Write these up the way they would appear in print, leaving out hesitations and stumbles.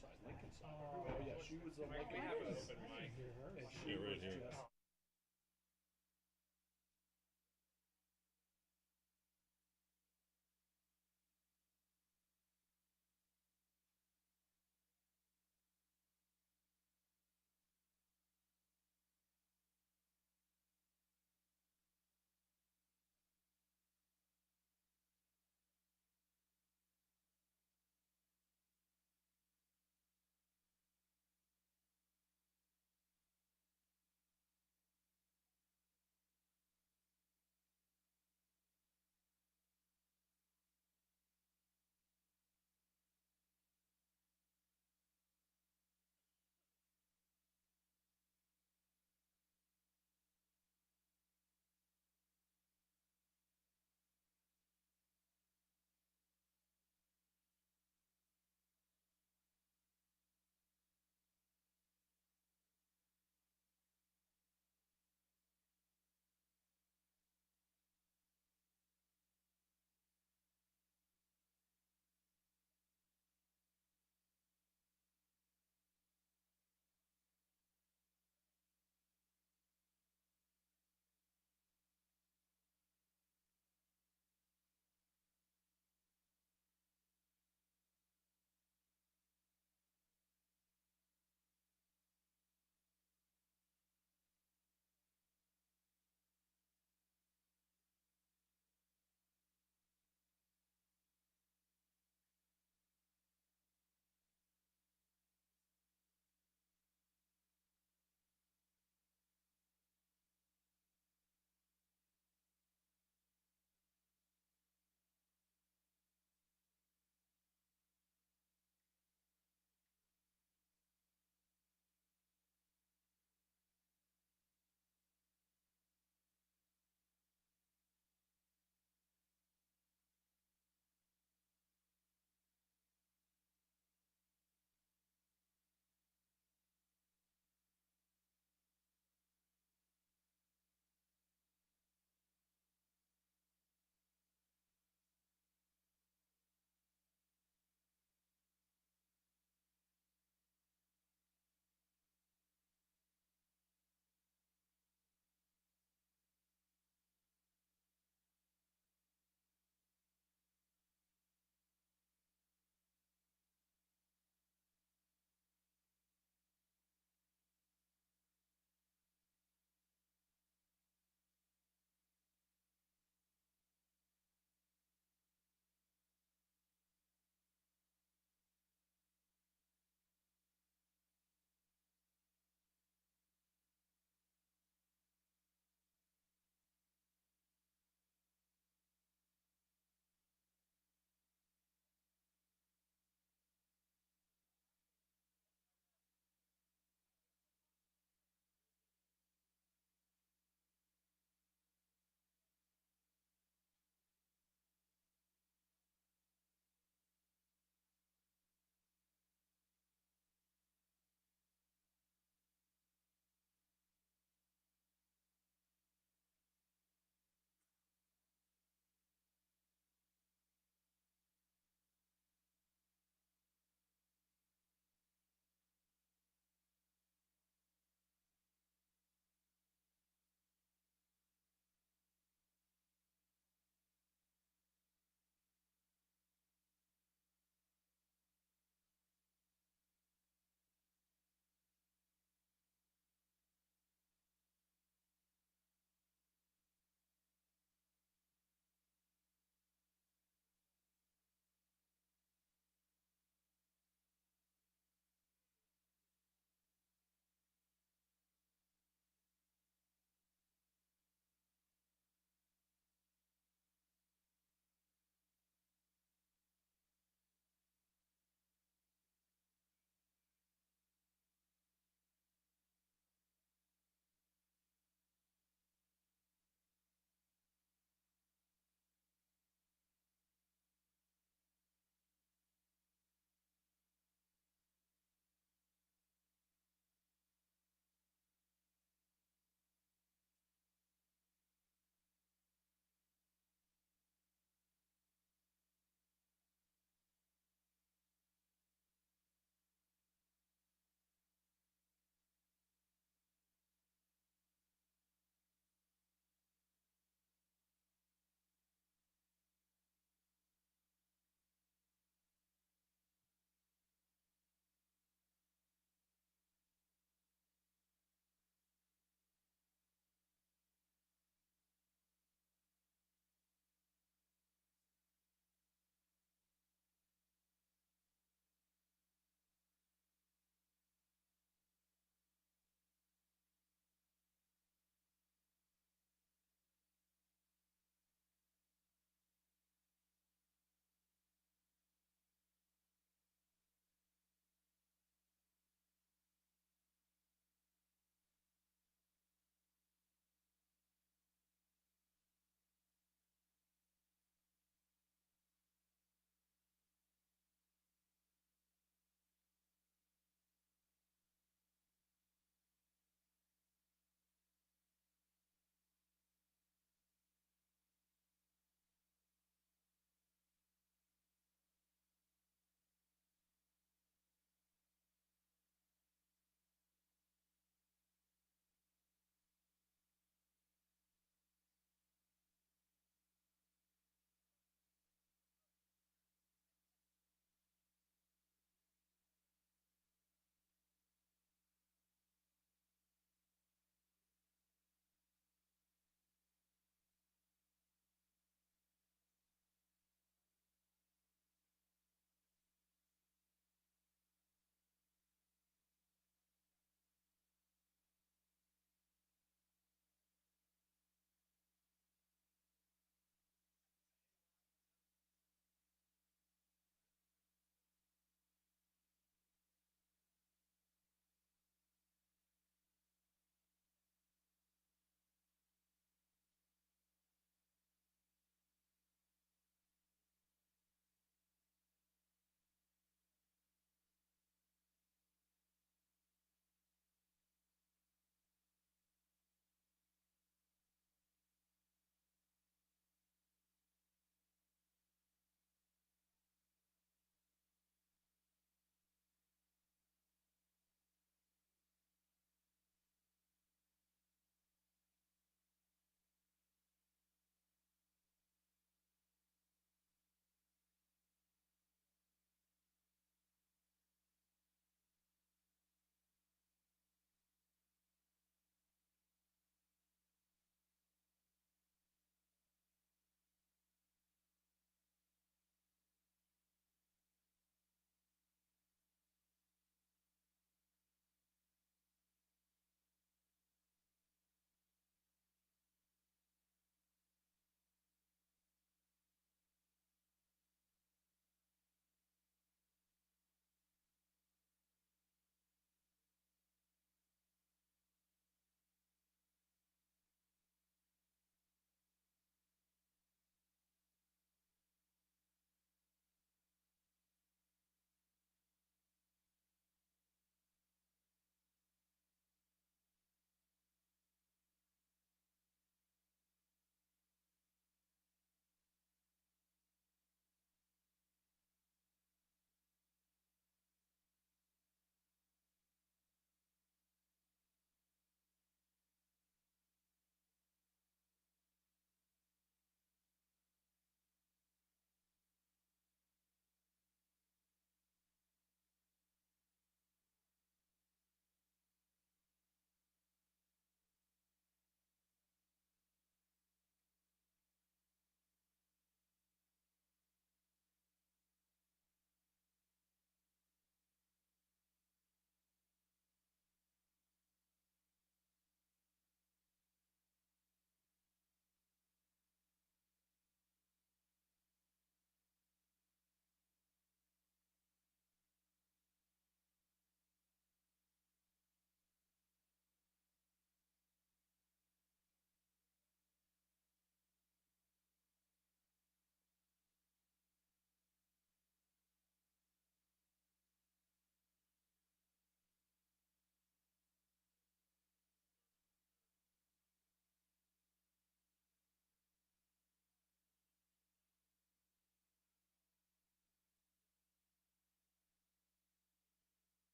side, Lincoln side. Oh yeah, she was a Mike, we Lincoln. have an open mic. And she Yeah, right was here. just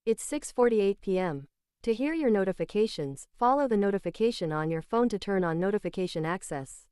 It's 6:48 p.m. To hear your notifications, follow the notification on your phone to turn on notification access.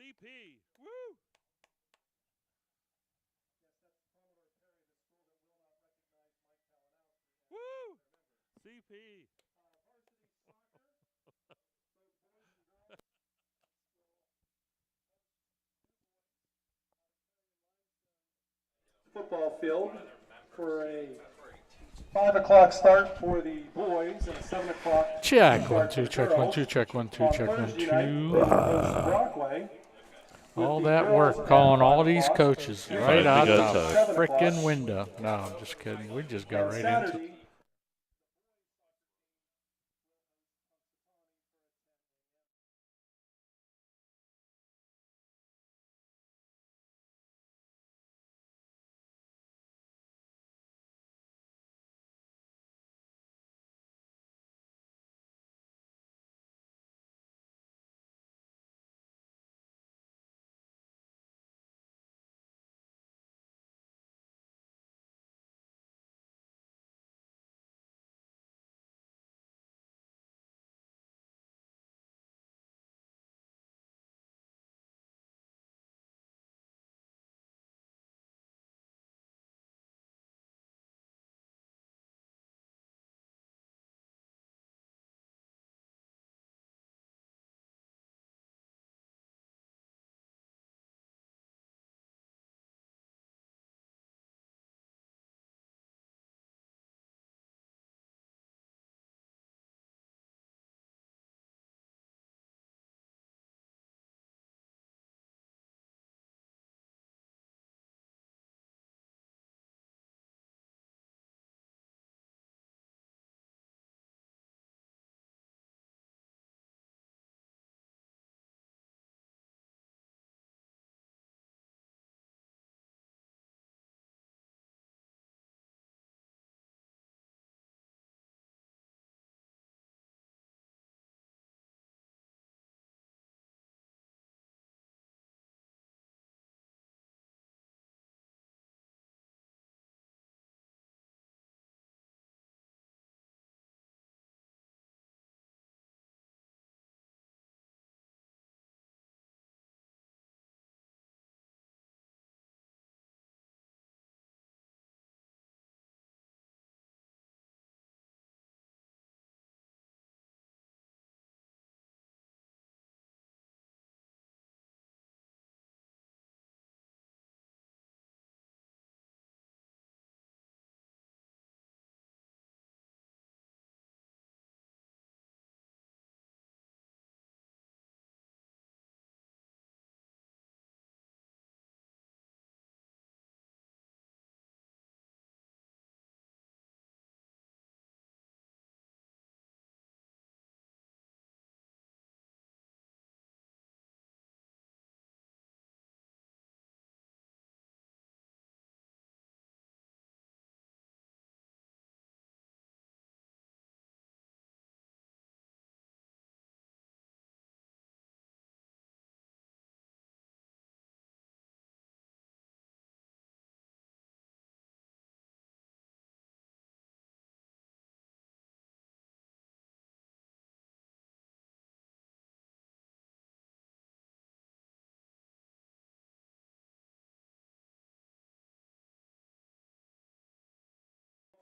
CP. Woo! Woo! CP. Football field for a 5 o'clock start for the boys and a 7 o'clock Check, start 1, 2, for the check, girls. 1, 2, check, 1, 2, On check, 1, Thursday night, 2. they host Brockway, with All the that girls work at calling all 5 these o'clock. coaches You right finally out got the time. 7 frickin' o'clock. window. No, I'm just kidding. We just got And right into it. Saturday,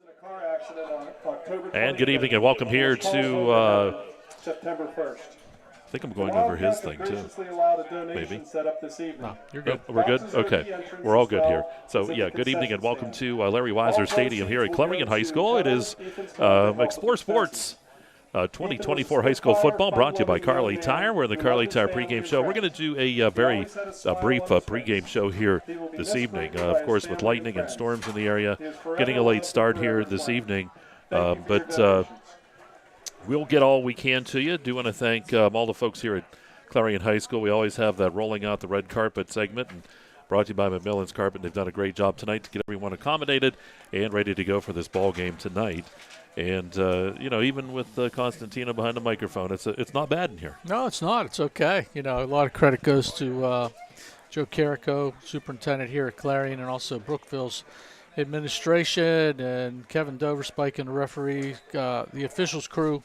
in a car accident on October 25th. And good evening and welcome here to, September 1st. I think I'm going over his thing too. Maybe. Maybe. Set up this evening. No, you're good. We're good? Okay. We're all good here. So, yeah, good evening and welcome to Larry Weiser Stadium here at Clarion High School. It is Explore Sports 2024 high school football brought to you by Kerle Tire. We're in the Kerle Tire pregame show. We're going to do a very brief pregame show here this evening. Of course, with lightning and storms in the area, getting a late start here this evening. But we'll get all we can to you. Do want to thank all the folks here at Clarion High School. We always have that rolling out the red carpet segment, and brought to you by McMillan's Carpet. They've done a great job tonight to get everyone accommodated and ready to go for this ball game tonight. And, even with Constantino behind the microphone, it's not bad in here. No, it's not. It's okay. A lot of credit goes to Joe Carrico, superintendent here at Clarion, and also Brookville's administration and Kevin Doverspike and the referee, the officials crew.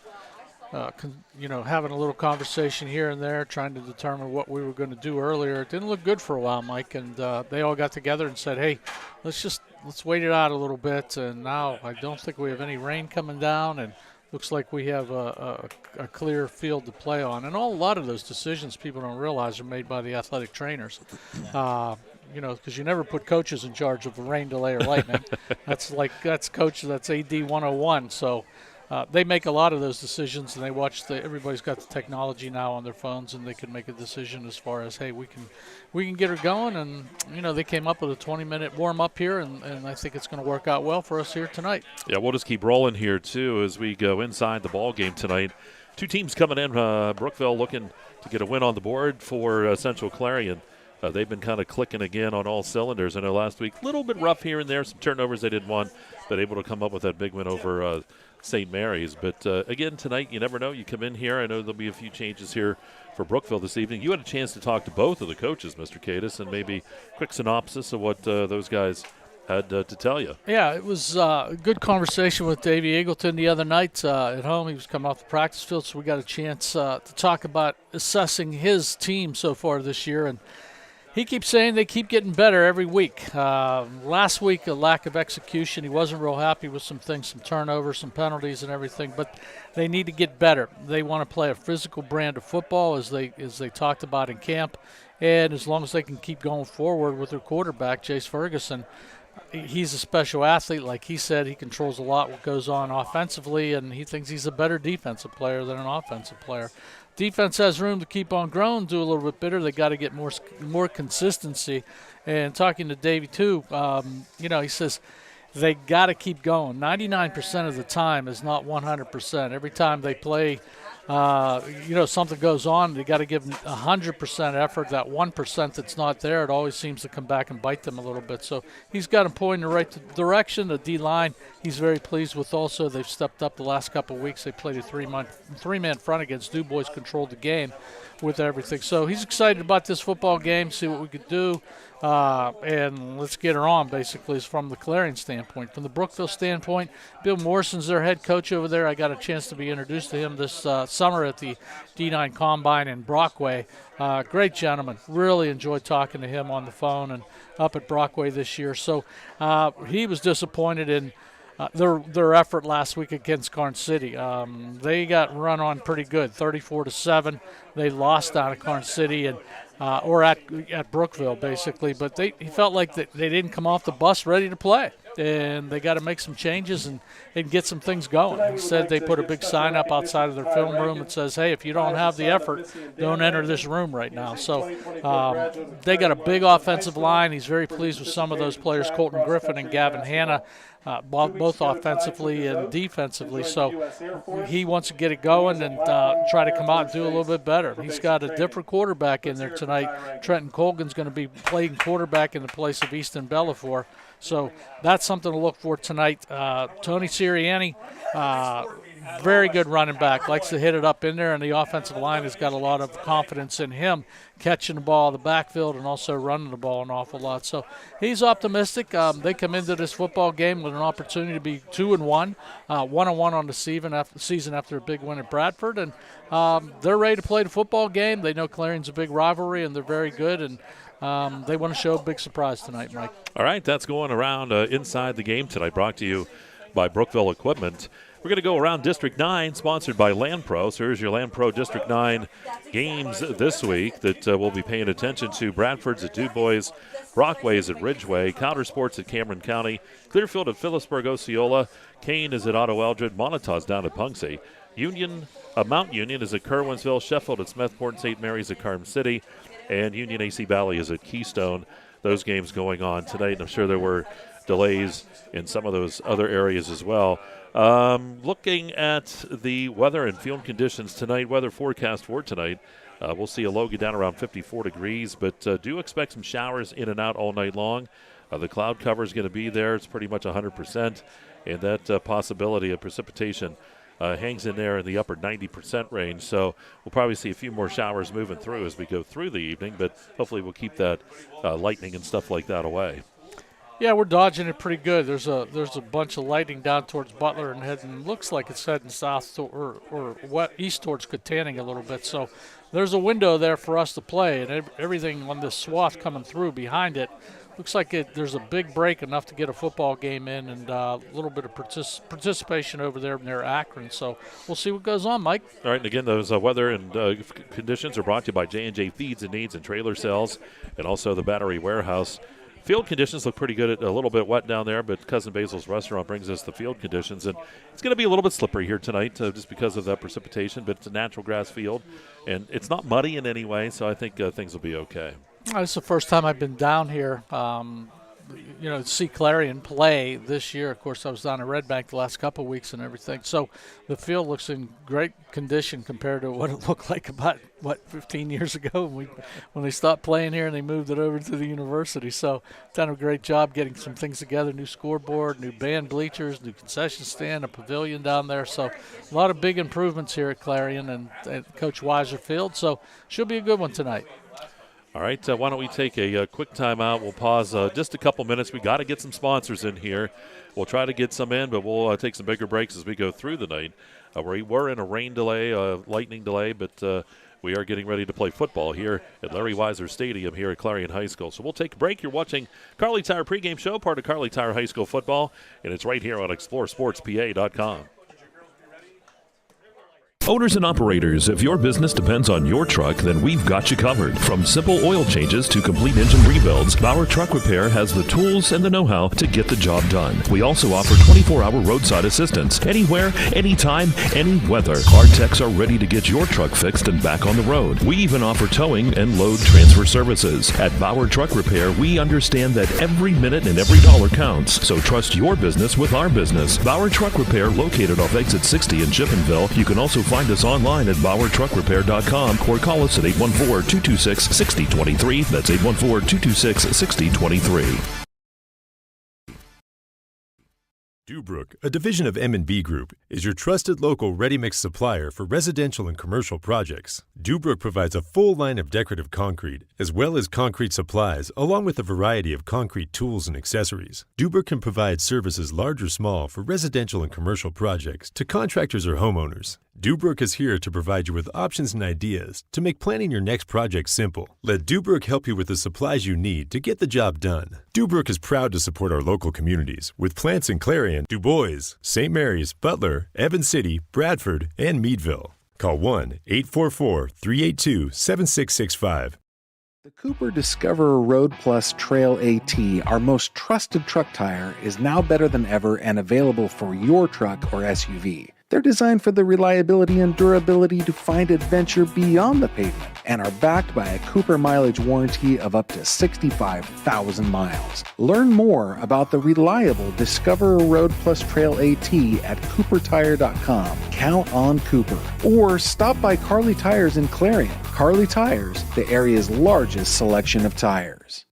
having a little conversation here and there, trying to determine what we were going to do earlier. It didn't look good for a while, Mike, and they all got together and said, hey, let's wait it out a little bit. And now I don't think we have any rain coming down, and looks like we have a clear field to play on. And a lot of those decisions people don't realize are made by the athletic trainers. Because you never put coaches in charge of a rain delay or lightning. that's AD 101. So they make a lot of those decisions, and they watch everybody's got the technology now on their phones, and they can make a decision as far as, hey, we can get her going. And they came up with a 20-minute warm up here, and I think it's going to work out well for us here tonight. Yeah, we'll just keep rolling here too as we go inside the ball game tonight. Two teams coming in. Brookville looking to get a win on the board for Central Clarion. They've been kind of clicking again on all cylinders. I know last week a little bit rough here and there, some turnovers they didn't want, but able to come up with that big win over St. Mary's. But again, tonight, you never know. You come in here. I know there'll be a few changes here for Brookville this evening. You had a chance to talk to both of the coaches, Mr. Katis, and maybe quick synopsis of what those guys had to tell you. Yeah, it was a good conversation with Davey Eagleton the other night at home. He was coming off the practice field, so we got a chance to talk about assessing his team so far this year. And he keeps saying they keep getting better every week. Last week, a lack of execution. He wasn't real happy with some things, some turnovers, some penalties and everything, but they need to get better. They want to play a physical brand of football as they talked about in camp, and as long as they can keep going forward with their quarterback, Jace Ferguson, he's a special athlete. Like he said, he controls a lot what goes on offensively, and he thinks he's a better defensive player than an offensive player. Defense has room to keep on growing, do a little bit better. They got to get more consistency. And talking to Davey too, he says they got to keep going. 99% of the time is not 100%. Every time they play, something goes on, they got to give 100% effort. That 1% that's not there, it always seems to come back and bite them a little bit. So he's got them pointing in the right direction. The D-line, he's very pleased with also. They've stepped up the last couple of weeks. They played a three-man front against Du Bois, controlled the game with everything. So he's excited about this football game, see what we could do. And let's get her on, basically, is from the Clarion standpoint. From the Brookville standpoint, Bill Morrison's their head coach over there. I got a chance to be introduced to him this summer at the D9 Combine in Brockway. Great gentleman. Really enjoyed talking to him on the phone and up at Brockway this year. So he was disappointed in their effort last week against Karn City. They got run on pretty good, 34-7. They lost out of Karn City and or at Brookville, basically. But he felt like they didn't come off the bus ready to play, and they got to make some changes and get some things going. He said they put a big sign up outside of their film room that says, hey, if you don't have the effort, don't enter this room right now. So they got a big offensive line. He's very pleased with some of those players, Colton Griffin and Gavin Hanna, both offensively and defensively. So he wants to get it going and try to come out and do a little bit better. He's got a different quarterback in there tonight. Trenton Colgan's going to be playing quarterback in the place of Easton Bellafor. So that's something to look for tonight. Tony Sirianni, very good running back, likes to hit it up in there, and the offensive line has got a lot of confidence in him, catching the ball in the backfield and also running the ball an awful lot. So he's optimistic. They come into this football game with an opportunity to be 2-1, 1-1 on the season after a big win at Bradford, and they're ready to play the football game. They know Clarion's a big rivalry, and they're very good, and they want to show a big surprise tonight, Mike. All right, that's going around inside the game tonight, brought to you by Brookville Equipment. We're going to go around District 9, sponsored by Land Pro. So here's your Land Pro District 9 games this week that we'll be paying attention to. Bradford's at Du Bois, Brockway's at Ridgeway, Counter Sports at Cameron County, Clearfield at Phillipsburg, Osceola, Kane is at Otto Eldred, Monita's down at Punxsutawney. Mount Union is at Kerwinsville, Sheffield at Smethport, St. Mary's at Carm City, and Union AC Valley is at Keystone. Those games going on tonight, and I'm sure there were delays in some of those other areas as well. Looking at the weather and field conditions tonight, weather forecast for tonight, we'll see a low get down around 54 degrees, but do expect some showers in and out all night long. The cloud cover is going to be there. It's pretty much 100%, and that possibility of precipitation hangs in there in the upper 90% range. So we'll probably see a few more showers moving through as we go through the evening, but hopefully we'll keep that lightning and stuff like that away. Yeah, we're dodging it pretty good. There's a bunch of lighting down towards Butler and heading. Looks like it's heading south or east towards Katanning a little bit. So there's a window there for us to play, and everything on this swath coming through behind it looks like there's a big break enough to get a football game in, and a little bit of participation over there near Akron. So we'll see what goes on, Mike. All right, and again, those weather and conditions are brought to you by J&J Feeds and Needs and Trailer Sales, and also the Battery Warehouse. Field conditions look pretty good. A little bit wet down there, but Cousin Basil's Restaurant brings us the field conditions. And it's going to be a little bit slippery here tonight just because of that precipitation, but it's a natural grass field. And it's not muddy in any way, so I think things will be okay. This is the first time I've been down here, to see Clarion play this year. Of course, I was down in Red Bank the last couple of weeks and everything. So the field looks in great condition compared to what it looked like about, 15 years ago when they stopped playing here and they moved it over to the university. So done a great job getting some things together, new scoreboard, new band bleachers, new concession stand, a pavilion down there. So a lot of big improvements here at Clarion and Coach Weiser Field. So should be a good one tonight. All right, why don't we take a quick timeout? We'll pause just a couple minutes. We got to get some sponsors in here. We'll try to get some in, but we'll take some bigger breaks as we go through the night. We're in a rain delay, lightning delay, but we are getting ready to play football here at Larry Weiser Stadium here at Clarion High School. So we'll take a break. You're watching Kerle Tire Pregame Show, part of Kerle Tire High School football, and it's right here on exploreSportsPA.com. Owners and operators, if your business depends on your truck, then we've got you covered. From simple oil changes to complete engine rebuilds, Bauer Truck Repair has the tools and the know-how to get the job done. We also offer 24-hour roadside assistance. Anywhere, anytime, any weather. Our techs are ready to get your truck fixed and back on the road. We even offer towing and load transfer services. At Bauer Truck Repair, we understand that every minute and every dollar counts. So trust your business with our business. Bauer Truck Repair, located off exit 60 in Chippenville. You can also find us online at blowout or call us at 814-226-6023. That's 814-226-6023. Dubrook, a division of M&B Group, is your trusted local ready-mix supplier for residential and commercial projects. Dubrook provides a full line of decorative concrete, as well as concrete supplies, along with a variety of concrete tools and accessories. Dubrook can provide services large or small for residential and commercial projects to contractors or homeowners. Dubrook is here to provide you with options and ideas to make planning your next project simple. Let Dubrook help you with the supplies you need to get the job done. Dubrook is proud to support our local communities with plants in Clarion, Du Bois, St. Mary's, Butler, Evans City, Bradford, and Meadville. Call 1-844-382-7665. The Cooper Discoverer Road Plus Trail AT, our most trusted truck tire, is now better than ever and available for your truck or SUV. They're designed for the reliability and durability to find adventure beyond the pavement and are backed by a Cooper mileage warranty of up to 65,000 miles. Learn more about the reliable Discoverer Road Plus Trail AT at CooperTire.com. Count on Cooper. Or stop by Kerle Tires in Clarion. Kerle Tires, the area's largest selection of tires.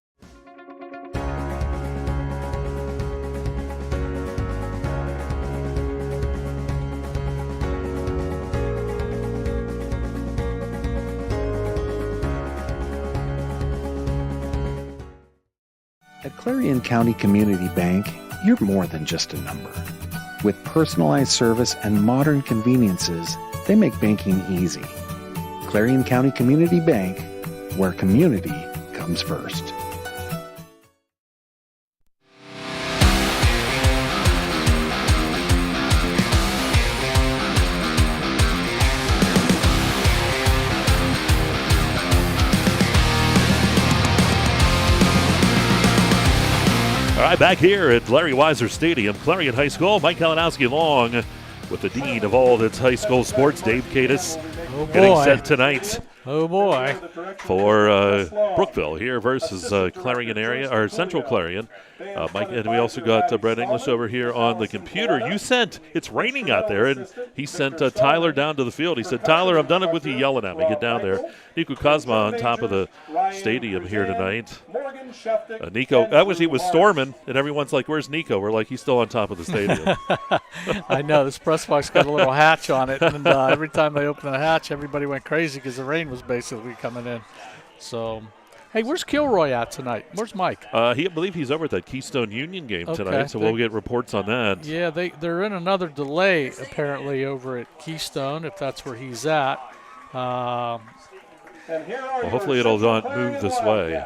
At Clarion County Community Bank, you're more than just a number. With personalized service and modern conveniences, they make banking easy. Clarion County Community Bank, where community comes first. All right, back here at Larry Weiser Stadium, Clarion High School. Mike Kalinowski along with the dean of all that's high school sports, Dave Katis, getting set tonight. Oh, boy. For Brookville here versus Clarion area, or Central Clarion. Mike, and we also got Brett English over here on the computer. It's raining out there, and he sent Tyler down to the field. He said, Tyler, I'm done with you yelling at me. Get down there. Nico Cosma on top of the stadium here tonight. Nico, he was storming, and everyone's like, where's Nico? We're like, he's still on top of the stadium. I know. This press box got a little hatch on it, and every time they opened the hatch, everybody went crazy because the rain was basically coming in. So, Hey, where's Kilroy at tonight? Where's Mike? I believe he's over at that Keystone Union game tonight, so we'll get reports on that. Yeah, they're in another delay apparently over at Keystone, if that's where he's at. Well, hopefully it'll not move this way.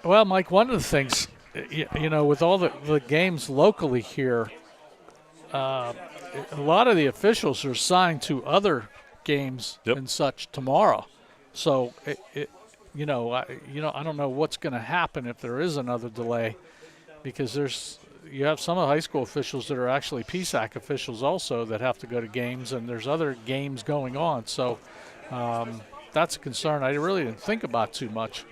Well, Mike, one of the things, with all the games locally here, a lot of the officials are assigned to other games and such tomorrow. So, I don't know what's going to happen if there is another delay, because you have some of the high school officials that are actually PSAC officials also that have to go to games, and there's other games going on. So that's a concern I really didn't think about too much.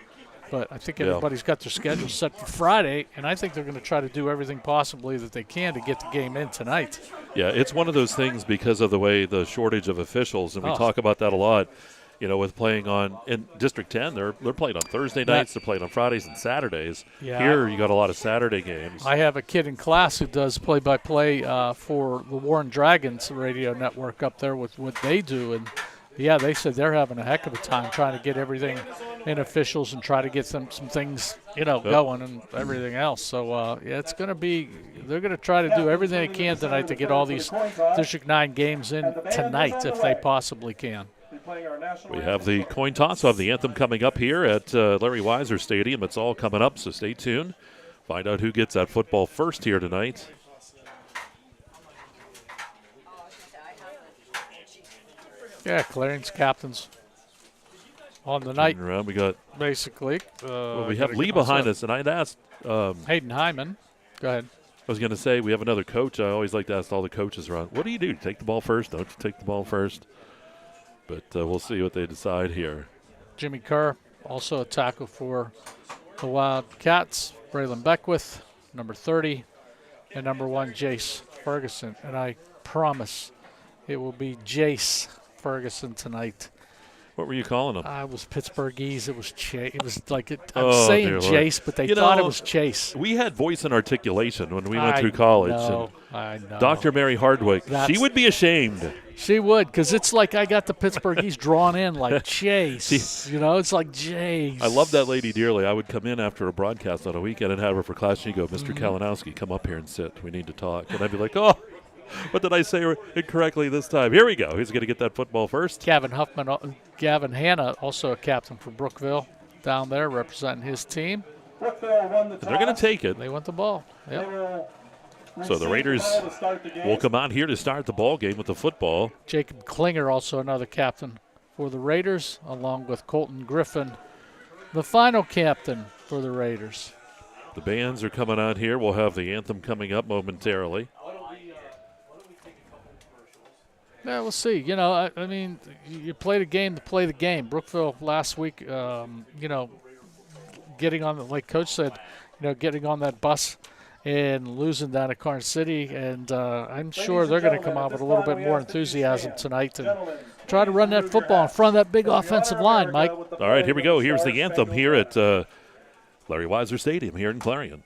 But I think everybody's got their schedule set for Friday, and I think they're going to try to do everything possibly that they can to get the game in tonight. Yeah, it's one of those things because of the way the shortage of officials, and we talk about that a lot. With playing in District 10, they're playing on Thursday nights, they're playing on Fridays and Saturdays. Yeah. Here, you got a lot of Saturday games. I have a kid in class who does play-by-play for the Warren Dragons radio network up there with what they do, and they said they're having a heck of a time trying to get everything in officials and try to get some things, going and everything else. So, it's going to be – they're going to try to do everything they can tonight to get all these District 9 games in tonight if they possibly can. We have the coin toss of the anthem coming up here at Larry Weiser Stadium. It's all coming up, so stay tuned. Find out who gets that football first here tonight. Yeah, Clarion's captains on the night. Around, we got basically. We have Lee behind us, and I'd asked Hayden Hyman. Go ahead. I was going to say we have another coach. I always like to ask all the coaches around, what do you do? Take the ball first? Don't you take the ball first? But we'll see what they decide here. Jimmy Kerr, also a tackle for the Wildcats. Braylon Beckwith, number 30, and number 1, Jace Ferguson. And I promise it will be Jace Ferguson tonight. What were you calling him? I was Pittsburghese. It was Chase. It was like I'm saying Jace, but they thought it was Chase. We had voice and articulation when we went through college. I know. Dr. Mary Hardwick, she would be ashamed. She would, because it's like I got the Pittsburghese drawn in like Chase. It's like Jace. I love that lady dearly. I would come in after a broadcast on a weekend and have her for class. She'd go, Mr. Kalinowski, come up here and sit. We need to talk. And I'd be like, oh. What did I say incorrectly this time? Here we go. Who's going to get that football first? Gavin Hanna, also a captain for Brookville, down there representing his team. They're going to take it. They want the ball. Yep. So the Raiders will come out here to start the ball game with the football. Jacob Klinger, also another captain for the Raiders, along with Colton Griffin, the final captain for the Raiders. The bands are coming out here. We'll have the anthem coming up momentarily. Yeah, we'll see. I mean, you play the game to play the game. Brookville last week, getting on, like Coach said, getting on that bus and losing down at Carson City. And I'm sure they're going to come out with a little bit more enthusiasm tonight and try to run that football in front of that big offensive line, Mike. All right, here we go. Here's the anthem here at Larry Weiser Stadium here in Clarion.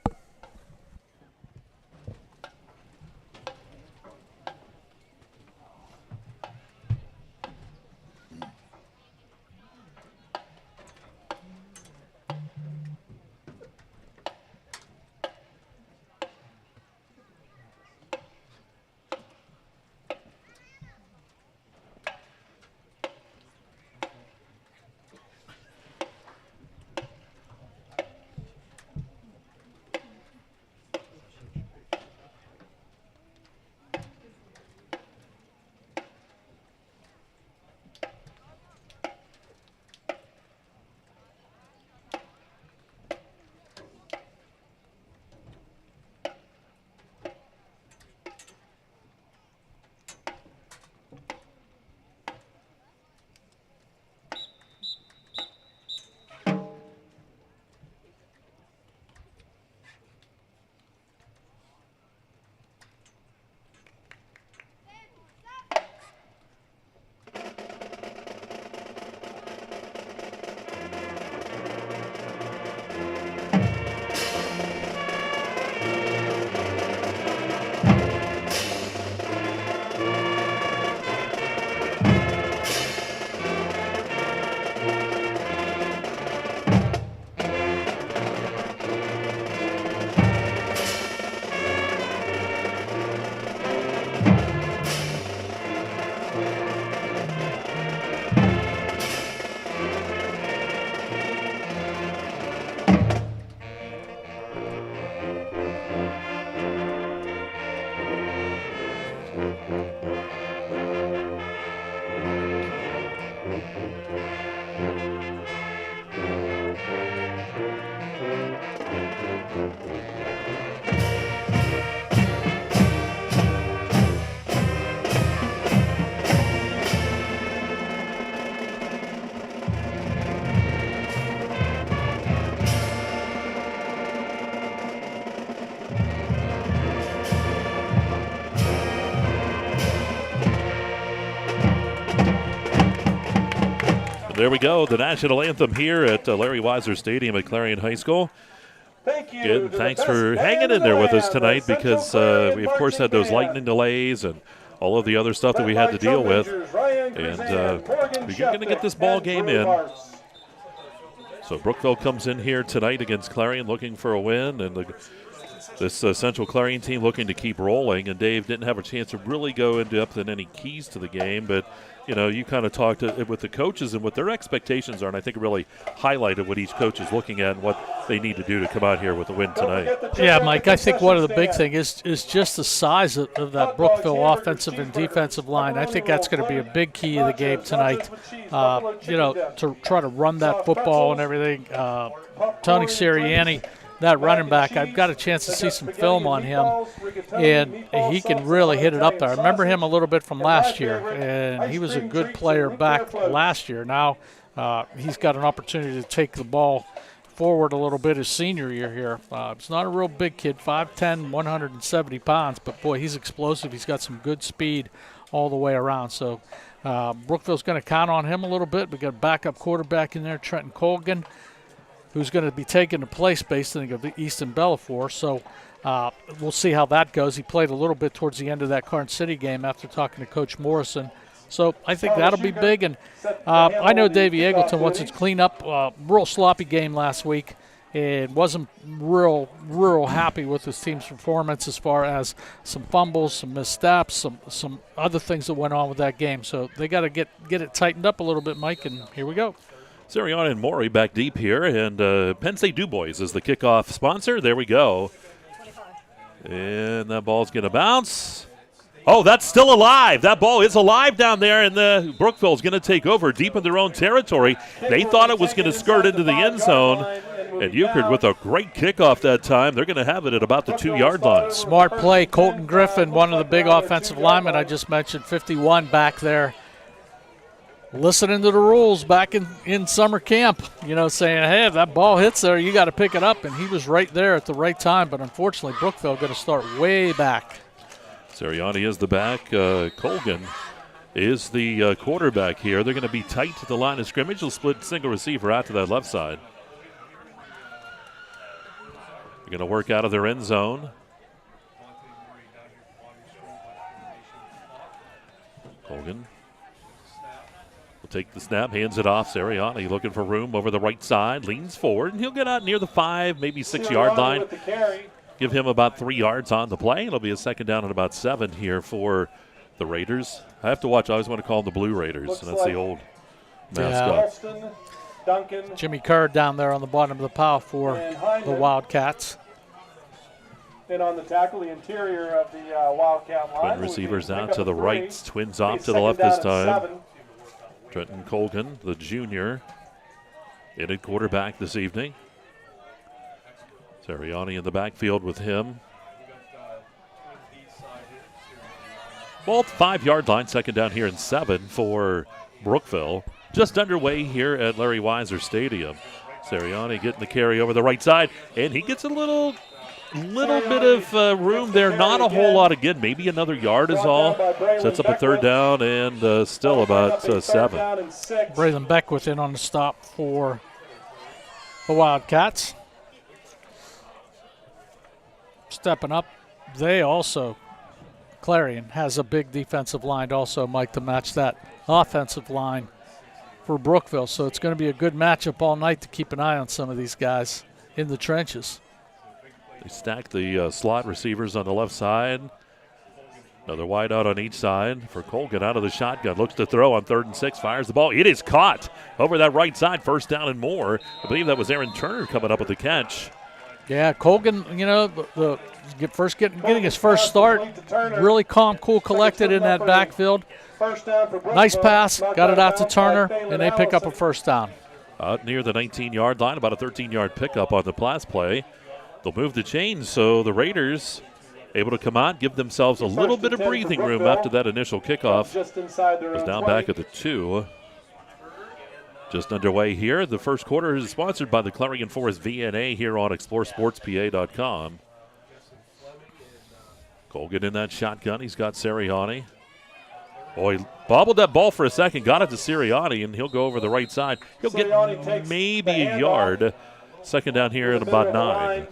There we go, the national anthem here at Larry Weiser Stadium at Clarion High School. Thank you. Again, thanks for hanging in there with us tonight because we, of course, had those lightning delays and all of the other stuff that we had to deal with. And we're going to get this ball game in. So Brookville comes in here tonight against Clarion looking for a win, and this Central Clarion team looking to keep rolling. And Dave didn't have a chance to really go in depth in any keys to the game, but you know, you kind of talked with the coaches and what their expectations are, and I think it really highlighted what each coach is looking at and what they need to do to come out here with a win tonight. Yeah, Mike, I think one of the big things is just the size of that Brookville offensive and defensive line. I think that's going to be a big key of the game tonight, you know, to try to run that football and everything. Tony Sirianni, that running back, I've got a chance to see some film on him, and he can really hit it up there. I remember him a little bit from last year, and he was a good player back last year. Now he's got an opportunity to take the ball forward a little bit his senior year here. He's not a real big kid, 5'10", 170 pounds, but, boy, he's explosive. He's got some good speed all the way around. So Brookville's going to count on him a little bit. We got a backup quarterback in there, Trenton Colgan, who's going to be taking the play space, I think, of Easton Bellafour. So we'll see how that goes. He played a little bit towards the end of that Carson City game after talking to Coach Morrison. So I think that'll be big. And I know Davey Eagleton wants to clean up a real sloppy game last week and wasn't real happy with his team's performance as far as some fumbles, some missteps, some other things that went on with that game. So they got to get it tightened up a little bit, Mike, and here we go. Sirianni and Maury back deep here, and Penn State DuBois is the kickoff sponsor. There we go. And that ball's going to bounce. Oh, that's still alive. That ball is alive down there, and Brookville's going to take over deep in their own territory. They thought it was going to skirt into the end zone, and Euchred with a great kickoff that time. They're going to have it at about the 2-yard line. Smart play. Colton Griffin, one of the big offensive linemen I just mentioned, 51 back there, listening to the rules back in summer camp, you know, saying, hey, if that ball hits there, you got to pick it up. And he was right there at the right time. But unfortunately, Brookville going to start way back. Sirianni is the back. Colgan is the quarterback here. They're going to be tight to the line of scrimmage. They'll split single receiver out to that left side. They're going to work out of their end zone. Colgan will take the snap, hands it off. Sirianni looking for room over the right side, leans forward, and he'll get out near the 5, maybe 6-yard line. Give him about 3 yards on the play. It'll be a second down and about 7 here for the Raiders. I have to watch. I always want to call them the Blue Raiders, and that's the old mascot. Yeah. Jimmy Kerr down there on the bottom of the pile for the Wildcats. And on the tackle, the interior of the Wildcat line. Twin receivers out to the right. Twins off to the left this time. Trenton Colgan, the junior, in at quarterback this evening. Sirianni in the backfield with him. Ball 5-yard line, second down here and 7 for Brookville. Just underway here at Larry Weiser Stadium. Sirianni getting the carry over the right side, and he gets a little bit of room there. Not a whole lot again. Maybe another yard is all. Sets up a third down and still about 7. Braylon Beckwith in on the stop for the Wildcats. Stepping up, Clarion has a big defensive line also, Mike, to match that offensive line for Brookville. So it's going to be a good matchup all night to keep an eye on some of these guys in the trenches. They stack the slot receivers on the left side. Another wide out on each side for Colgan out of the shotgun. Looks to throw on 3rd and 6. Fires the ball. It is caught over that right side. First down and more. I believe that was Aaron Turner coming up with the catch. Yeah, Colgan, you know, getting his first start. Really calm, cool, collected in that backfield. Nice pass. Got it out to Turner, and they pick up a first down. Out near the 19-yard line, about a 13-yard pickup on the pass play. They'll move the chains, so the Raiders able to come out, give themselves a little bit of breathing room after that initial kickoff. Was down back at the 2. Just underway here. The first quarter is sponsored by the Clarion Forest VNA here on exploreSportsPA.com. Colgan in that shotgun. He's got Sirianni. Boy, bobbled that ball for a second, got it to Sirianni, and he'll go over the right side. He'll Sirianni get maybe a yard. Second down here at about 9.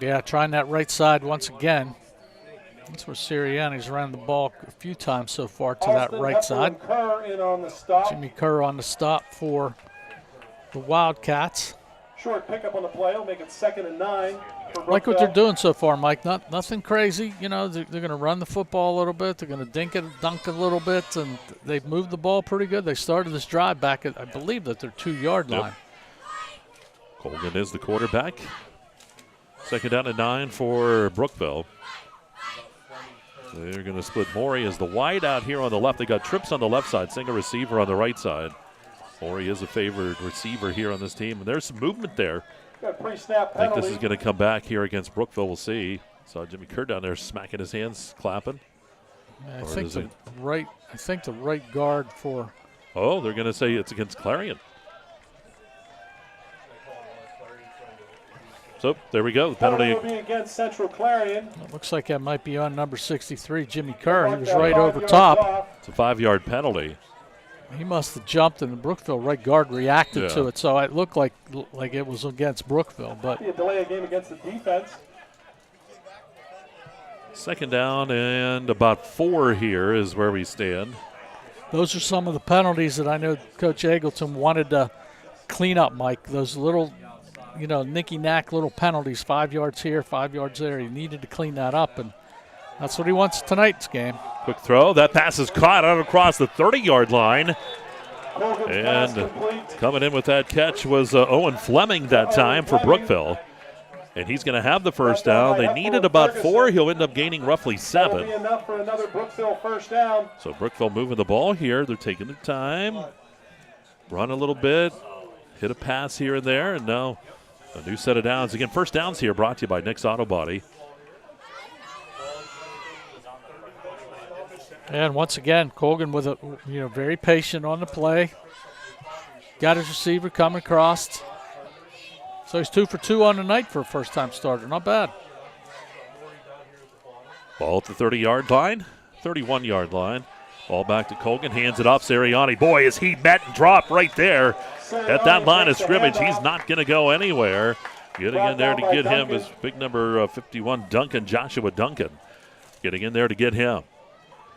Yeah, trying that right side once again. That's where Sirianni's ran the ball a few times so far to that right side. Jimmy Kerr on the stop for the Wildcats. Short pickup on the play will make it 2nd and 9. Like what they're doing so far, Mike. Nothing crazy. You know, they're going to run the football a little bit. They're going to dunk a little bit, and they've moved the ball pretty good. They started this drive back at, I believe, at their 2-yard line. Colgan is the quarterback. 2nd down and 9 for Brookville. They're going to split Morey as the wide out here on the left. They got trips on the left side, single receiver on the right side. Morey is a favored receiver here on this team, and there's some movement there. Pre-snap I think this is going to come back here against Brookville. We'll see. Saw Jimmy Kerr down there smacking his hands, clapping. I think the right guard for. Oh, they're going to say it's against Clarion. So there we go. The penalty will be against Central Clarion. It looks like that might be on number 63, Jimmy Kerr. He was right over top. It's a 5-yard penalty. He must have jumped, and the Brookville right guard reacted to it, so it looked like it was against Brookville. But a delay of game against the defense. 2nd down and about 4 here is where we stand. Those are some of the penalties that I know Coach Eagleton wanted to clean up, Mike. Those little, nicky-knack little penalties, 5 yards here, 5 yards there. He needed to clean that up, and that's what he wants tonight's game. Quick throw. That pass is caught out across the 30-yard line. And coming in with that catch was Owen Fleming that time for Brookville. And he's going to have the first down. They needed about 4. He'll end up gaining roughly 7. That'll be enough for another Brookville first down. So Brookville moving the ball here. They're taking their time. Run a little bit. Hit a pass here and there. And now a new set of downs. Again, first downs here brought to you by Nick's Auto Body. And once again, Colgan with a very patient on the play. Got his receiver coming across. So he's 2 for 2 on the night for a first-time starter. Not bad. Ball at the 30-yard line, 31-yard line. Ball back to Colgan, hands it off. Sirianni, boy, is he met and dropped right there at that line of scrimmage. He's not going to go anywhere. Getting in there to get him is big number 51, Joshua Duncan. Getting in there to get him.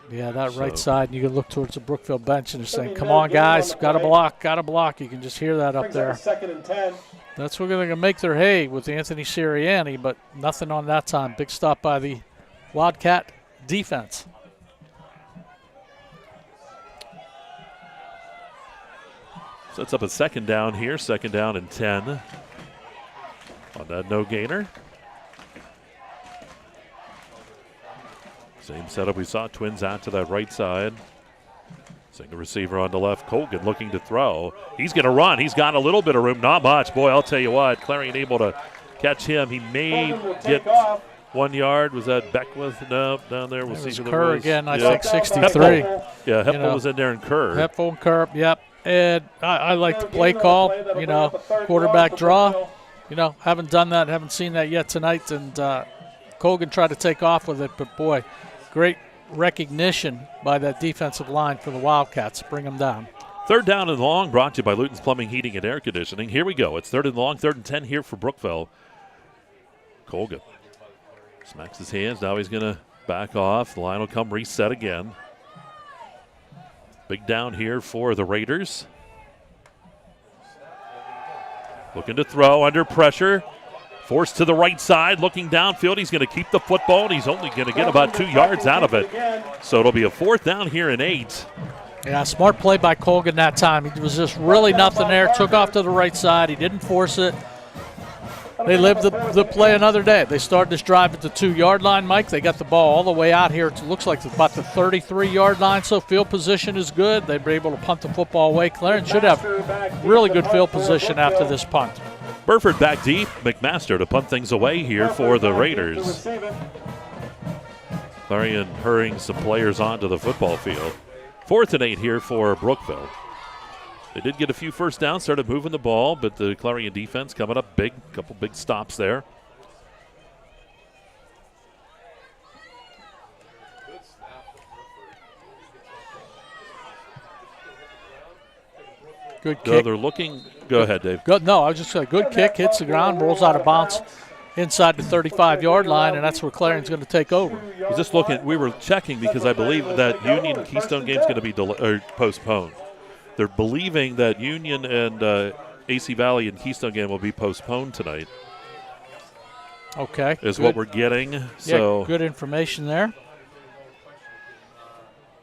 Yeah, that right side, and you can look towards the Brookville bench and they're saying, come on, guys, got to block. You can just hear that up there. 2nd and 10. That's where they're going to make their hay with Anthony Sirianni, but nothing on that time. Big stop by the Wildcat defense. Sets up a 2nd down here, 2nd down and 10 on that no gainer. Same setup we saw. Twins out to that right side. Single receiver on the left. Colgan looking to throw. He's going to run. He's got a little bit of room. Not much. Boy, I'll tell you what. Clarion able to catch him. He may get 1 yard. Was that Beckwith? No, down there. We'll see who Kerr that was. again, I think 63. Yeah, Hepple was in there and Kerr. Hepple and Kerr, yep. And I like the play call, quarterback draw. Haven't done that, haven't seen that yet tonight. And Colgan tried to take off with it, but boy, great recognition by that defensive line for the Wildcats. Bring them down. 3rd down and long, brought to you by Luton's Plumbing, Heating, and Air Conditioning. Here we go. It's 3rd and long, 3rd and 10 here for Brookville. Colgan smacks his hands. Now he's going to back off. The line will come reset again. Big down here for the Raiders. Looking to throw under pressure. Forced to the right side, looking downfield. He's going to keep the football, and he's only going to get about 2 yards out of it. So it'll be a 4th down here and 8. Yeah, smart play by Colgan that time. He was just really nothing there. Took off to the right side. He didn't force it. They lived the play another day. They started this drive at the 2-yard line, Mike. They got the ball all the way out here. It looks like it's about the 33-yard line, so field position is good. They were able to punt the football away. Clarion should have really good field position after this punt. Burford back deep. McMaster to punt things away here for the Raiders. Clarion hurrying some players onto the football field. 4th and 8 here for Brookville. They did get a few first downs, started moving the ball, but the Clarion defense coming up big, couple big stops there. Good kick. They're looking. Go ahead, Dave. Good. No, I was just saying, good kick, hits the ground, rolls out of bounds inside the 35-yard line, and that's where Clarion's going to take over. I was just looking. We were checking because I believe that Union Keystone game is going to be postponed. They're believing that Union and AC Valley and Keystone game will be postponed tonight. Okay. Is good. What we're getting. So good information there.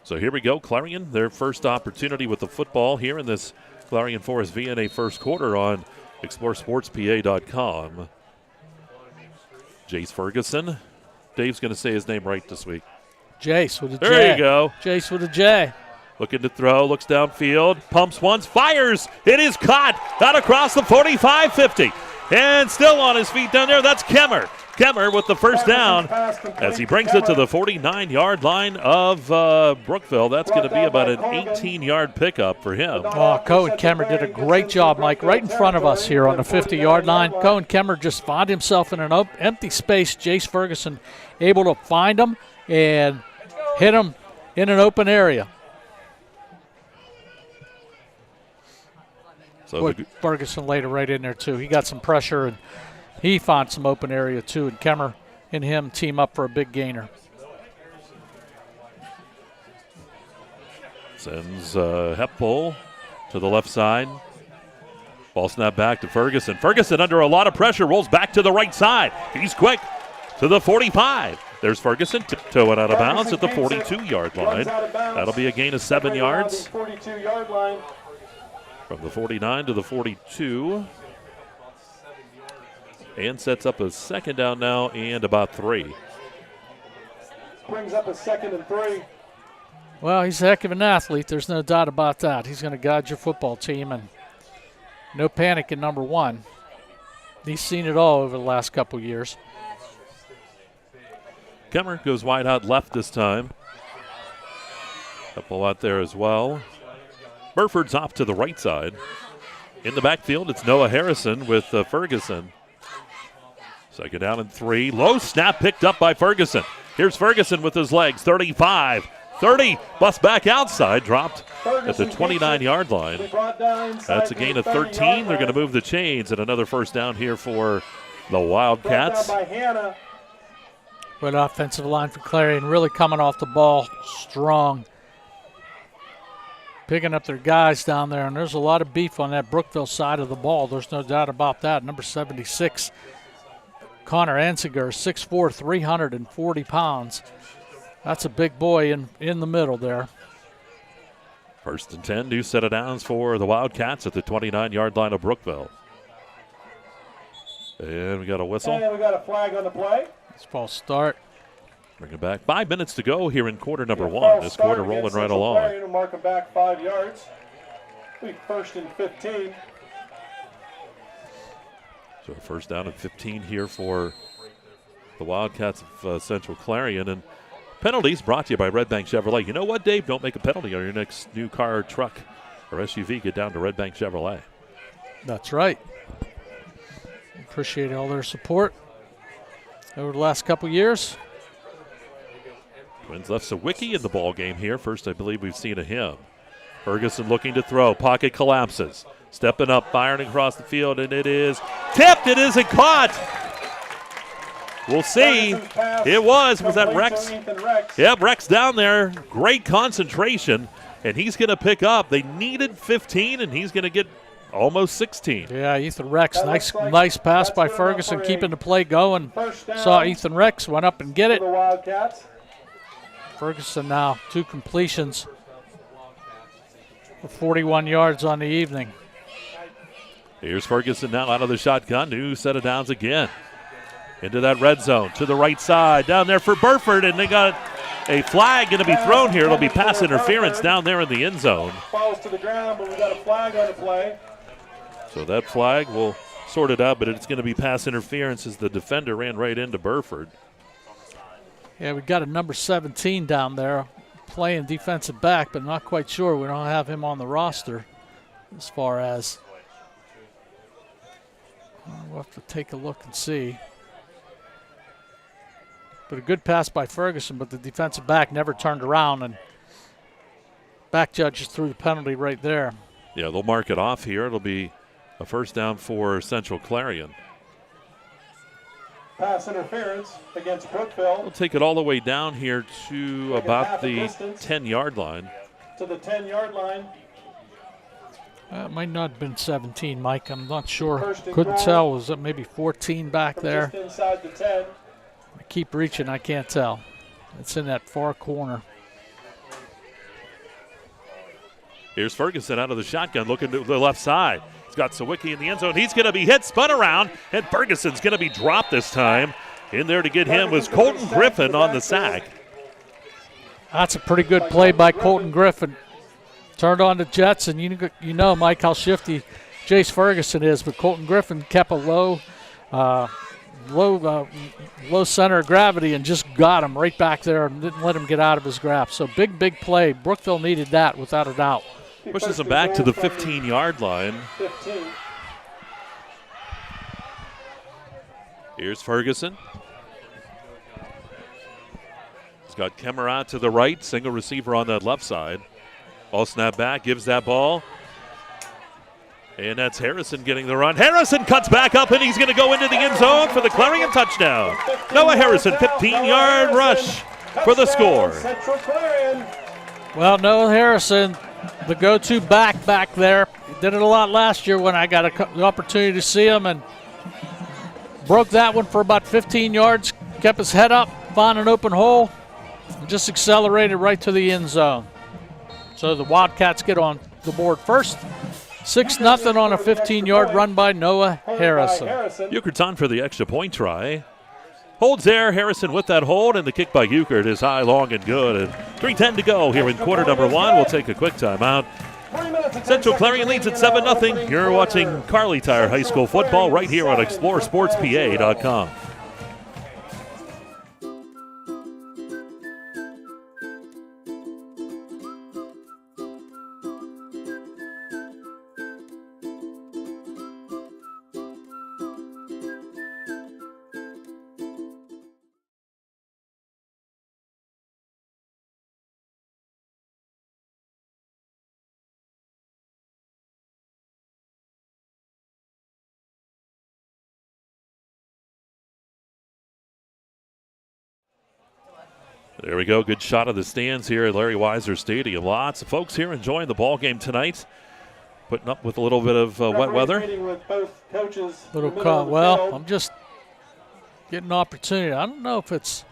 So here we go. Clarion, their first opportunity with the football here in this Clarion Forest VNA first quarter on exploreSportsPA.com. Jace Ferguson. Dave's going to say his name right this week. Jace with a J. There you go. Jace with a J. Looking to throw, looks downfield, pumps once, fires. It is caught out across the 45-50. And still on his feet down there, that's Kemmer. Kemmer with the first down as he brings it to the 49-yard line of Brookville. That's going to be about an 18-yard pickup for him. Oh, Cohen Kemmer did a great job, Mike, right in front of us here on the 50-yard line. Cohen Kemmer just found himself in an empty space. Jace Ferguson able to find him and hit him in an open area. So Ferguson laid it right in there, too. He got some pressure, and he found some open area, too. And Kemmer and him team up for a big gainer. Sends Hepple to the left side. Ball snap back to Ferguson. Ferguson under a lot of pressure, rolls back to the right side. He's quick to the 45. There's Ferguson tiptoeing out of bounds at the 42-yard line. That'll be a gain of 7 yards. 42-yard line. From the 49 to the 42. And sets up a second down now and about 3. Brings up a 2nd and 3. Well, he's a heck of an athlete. There's no doubt about that. He's going to guide your football team, and no panic in number 1. He's seen it all over the last couple years. Kemmer goes wide out left this time. Couple out there as well. Burford's off to the right side. In the backfield, it's Noah Harrison with Ferguson. Second down and 3. Low snap picked up by Ferguson. Here's Ferguson with his legs. 35, 30. Bust back outside. Dropped at the 29-yard line. That's a gain of 13. They're going to move the chains and another first down here for the Wildcats. Good offensive line for Clarion. Really coming off the ball strong. Picking up their guys down there, and there's a lot of beef on that Brookville side of the ball. There's no doubt about that. Number 76, Connor Ansinger, 6'4", 340 pounds. That's a big boy in the middle there. First and 10, new set of downs for the Wildcats at the 29-yard line of Brookville. And we got a whistle. And we got a flag on the play. It's false start. Bring it back. 5 minutes to go here in quarter number 1. This quarter rolling right along. Clarion, mark him back 5 yards. We first and 15. So first down and 15 here for the Wildcats of Central Clarion. And penalties brought to you by Red Bank Chevrolet. You know what, Dave? Don't make a penalty on your next new car, truck, or SUV. Get down to Red Bank Chevrolet. That's right. Appreciate all their support over the last couple years. Twins left Sawicki in the ball game here. First, I believe we've seen of him. Ferguson looking to throw. Pocket collapses. Stepping up, firing across the field, and it is tipped. It isn't caught. We'll see. It was that Rex? Yep, Rex down there. Great concentration, and he's going to pick up. They needed 15, and he's going to get almost 16. Yeah, Ethan Rex. Nice pass by Ferguson, keeping the play going. Saw Ethan Rex, went up and get it. Ferguson now 2 completions for 41 yards on the evening. Here's Ferguson now out of the shotgun. New set of downs again. Into that red zone to the right side. Down there for Burford, and they got a flag going to be thrown here. It'll be pass interference down there in the end zone. Falls to the ground, but we got a flag on the play. So that flag will sort it out, but it's going to be pass interference as the defender ran right into Burford. Yeah, we got a number 17 down there playing defensive back, but not quite sure. We don't have him on the roster as far as. We'll have to take a look and see. But a good pass by Ferguson, but the defensive back never turned around, and back judges threw the penalty right there. Yeah, they'll mark it off here. It'll be a first down for Central Clarion. Pass interference against Brookville. We'll take it all the way down here to about the 10-yard line. To the 10-yard line. It might not have been 17, Mike. I'm not sure. Couldn't tell. Was it maybe 14 back there? Just inside the 10. I keep reaching. I can't tell. It's in that far corner. Here's Ferguson out of the shotgun looking to the left side. He's got Sawicki in the end zone. He's going to be hit, spun around, and Ferguson's going to be dropped this time. In there to get him was Colton Griffin on the sack. That's a pretty good play by Colton Griffin. Turned on the Jets, and you know, Mike, how shifty Jace Ferguson is, but Colton Griffin kept a low center of gravity and just got him right back there and didn't let him get out of his grasp. So big play. Brookville needed that without a doubt. Pushes him back to the 15-yard line. 15. Here's Ferguson. He's got Kemmer out to the right, single receiver on that left side. Ball snap back, gives that ball. And that's Harrison getting the run. Harrison cuts back up, and he's going to go into the end zone for the Clarion touchdown. Noah Harrison, 15-yard rush for the score. Central Clarion. Well, Noah Harrison, the go-to back there. He did it a lot last year when I got the opportunity to see him, and broke that one for about 15 yards, kept his head up, found an open hole, and just accelerated right to the end zone. So the Wildcats get on the board first. 6-0 on a 15-yard run by Noah Harrison. Euchart's on for the extra point try. Holds there, Harrison with that hold, and the kick by Euchart is high, long, and good. And 3:10 to go here in quarter number one. We'll take a quick timeout. Central Clarion leads at 7-0. You're watching Kerle Tire High School football right here on exploreClarion.com. There we go. Good shot of the stands here at Larry Weiser Stadium. Lots of folks here enjoying the ball game tonight. Putting up with a little bit of wet weather. I'm just getting an opportunity. I don't know if it's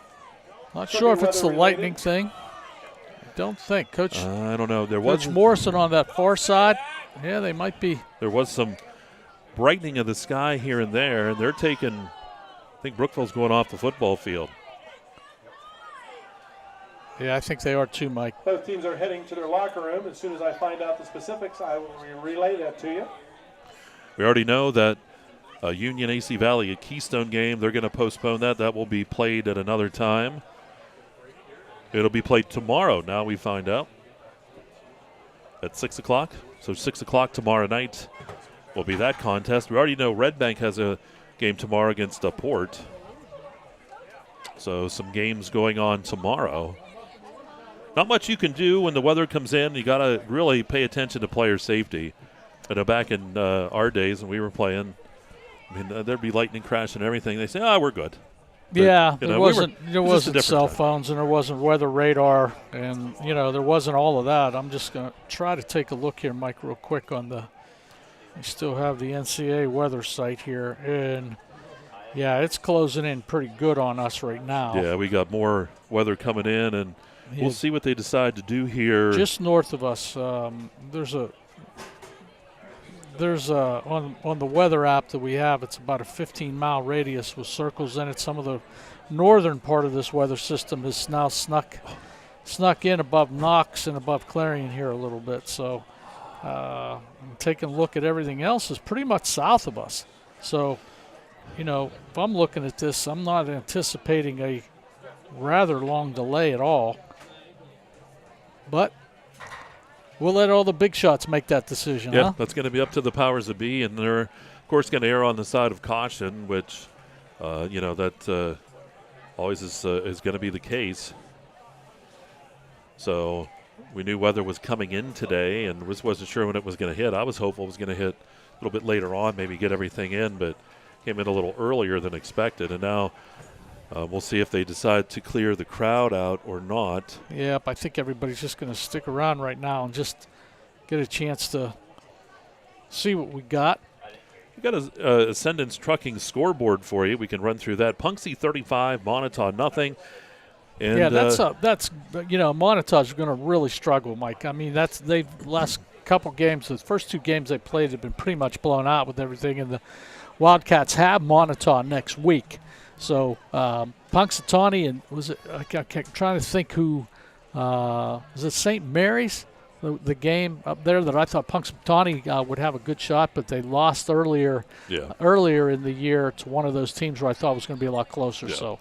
– not sure if it's the lightning thing. I don't think. Coach I don't know. Coach Morrison on that far side. Yeah, they might be. There was some brightening of the sky here and there, and they're taking – I think Brookville's going off the football field. Yeah, I think they are too, Mike. Both teams are heading to their locker room. As soon as I find out the specifics, I will relay that to you. We already know that Union AC Valley, a Keystone game, they're going to postpone that. That will be played at another time. It'll be played tomorrow, now we find out, at 6 o'clock. So 6 o'clock tomorrow night will be that contest. We already know Red Bank has a game tomorrow against Port. So some games going on tomorrow. Not much you can do when the weather comes in. You got to really pay attention to player safety. I know back in our days when we were playing, I mean, there'd be lightning crash and everything. They say, we're good. But, yeah, there wasn't cell time. phones and there wasn't weather radar and, there wasn't all of that. I'm just going to try to take a look here, Mike, real quick on we still have the NCAA weather site here. And, yeah, it's closing in pretty good on us right now. Yeah, we got more weather coming in, and we'll see what they decide to do here. Just north of us, there's on the weather app that we have, it's about a 15-mile radius with circles in it. Some of the northern part of this weather system is now snuck in above Knox and above Clarion here a little bit. So I'm taking a look at everything else is pretty much south of us. So, if I'm looking at this, I'm not anticipating a rather long delay at all. But we'll let all the big shots make that decision, Yeah, huh? That's going to be up to the powers that be, and they're, of course, going to err on the side of caution, which, that always is going to be the case. So we knew weather was coming in today and wasn't sure when it was going to hit. I was hopeful it was going to hit a little bit later on, maybe get everything in, but came in a little earlier than expected. And now we'll see if they decide to clear the crowd out or not. Yep, I think everybody's just going to stick around right now and just get a chance to see what we got. We got a Ascendance Trucking scoreboard for you. We can run through that. Punxsutawney 35, Montauk nothing. And, yeah, that's Montauk's going to really struggle, Mike. I mean, they've last couple games, the first 2 games they played have been pretty much blown out with everything, and the Wildcats have Montauk next week. So Punxsutawney and I'm trying to think who was it St. Mary's? The game up there that I thought Punxsutawney would have a good shot, but they lost earlier in the year to one of those teams where I thought was going to be a lot closer. Yeah. So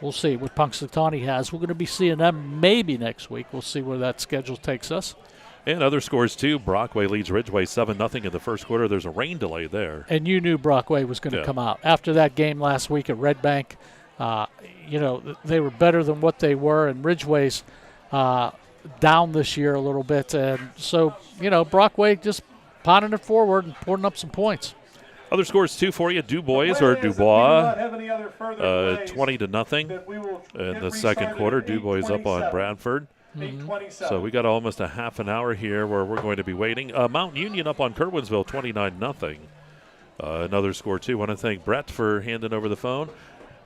we'll see what Punxsutawney has. We're going to be seeing them maybe next week. We'll see where that schedule takes us. And other scores, too. Brockway leads Ridgeway 7-0 in the first quarter. There's a rain delay there. And you knew Brockway was going to come out. After that game last week at Red Bank, they were better than what they were, and Ridgeway's down this year a little bit. And so, Brockway just potting it forward and pouring up some points. Other scores, too, for you. Dubois 20-0 in the second quarter. Dubois up on Bradford. Mm-hmm. So we got almost a half an hour here where we're going to be waiting. Mount Union up on Kerwinsville 29-0. Another score, too. I want to thank Brett for handing over the phone.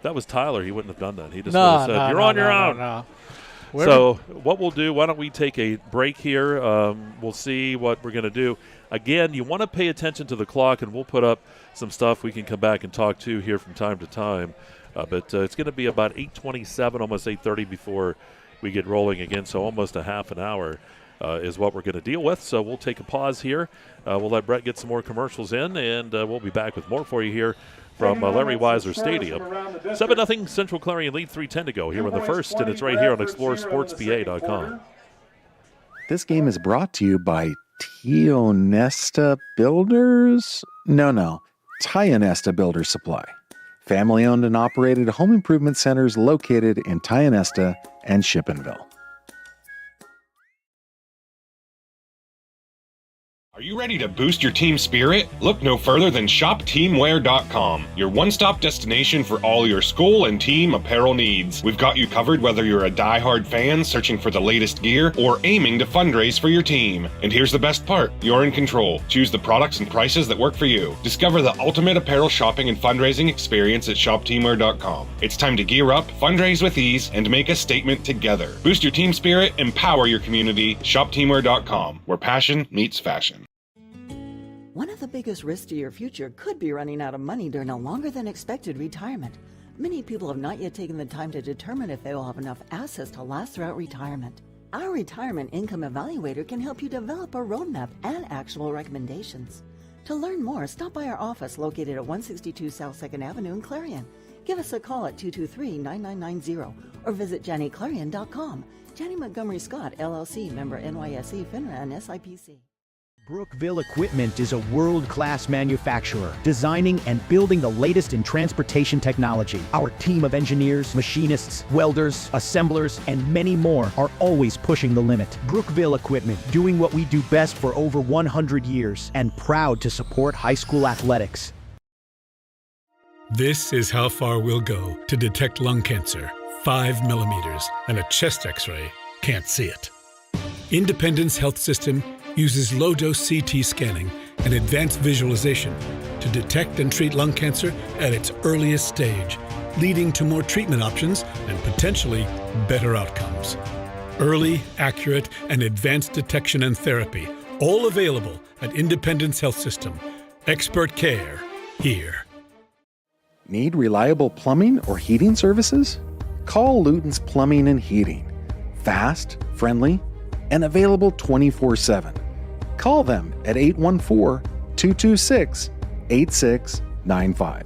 That was Tyler. He wouldn't have done that. He just would have said, you're on your own. No. So what we'll do, why don't we take a break here. We'll see what we're going to do. Again, you want to pay attention to the clock, and we'll put up some stuff we can come back and talk to here from time to time. But it's going to be about 8:27, almost 8:30 before we get rolling again, so almost a half an hour is what we're going to deal with. So we'll take a pause here. We'll let Brett get some more commercials in, and we'll be back with more for you here from Larry Weiser Stadium. 7-0 Central Clarion lead, 3:10 to go here in the first, and it's right here on exploreClarion.com. This game is brought to you by Tionesta Builders? No. Tionesta Builders Supply. Family-owned and operated home improvement centers located in Tionesta and Shippenville. Are you ready to boost your team spirit? Look no further than ShopTeamwear.com, your one-stop destination for all your school and team apparel needs. We've got you covered whether you're a die-hard fan searching for the latest gear or aiming to fundraise for your team. And here's the best part, you're in control. Choose the products and prices that work for you. Discover the ultimate apparel shopping and fundraising experience at ShopTeamwear.com. It's time to gear up, fundraise with ease, and make a statement together. Boost your team spirit, empower your community. ShopTeamwear.com, where passion meets fashion. One of the biggest risks to your future could be running out of money during a longer than expected retirement. Many people have not yet taken the time to determine if they will have enough assets to last throughout retirement. Our Retirement Income Evaluator can help you develop a roadmap and actionable recommendations. To learn more, stop by our office located at 162 South 2nd Avenue in Clarion. Give us a call at 223-9990 or visit JannyClarion.com. Janney Montgomery Scott, LLC, member NYSE, FINRA, and SIPC. Brookville Equipment is a world-class manufacturer, designing and building the latest in transportation technology. Our team of engineers, machinists, welders, assemblers, and many more are always pushing the limit. Brookville Equipment, doing what we do best for over 100 years, and proud to support high school athletics. This is how far we'll go to detect lung cancer. 5 millimeters, and a chest x-ray can't see it. Independence Health System uses low-dose CT scanning and advanced visualization to detect and treat lung cancer at its earliest stage, leading to more treatment options and potentially better outcomes. Early, accurate, and advanced detection and therapy, all available at Independence Health System. Expert care here. Need reliable plumbing or heating services? Call Luton's Plumbing and Heating. Fast, friendly, and available 24/7. Call them at 814-226-8695.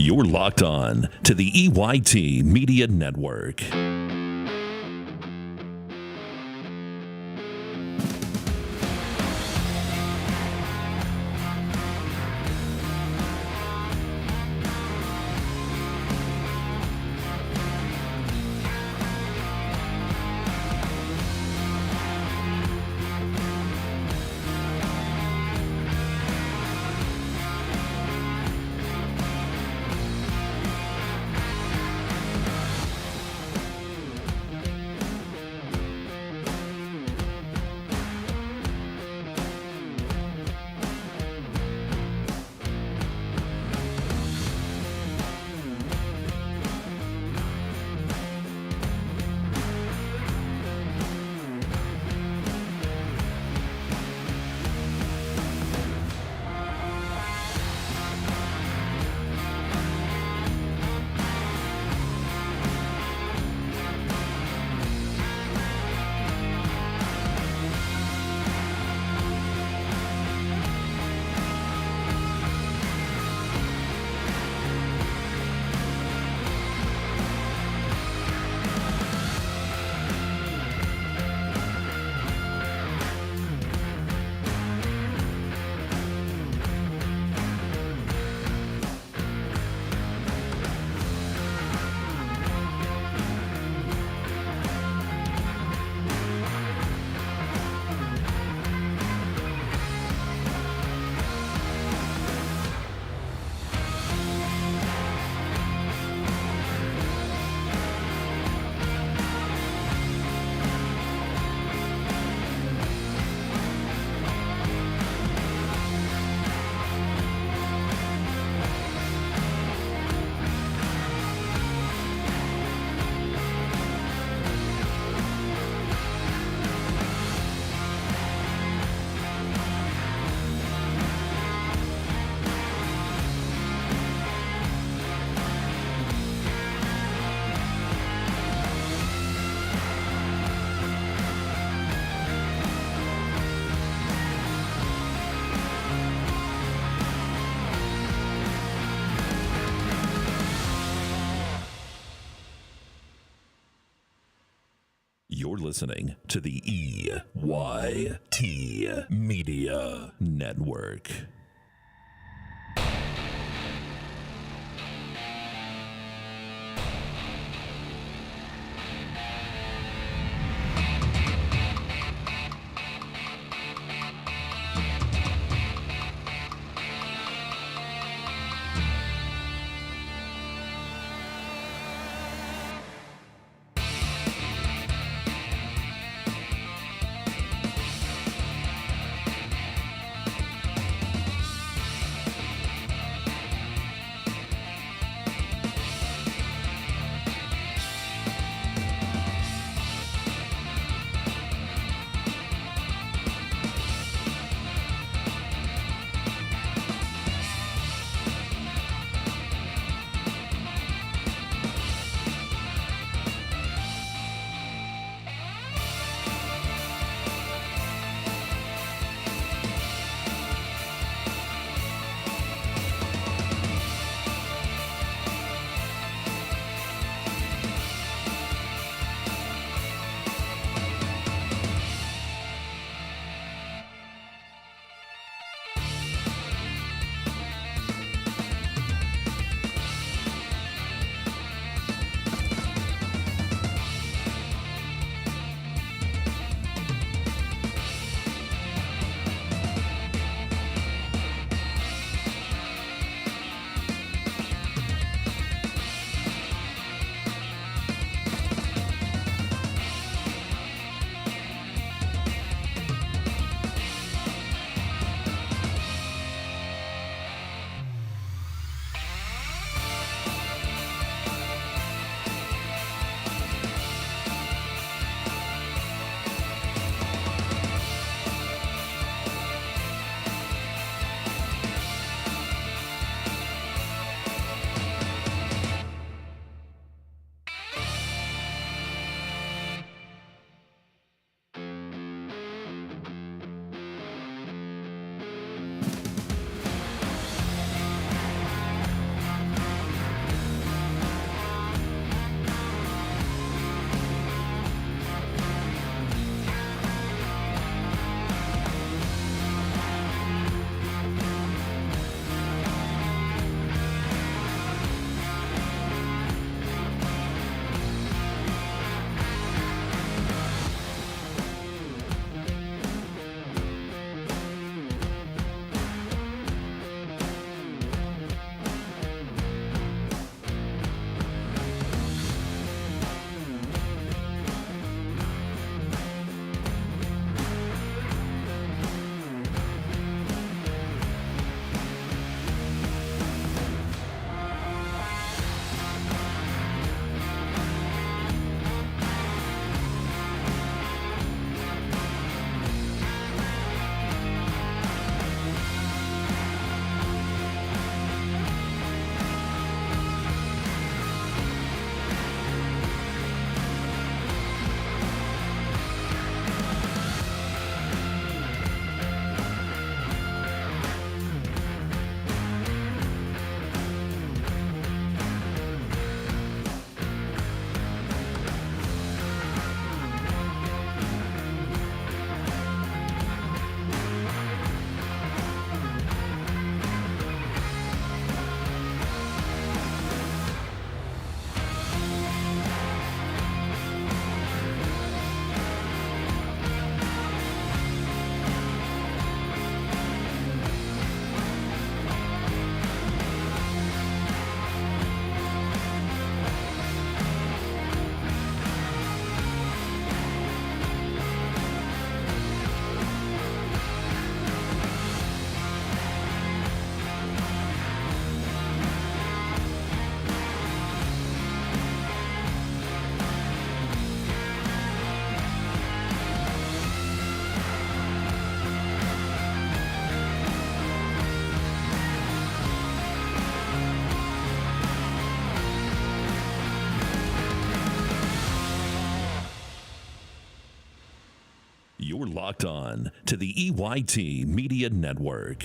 You're locked on to the EYT Media Network. You're listening to the EYT Media Network. locked on to the EYT Media Network.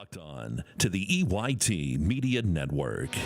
Locked on to the EYT Media Network.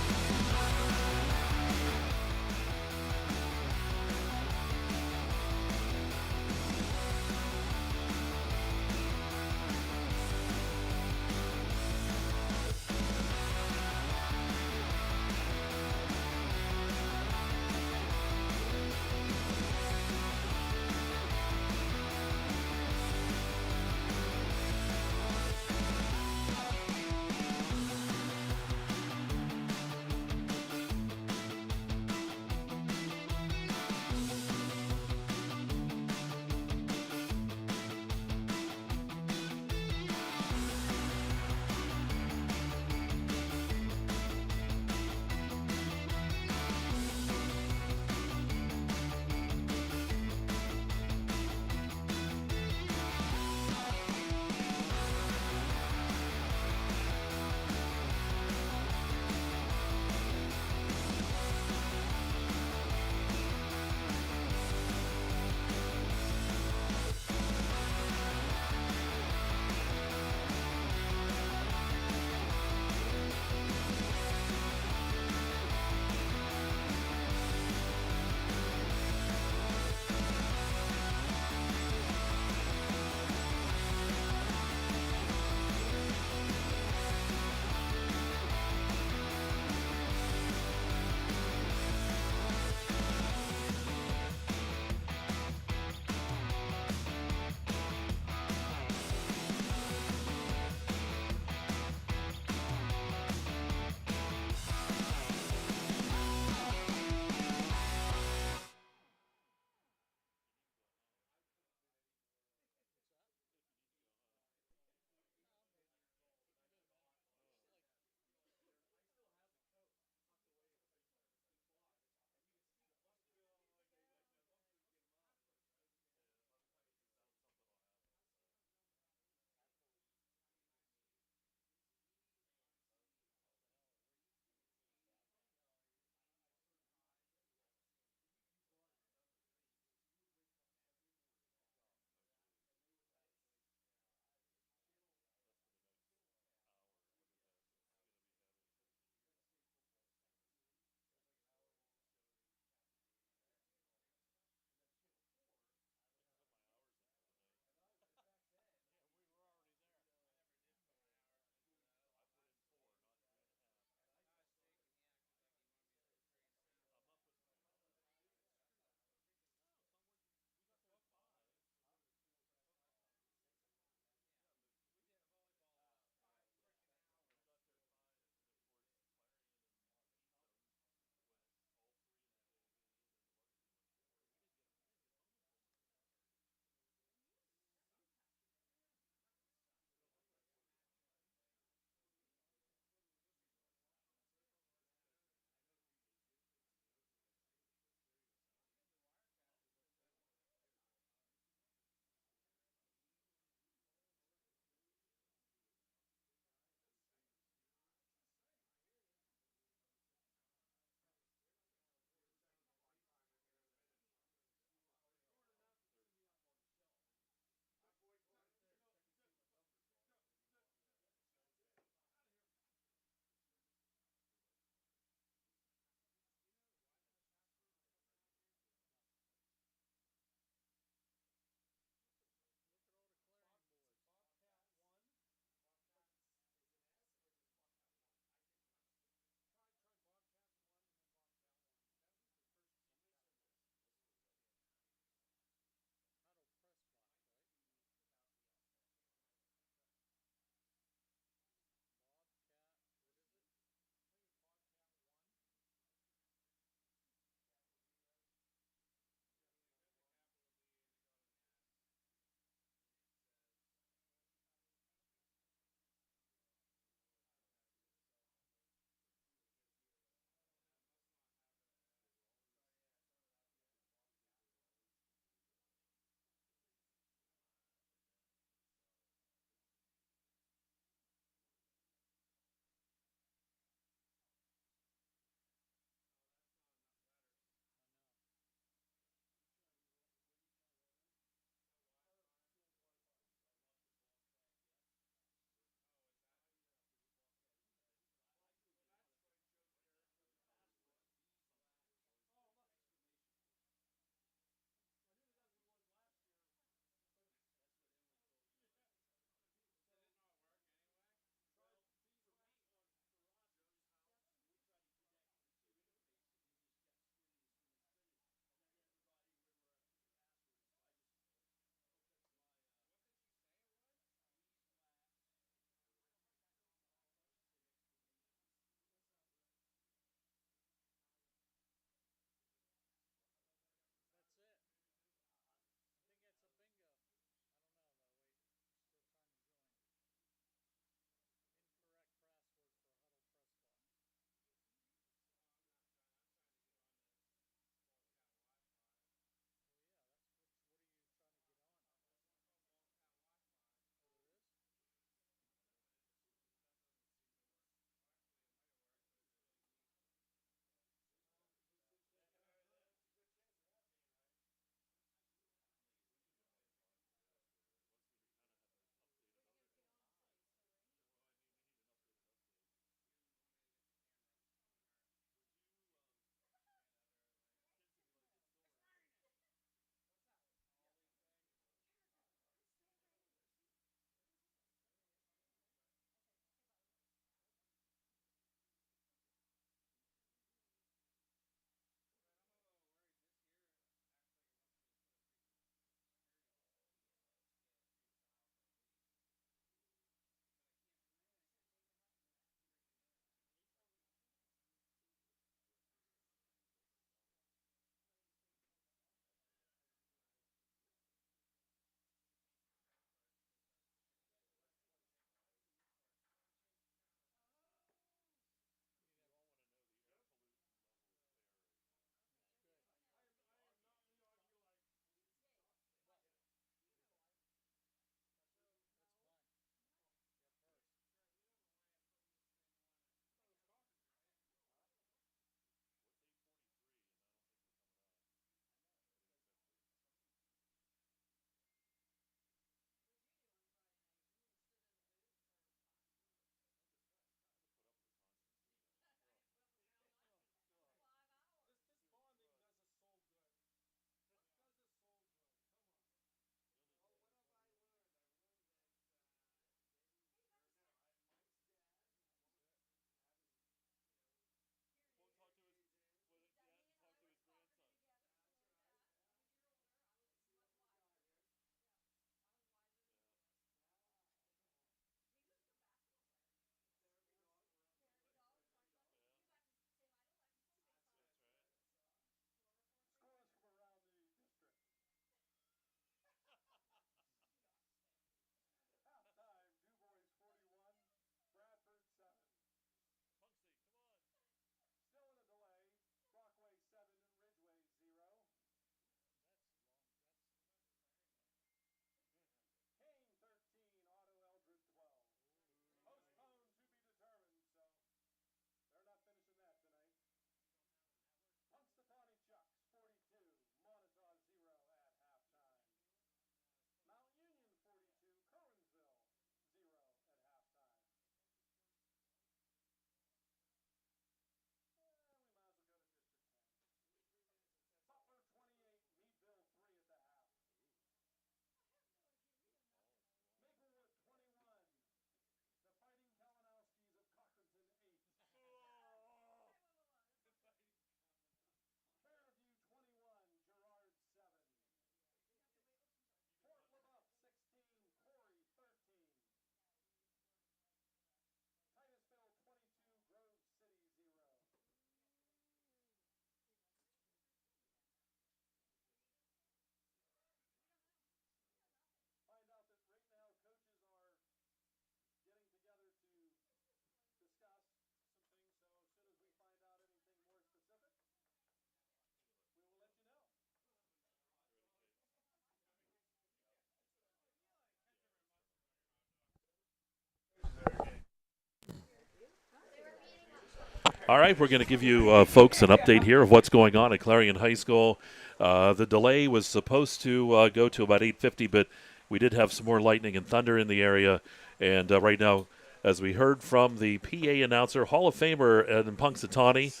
All right, we're going to give you folks an update here of what's going on at Clarion High School. The delay was supposed to go to about 8:50, but we did have some more lightning and thunder in the area. And right now, as we heard from the PA announcer, Hall of Famer in Punxsutawney,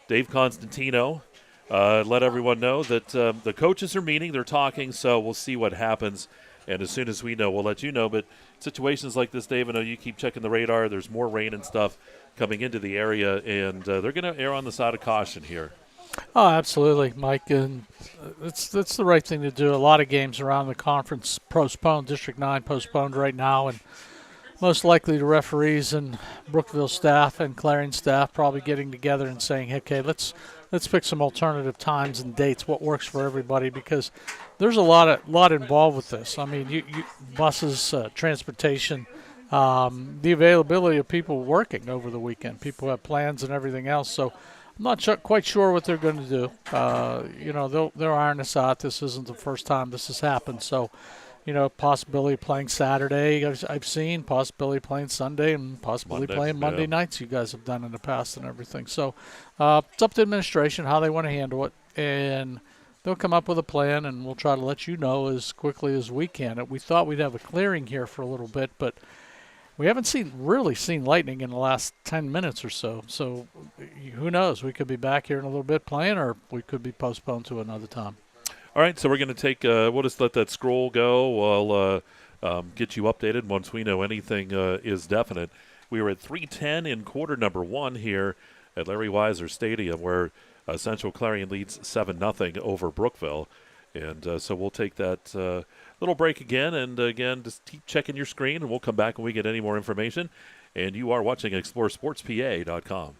Dave Constantino, let everyone know that the coaches are meeting, they're talking, so we'll see what happens. And as soon as we know, we'll let you know. But situations like this, Dave, I know you keep checking the radar. There's more rain and stuff coming into the area, and they're going to err on the side of caution here. Oh, absolutely, Mike. And that's the right thing to do. A lot of games around the conference postponed. District 9 postponed right now, and most likely the referees and Brookville staff and Clarion staff probably getting together and saying, okay, let's pick some alternative times and dates, what works for everybody, because there's a lot involved with this. I mean, you buses, transportation, the availability of people working over the weekend. People have plans and everything else. So I'm not quite sure what they're going to do. They'll iron this out. This isn't the first time this has happened. So, possibility of playing Saturday, I've seen, possibility of playing Sunday, and possibility playing Monday nights you guys have done in the past and everything. So it's up to administration how they want to handle it, and they'll come up with a plan, and we'll try to let you know as quickly as we can. We thought we'd have a clearing here for a little bit, but we haven't really seen lightning in the last 10 minutes or so. So who knows? We could be back here in a little bit playing, or we could be postponed to another time. All right, so we're going to take we'll just let that scroll go. We'll get you updated once we know anything is definite. We were at 3:10 in quarter number 1 here at Larry Weiser Stadium, where Central Clarion leads 7-0 over Brookville. And so we'll take that little break again. And, again, just keep checking your screen, and we'll come back when we get any more information. And you are watching exploreSportsPA.com.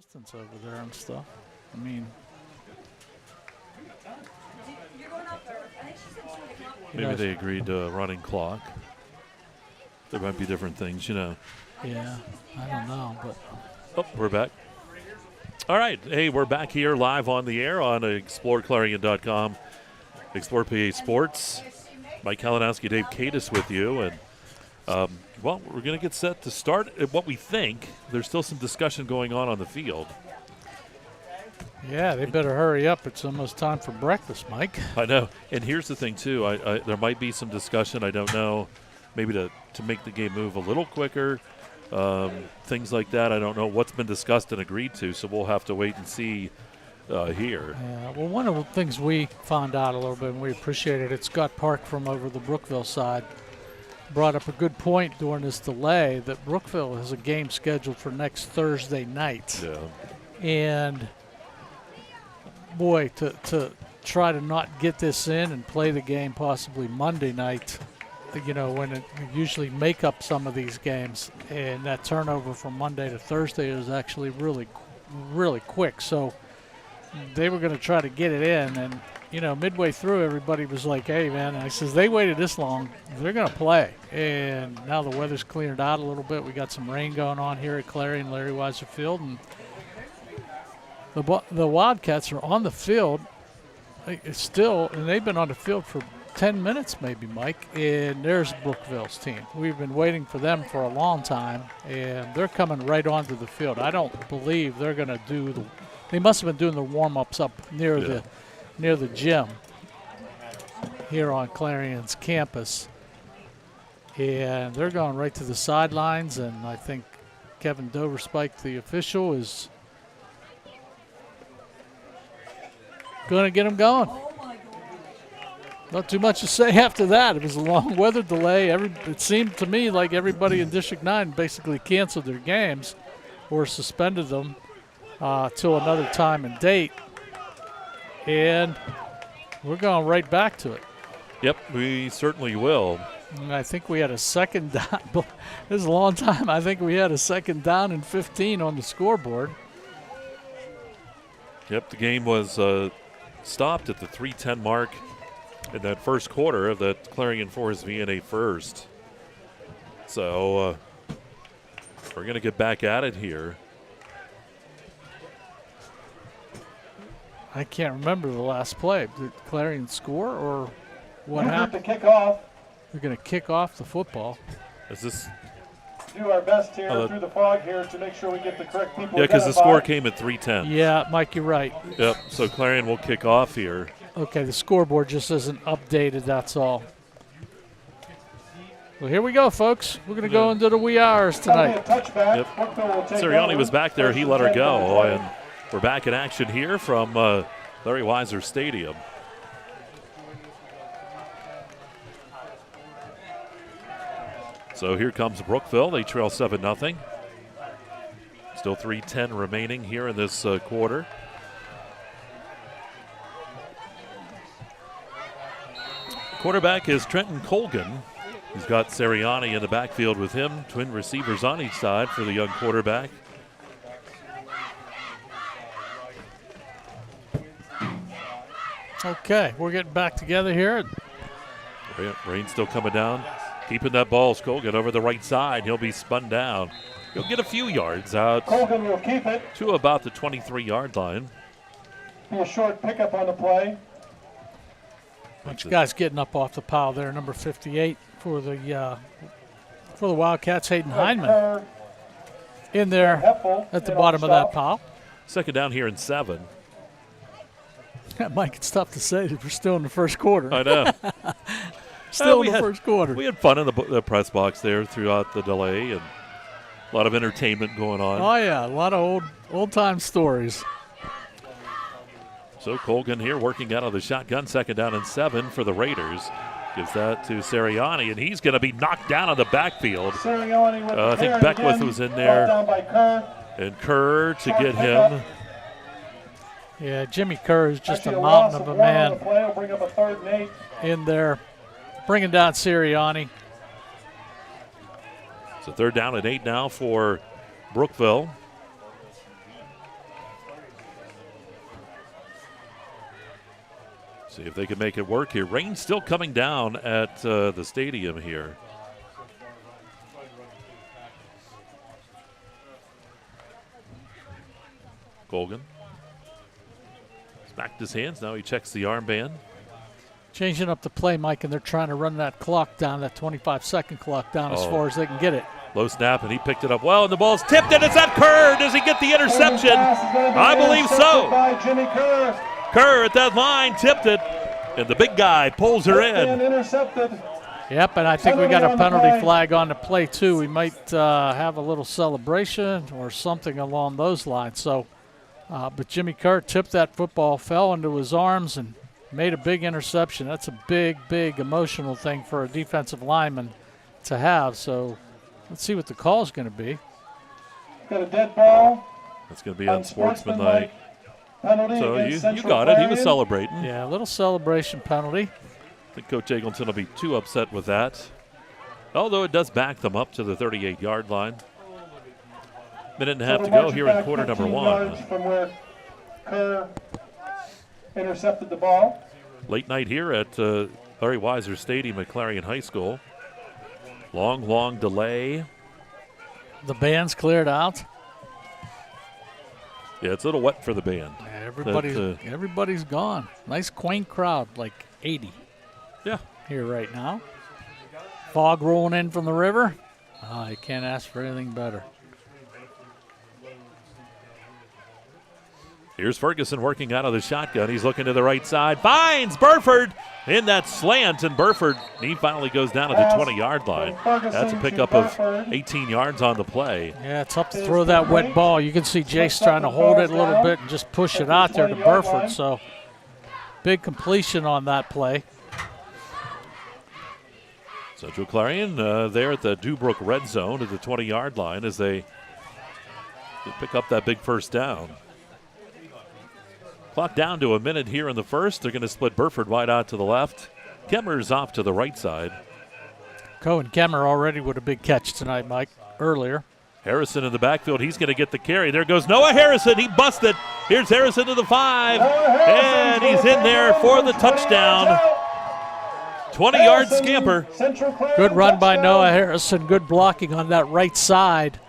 distance over there and stuff. I mean, maybe they agreed to a running clock. There might be different things, you know. Yeah, I don't know, but. Oh, we're back. All right. Hey, we're back here live on the air on exploreClarion.com. Explore PA Sports. Mike Kalinowski, Dave Katis with you. And, well, we're going to get set to start at what we think. There's still some discussion going on the field. Yeah, they better hurry up. It's almost time for breakfast, Mike. I know. And here's the thing, too. There might be some discussion. I don't know. Maybe to make the game move a little quicker. Things like that. I don't know what's been discussed and agreed to, so we'll have to wait and see here. Yeah, well, one of the things we found out a little bit, and we appreciated it, Scott Park from over the Brookville side brought up a good point during this delay that Brookville has a game scheduled for next Thursday night. Yeah. And, boy, to try to not get this in and play the game possibly Monday night, you know, when you usually make up some of these games, and that turnover from Monday to Thursday is actually really, really quick. So they were going to try to get it in, and, you know, midway through, everybody was like, hey, man, and I says, they waited this long, they're going to play. And now the weather's cleared out a little bit. We got some rain going on here at Clarion, Larry Weiser Field, and the Wildcats are on the field still, and they've been on the field for 10 minutes maybe, Mike, and there's Brookville's team. We've been waiting for them for a long time, and they're coming right onto the field. I don't believe they're going to do they must have been doing the warm-ups up near the gym here on Clarion's campus, and they're going right to the sidelines, and I think Kevin Doverspike, the official, is going to get them going. Not too much to say after that. It was a long weather delay. It seemed to me like everybody in District 9 basically canceled their games or suspended them till another time and date. And we're going right back to it. Yep, we certainly will. And I think we had a second down. This is a long time. I think we had a second down and 15 on the scoreboard. Yep, the game was stopped at the 3:10 mark in that first quarter of that Clarion Forest VNA first. So we're going to get back at it here. I can't remember the last play. Did Clarion score or what happened? To kick off. We're going to kick off the football. Is this? Do our best here through the fog here to make sure we get the correct people. Yeah, because the score came at 3:10. Yeah, Mike, you're right. Yep, so Clarion will kick off here. Okay, the scoreboard just isn't updated, that's all. Well, here we go, folks. We're going to go into the wee hours tonight. Yep. Sirianni was back there. He let her go, and we're back in action here from Larry Weiser Stadium. So here comes Brookville. They trail 7-0. Still 3:10 remaining here in this quarter. Quarterback is Trenton Colgan. He's got Sirianni in the backfield with him. Twin receivers on each side for the young quarterback. Okay, we're getting back together here. Rain still coming down. Keeping that ball, Colgan over the right side. He'll be spun down. He'll get a few yards out. Colgan will keep it to about the 23-yard line. Be a short pickup on the play. Bunch of guys getting up off the pile there. Number 58 for the Wildcats, Hayden Hindman, in there at the bottom of that pile. Second down here and 7. Mike, it's tough to say that we're still in the first quarter. I know. Still in the first quarter. We had fun in the press box there throughout the delay, and a lot of entertainment going on. Oh, yeah, a lot of old-time stories. So Colgan here working out of the shotgun, second down and 7 for the Raiders. Gives that to Sirianni, and he's going to be knocked down on the backfield. I think Beckwith was in there. And Kerr to get him. Yeah, Jimmy Kerr is just a mountain of a man in there, bringing down Sirianni. So third down and 8 now for Brookville. See if they can make it work here. Rain still coming down at the stadium here. Colgan smacked his hands. Now he checks the armband. Changing up the play, Mike, and they're trying to run that clock down, that 25-second clock down as far as they can get it. Low snap, and he picked it up well, and the ball's tipped, and it's at Kerr. Does he get the interception? I believe so. By Jimmy Kerr. Kerr at that line tipped it, and the big guy pulls her in. Intercepted. Yep, and I think we got a penalty flag on the play, too. We might have a little celebration or something along those lines. So, but Jimmy Kerr tipped that football, fell into his arms, and made a big interception. That's a big, big emotional thing for a defensive lineman to have. So let's see what the call is going to be. Got a dead ball. That's going to be unsportsmanlike. Penalty. So you got it. He was celebrating. Yeah, a little celebration penalty. I think Coach Eagleton will be too upset with that. Although it does back them up to the 38-yard line. Minute and a half to go here in quarter number 1. From where Kerr intercepted the ball. Late night here at Larry Weiser Stadium at Clarion High School. Long delay. The band's cleared out. Yeah, it's a little wet for the band. Yeah, everybody's gone. Nice quaint crowd, like 80. Yeah. Here right now. Fog rolling in from the river. You can't ask for anything better. Here's Ferguson working out of the shotgun. He's looking to the right side. Finds Burford in that slant, and Burford, he finally goes down to the 20-yard line. That's a pickup of 18 yards on the play. Yeah, it's up to throw that wet ball. You can see Jace trying to hold it a little bit and just push it out there to Burford. So big completion on that play. Central Clarion there at the Dubrook red zone at the 20-yard line as they pick up that big first down. Clock down to a minute here in the first. They're going to split Burford wide out to the left. Kemmer's off to the right side. Cohen Kemmer already with a big catch tonight, Mike, earlier. Harrison in the backfield. He's going to get the carry. There goes Noah Harrison. He busted. Here's Harrison to the 5. And he's in there for the touchdown. 20-yard scamper. Good run by Noah Harrison. Good blocking on that right side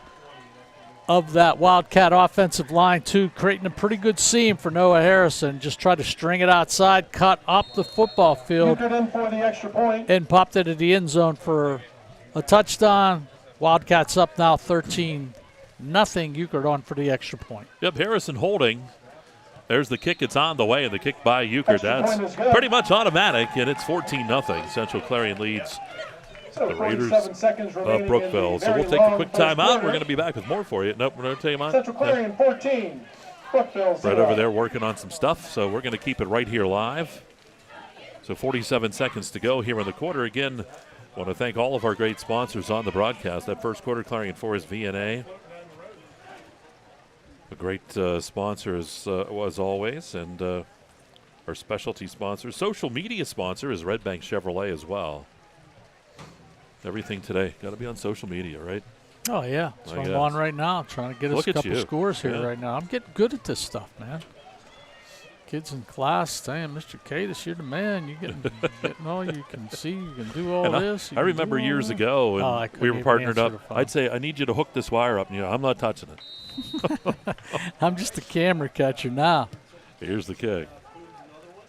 of that Wildcat offensive line, too, creating a pretty good seam for Noah Harrison. Just tried to string it outside, cut up the football field, in for the extra point. and popped it at the end zone for a touchdown. Wildcats up now 13-0. Euchre on for the extra point. Yep, Harrison holding. There's the kick. It's on the way, and the kick by Euchre. That's pretty much automatic, and it's 14-0. Central Clarion leads the Raiders of Brookville. So we'll take a quick timeout. We're going to be back with more for you. Nope, we're going to take a Central Clarion 14, Brookville 0. Right over there working on some stuff, so we're going to keep it right here live. So 47 seconds to go here in the quarter. Again, want to thank all of our great sponsors on the broadcast. That first quarter, Clarion 4 is VNA. A great sponsor as always, and our specialty sponsor, social media sponsor is Red Bank Chevrolet as well. Everything today got to be on social media, right? Oh, yeah. That's what I'm on right now, trying to get us a couple scores here right now. I'm getting good at this stuff, man. Kids in class saying, Mr. Katis, you're the man. You're getting all you can see. You can do all this. I remember years ago, and we were partnered up. I'd say, I need you to hook this wire up. And I'm not touching it. I'm just a camera catcher now. Here's the kick.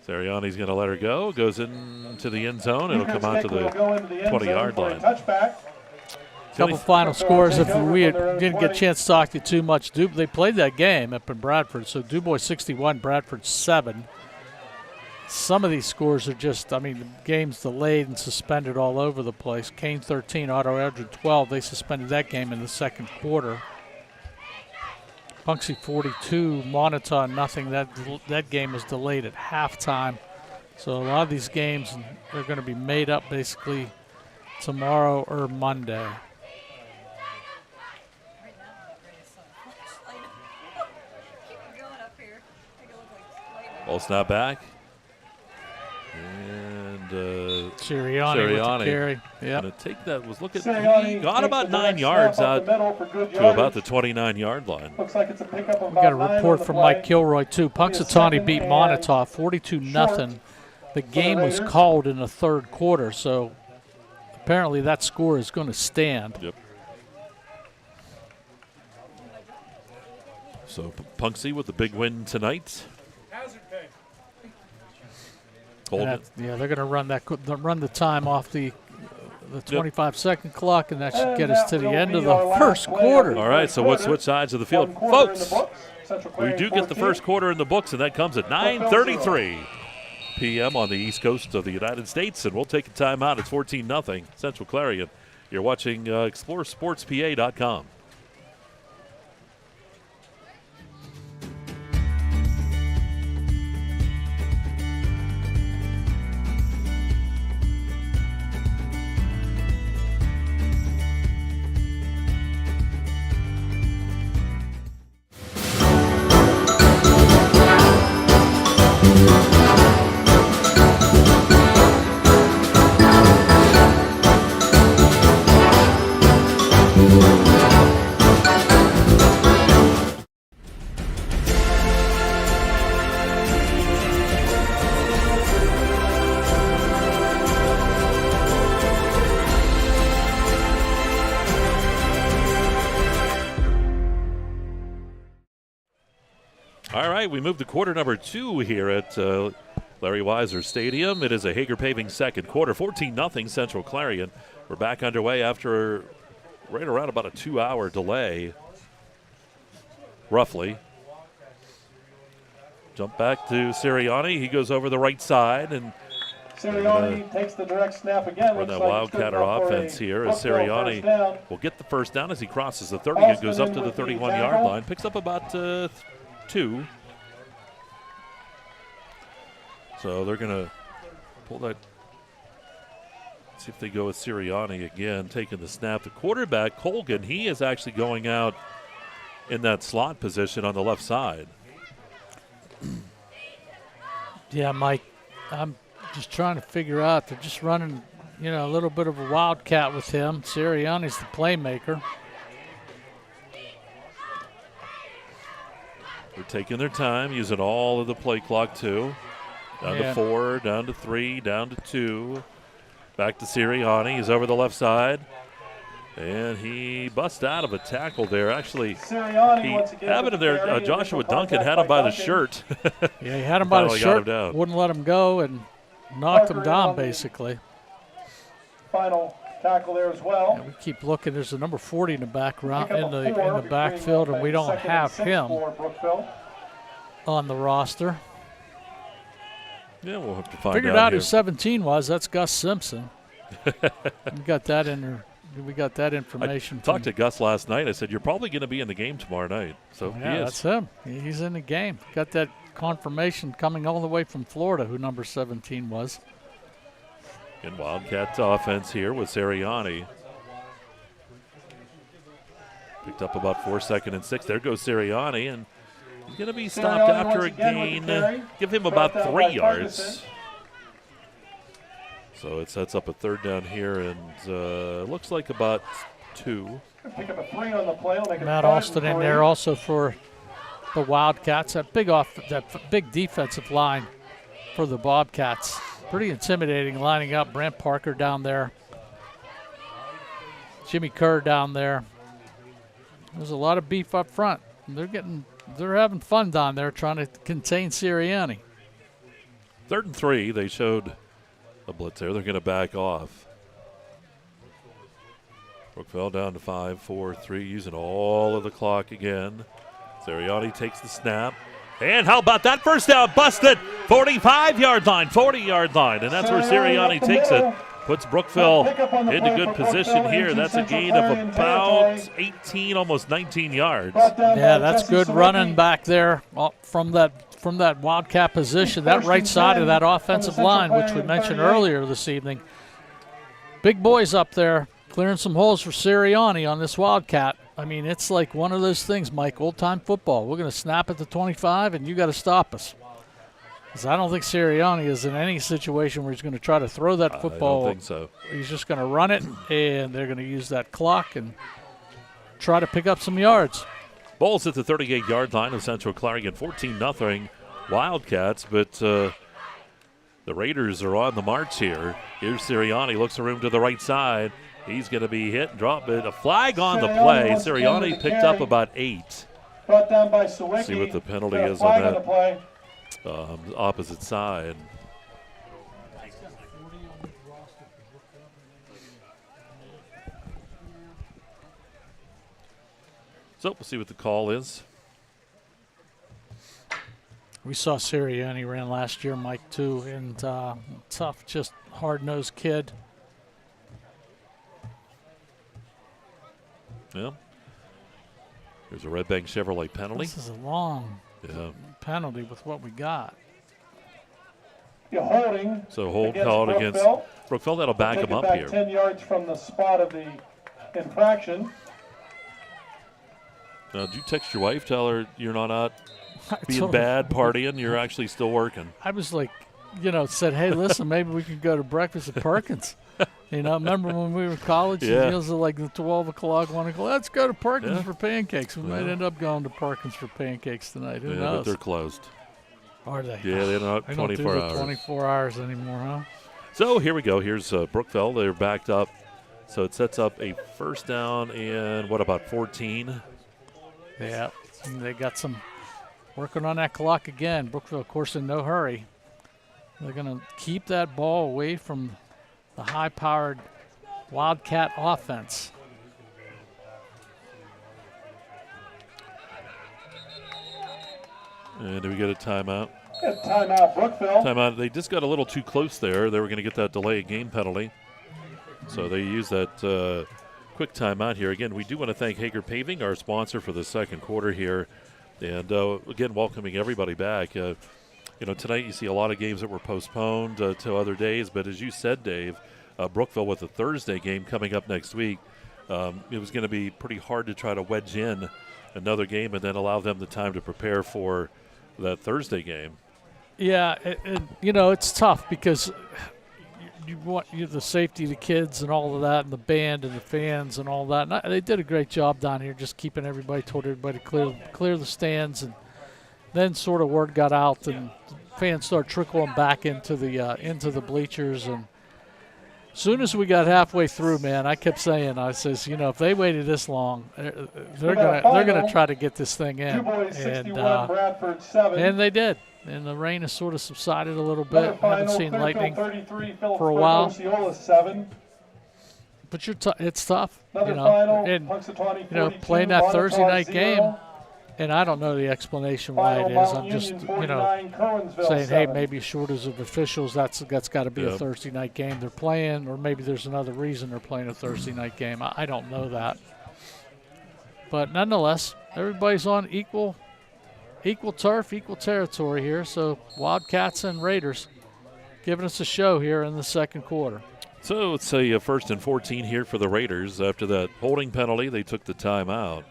Sariani's going to let her go. Goes into the end zone. It'll come out to the 20-yard line. Couple final scores. If we didn't get a chance to talk to you too much, they played that game up in Bradford. So DuBois 61, Bradford 7. Some of these scores are just, the game's delayed and suspended all over the place. Kane 13, Otto Eldred 12. They suspended that game in the second quarter. Punxsutawney 42, Monitor nothing. That game was delayed at halftime. So a lot of these games are going to be made up basically tomorrow or Monday. Ball snap back. And Sirianni with the carry. Yep. Going to take that. He got about 9 yards out to about the 29-yard line. Looks like it's a pickup of we got a report from Mike Kilroy, too. Punxsutawney beat Monitor 42-0. the game was called in the third quarter, so apparently that score is going to stand. Yep. So Punksy with the big win tonight. Yeah, they're going to run the time off the 25-second clock, and that should get us to the end of the first quarter. All right, so we'll switch sides of the field. Folks, we do get the first quarter in the books, and that comes at 9:33 p.m. on the East Coast of the United States, and we'll take a timeout. It's 14-0 Central Clarion. You're watching exploreSportsPA.com. All right, we move to quarter number 2 here at Larry Weiser Stadium. It is a Hager Paving second quarter, 14-0 Central Clarion. We're back underway after right around about a 2-hour delay, roughly. Jump back to Sirianni. He goes over the right side, and Sirianni takes the direct snap again. Run that Wildcatter offense here as Sirianni will get the first down as he crosses the 30 and goes up to the 31-yard line. Picks up about 2. So they're going to pull that. See if they go with Sirianni again, taking the snap. The quarterback, Colgan, he is actually going out in that slot position on the left side. Yeah, Mike, I'm just trying to figure out. They're just running, a little bit of a wildcat with him. Sirianni's the playmaker. They're taking their time, using all of the play clock, too. Down to 4, down to 3, down to 2. Back to Sirianni. He's over the left side. And he busts out of a tackle there. Actually, he had him there. Joshua Duncan had him by the shirt. Yeah, he had him by the shirt, wouldn't let him go, and knocked him down, basically. Final tackle there as well. Yeah, we keep looking. There's a number 40 in the background, in the backfield, and we don't have him on the roster. Yeah, we'll have to find out. Figured out who 17 was. That's Gus Simpson. We got that in there. We got that information. I talked to Gus last night. I said, you're probably going to be in the game tomorrow night. So yeah, he is. That's him. He's in the game. Got that confirmation coming all the way from Florida who number 17 was. And Wildcats offense here with Sirianni. Picked up about 4, 2nd and 6. There goes Sirianni, and he's going to be stopped after a gain. Give him about 3 yards. So it sets up a third down here, and looks like about 2. Pick up a 3 on the play. Matt Alston in there also for the Wildcats. That big defensive line for the Bobcats. Pretty intimidating lining up. Brant Parker down there. Jimmy Kerr down there. There's a lot of beef up front. They're having fun down there trying to contain Sirianni. 3rd and 3. They showed a blitz there. They're going to back off. Brookville down to 5, 4, 3, using all of the clock again. Sirianni takes the snap. And how about that first down? Busted. 45-yard line, 40-yard line. And that's where Sirianni takes it. Puts Brookville into good position here. That's a gain of about 18, almost 19 yards. Yeah, that's good running back there from that Wildcat position, that right side of that offensive line, which we mentioned earlier this evening. Big boys up there clearing some holes for Sirianni on this Wildcat. I mean, it's like one of those things, Mike, old-time football. We're going to snap at the 25, and you got to stop us. Because I don't think Sirianni is in any situation where he's going to try to throw that football. I don't think so. He's just going to run it, and they're going to use that clock and try to pick up some yards. Bulls at the 38-yard line of Central Clarion, 14-0 Wildcats, but The Raiders are on the march here. Here's Sirianni, looks around to the right side. He's going to be hit and drop it. A flag on the play. Sirianni picked up about 8. Brought down by Sawicki. See what the penalty Got a is on flag that the play. Opposite side. So we'll see what the call is. We saw Sirianni ran last year, Mike, too, and tough, just hard-nosed kid. Yeah. There's a Red Bank Chevrolet penalty. This is a long penalty with what we got. You're holding. So hold called against Brookville. That'll back him up back here. 10 yards from the spot of the infraction. Did you text your wife, tell her you're not out being bad, partying, you're actually still working? I was like, said, hey, listen, maybe we could go to breakfast at Perkins. Remember when we were in college? Yeah. It was like 12 o'clock, 1 o'clock. Let's go to Perkins for pancakes. We might end up going to Perkins for pancakes tonight. Who knows? But they're closed. Are they? Yeah, they're not 24 don't do hours. The 24 hours anymore, huh? So here we go. Here's Brookville. They're backed up. So it sets up a first down and about 14? Yeah, they got some working on that clock again. Brookville, of course, in no hurry. They're going to keep that ball away from the high-powered Wildcat offense. And do we get a timeout? Timeout, Brookville. Timeout. They just got a little too close there. They were going to get that delay game penalty. So they used that quick timeout here. Again, we do want to thank Hager Paving, our sponsor for the second quarter here. And, again, welcoming everybody back. Tonight you see a lot of games that were postponed to other days. But as you said, Dave, Brookville with a Thursday game coming up next week, it was going to be pretty hard to try to wedge in another game and then allow them the time to prepare for that Thursday game. Yeah, it's tough because you want the safety of the kids and all of that, and the band and the fans and all that. And they did a great job down here, just keeping everybody, told everybody to clear the stands, and then sort of word got out, and fans started trickling back into the bleachers. And as soon as we got halfway through, man, I kept saying, I says, if they waited this long, they're gonna try to get this thing in, and they did. And the rain has sort of subsided a little bit. Haven't seen lightning for a while. But it's tough, and playing that Thursday night game. And I don't know the explanation why it is. I'm just, saying, hey, maybe shortage of officials. That's got to be a Thursday night game they're playing, or maybe there's another reason they're playing a Thursday night game. I don't know that. But nonetheless, everybody's on equal turf, equal territory here. So Wildcats and Raiders giving us a show here in the second quarter. So it's a first and 14 here for the Raiders. After that holding penalty, they took the timeout.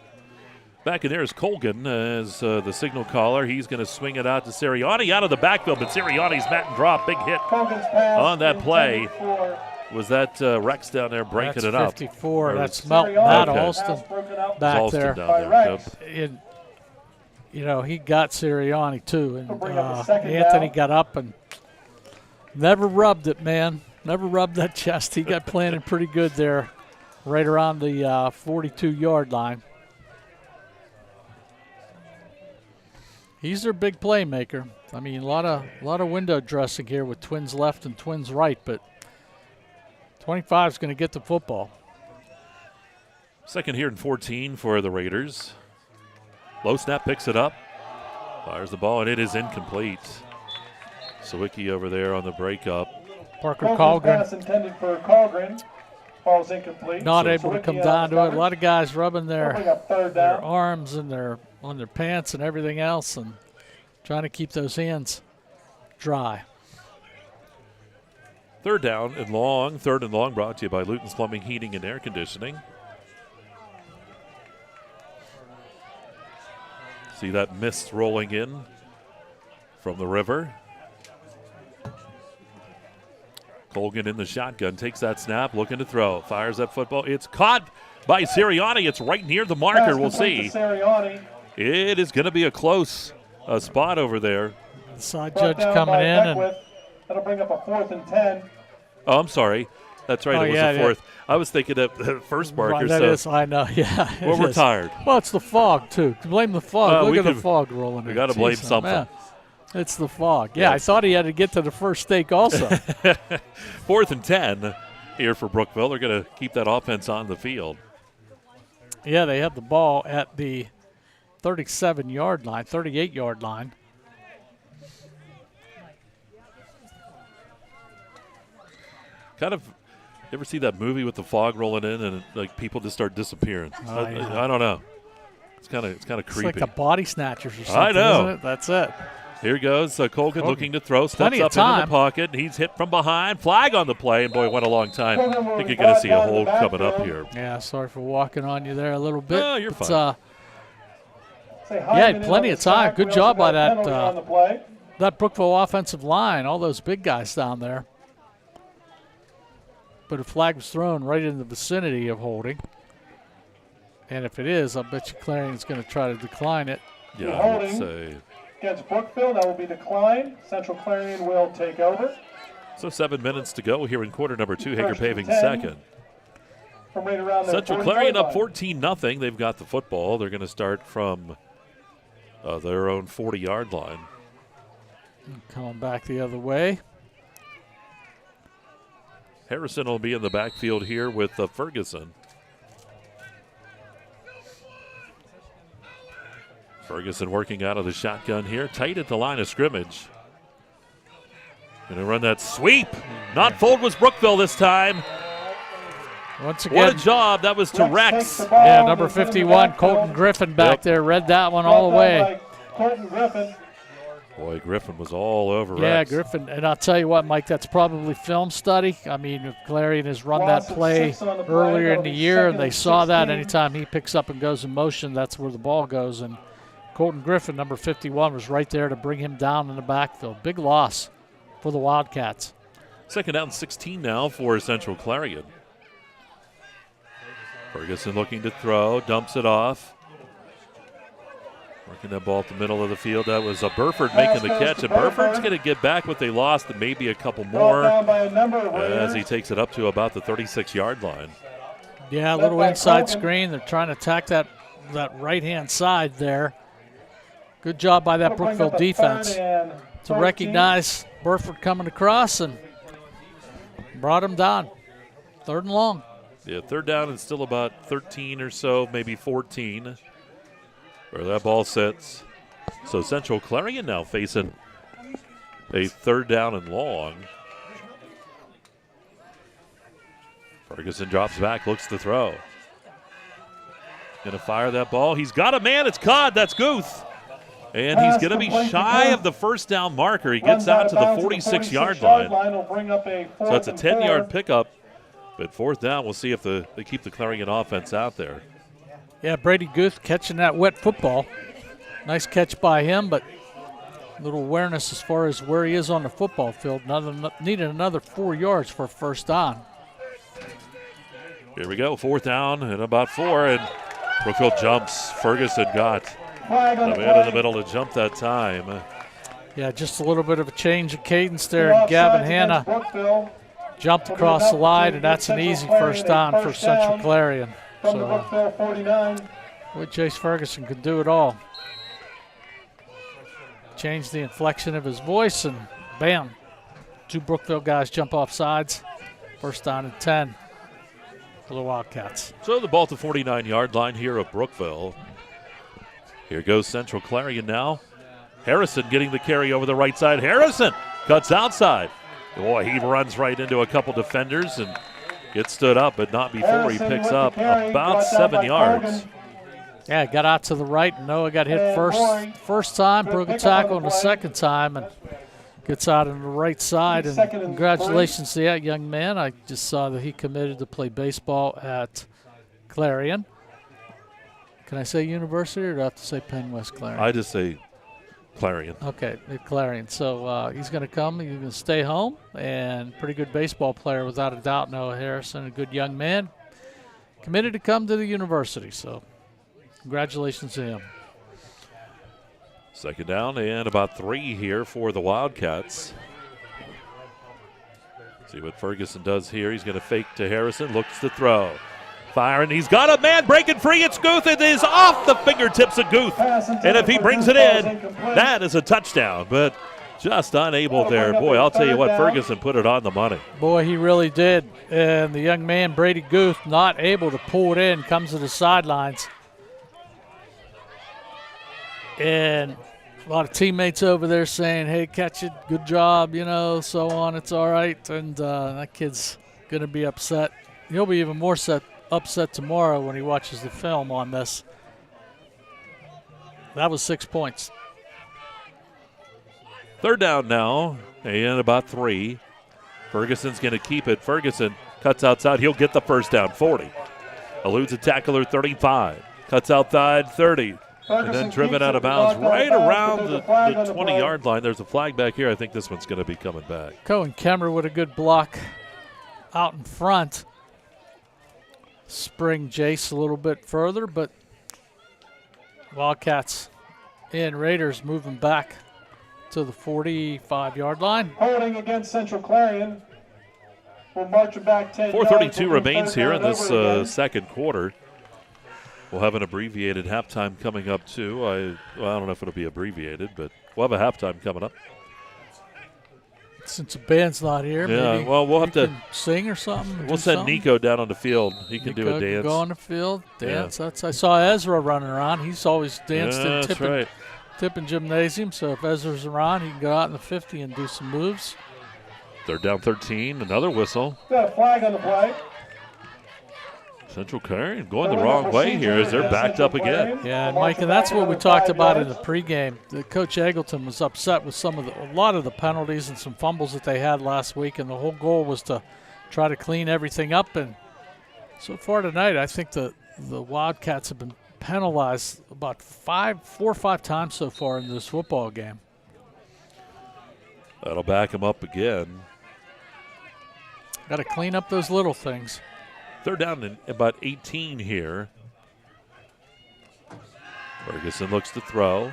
Back in there is Colgan as the signal caller. He's going to swing it out to Sirianni out of the backfield, but Sirianni's mat and drop. Big hit on that play. Was that Rex down there breaking it up? 54. That's Matt Alston back Alston there. Down there. And, he got Sirianni too. And Anthony got up and never rubbed it, man. Never rubbed that chest. He got planted pretty good there right around the 42-yard line. He's their big playmaker. I mean, a lot of window dressing here with twins left and twins right, but 25 is going to get the football. Second here and 14 for the Raiders. Low snap picks it up, fires the ball, and it is incomplete. Sawicki over there on the breakup. Parker Colgren. Pass intended for Colgren. Ball's incomplete. Not able to come down to it. A lot of guys rubbing their arms and on their pants and everything else, and trying to keep those hands dry. Third and long brought to you by Luton's Plumbing, Heating, and Air Conditioning. See that mist rolling in from the river. Colgan in the shotgun, takes that snap, looking to throw, fires that football. It's caught by Sirianni. It's right near the marker. We'll see. It is going to be a close spot over there. The side judge coming in and That'll bring up a 4th and 10. Oh, I'm sorry. That's right. It was the 4th. I was thinking of the first marker. Right, that is, I know, yeah. Well, we're tired. Well, it's the fog, too. Blame the fog. Look at the fog rolling in. We got to blame something. Man. It's the fog. Yeah, I thought he had to get to the first stake also. 4th and 10 here for Brookville. They're going to keep that offense on the field. Yeah, they have the ball at the 37-yard line, 38-yard line. Kind of, you ever see that movie with the fog rolling in and like people just start disappearing? I don't know. It's kind of creepy. It's like the Body Snatchers or something. I know. Isn't it? That's it. Here goes Colgan looking to throw. Steps up into the pocket. And he's hit from behind. Flag on the play. And, boy, it went a long time. I think you're going to see a hold coming up here. Yeah, sorry for walking on you there a little bit. No, you're fine. Yeah, plenty of time. Good job by that Brookville offensive line, all those big guys down there. But a flag was thrown right in the vicinity of holding. And if it is, I'll bet you Clarion's going to try to decline it. Yeah, I would say. Against Brookville, that will be declined. Central Clarion will take over. So 7 minutes to go here in quarter number 2. Hager Paving second. From right around Central Clarion up 14-0. They've got the football. They're going to start from their own 40-yard line. Coming back the other way. Harrison will be in the backfield here with Ferguson. Ferguson working out of the shotgun here, tight at the line of scrimmage. Going to run that sweep. Not fold was Brookville this time. Once again, what a job. That was to Rex. Yeah, number 51, Colton Griffin back there. Read that one all the way. Colton Griffin. Boy, Griffin was all over Yeah, Rex. Griffin. And I'll tell you what, Mike, that's probably film study. I mean, Clarion has run that play earlier in the year, and they saw that anytime he picks up and goes in motion, that's where the ball goes. And Colton Griffin, number 51, was right there to bring him down in the backfield. Big loss for the Wildcats. Second down 16 now for Central Clarion. Ferguson looking to throw, dumps it off. Working that ball at the middle of the field. That was Burford making the catch, and Burford's going to get back what they lost and maybe a couple more as he takes it up to about the 36-yard line. Yeah, a little inside screen. They're trying to attack that right-hand side there. Good job by that Brookville defense to recognize Burford coming across and brought him down. 3rd and long. Yeah, 3rd down and still about 13 or so, maybe 14. Where that ball sits. So Central Clarion now facing a 3rd down and long. Ferguson drops back, looks to throw. Going to fire that ball. He's got a man. It's caught. That's Guth. And he's going to be shy of the 1st down marker. He gets out to the 46-yard line. So it's a 10-yard pickup. But 4th down, we'll see if they keep the Clarion offense out there. Yeah, Brady Guth catching that wet football. Nice catch by him, but a little awareness as far as where he is on the football field. Needed another 4 yards for 1st down. Here we go, 4th down and about 4, and Brookville jumps. Ferguson got the man in the middle to jump that time. Yeah, just a little bit of a change of cadence there. And Gavin Hanna jumped across the line, and that's an easy 1st down for Central Clarion. From the Brookville 49. Boy, Chase Ferguson could do it all. Change the inflection of his voice, and bam, 2 Brookville guys jump off sides. 1st down and 10 for the Wildcats. So the ball at the 49-yard line here of Brookville. Here goes Central Clarion now. Harrison getting the carry over the right side. Harrison cuts outside. Boy, he runs right into a couple defenders and gets stood up, but not before he picks up about 7 yards. Yeah, got out to the right. Noah got hit first time, broke a tackle, and the 2nd time, and gets out on the right side. And congratulations to that young man. I just saw that he committed to play baseball at Clarion. Can I say university, or do I have to say Penn West Clarion? I just say Clarion. Okay, Clarion. So he's going to come. He's going to stay home, and pretty good baseball player without a doubt, Noah Harrison, a good young man. Committed to come to the university, so congratulations to him. 2nd down and about 3 here for the Wildcats. See what Ferguson does here. He's going to fake to Harrison, looks to throw. Firing, he's got a man breaking free. It's Guth. It is off the fingertips of Guth. And if he brings it in, that is a touchdown. But just unable there. Boy, I'll tell you what, Ferguson put it on the money. Boy, he really did. And the young man, Brady Guth, not able to pull it in, comes to the sidelines. And a lot of teammates over there saying, hey, catch it, good job, so on, it's all right. And that kid's going to be upset. He'll be even more upset tomorrow when he watches the film on this. That was 6 points. Third down now, and about 3. Ferguson's going to keep it. Ferguson cuts outside. He'll get the first down, 40. Eludes a tackler, 35. Cuts outside, 30. And then driven out of bounds right around the 20-yard line. There's a flag back here. I think this one's going to be coming back. Cohen Kemmer with a good block out in front. Spring Jace a little bit further, but Wildcats and Raiders moving back to the 45-yard line. Holding against Central Clarion. We'll march it back 10 yards. 4:32 remains here in this second quarter. We'll have an abbreviated halftime coming up, too. I don't know if it'll be abbreviated, but we'll have a halftime coming up. Since the band's not here, yeah, maybe well, we'll have to sing or something. We'll send Nico down on the field. He can do a dance. Go on the field, dance. Yeah. I saw Ezra running around. He's always danced in that's right. tipping gymnasium. So if Ezra's around, he can go out in the 50 and do some moves. They're down 13. Another whistle. Got a flag on the play. Central Clarion going the wrong way here as they're backed up again. Yeah, and Mike, and that's what we talked about in the pregame. Coach Eggleton was upset with a lot of the penalties and some fumbles that they had last week, and the whole goal was to try to clean everything up. And so far tonight, I think the Wildcats have been penalized about 4 or 5 times so far in this football game. That'll back them up again. Got to clean up those little things. They're down in about 18 here. Ferguson looks to throw.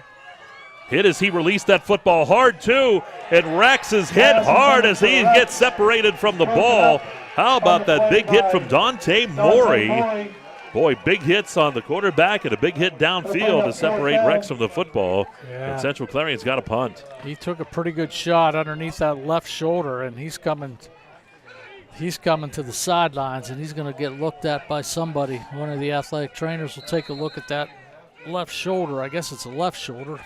Hit as he released that football hard, too. And Rex is hit hard as he gets separated from the ball. How about that big hit from Dante Morey? Boy, big hits on the quarterback and a big hit downfield to separate Rex from the football. Yeah. And Central Clarion's got a punt. He took a pretty good shot underneath that left shoulder, and he's coming to the sidelines, and he's going to get looked at by somebody. One of the athletic trainers will take a look at that left shoulder. I guess it's a left shoulder.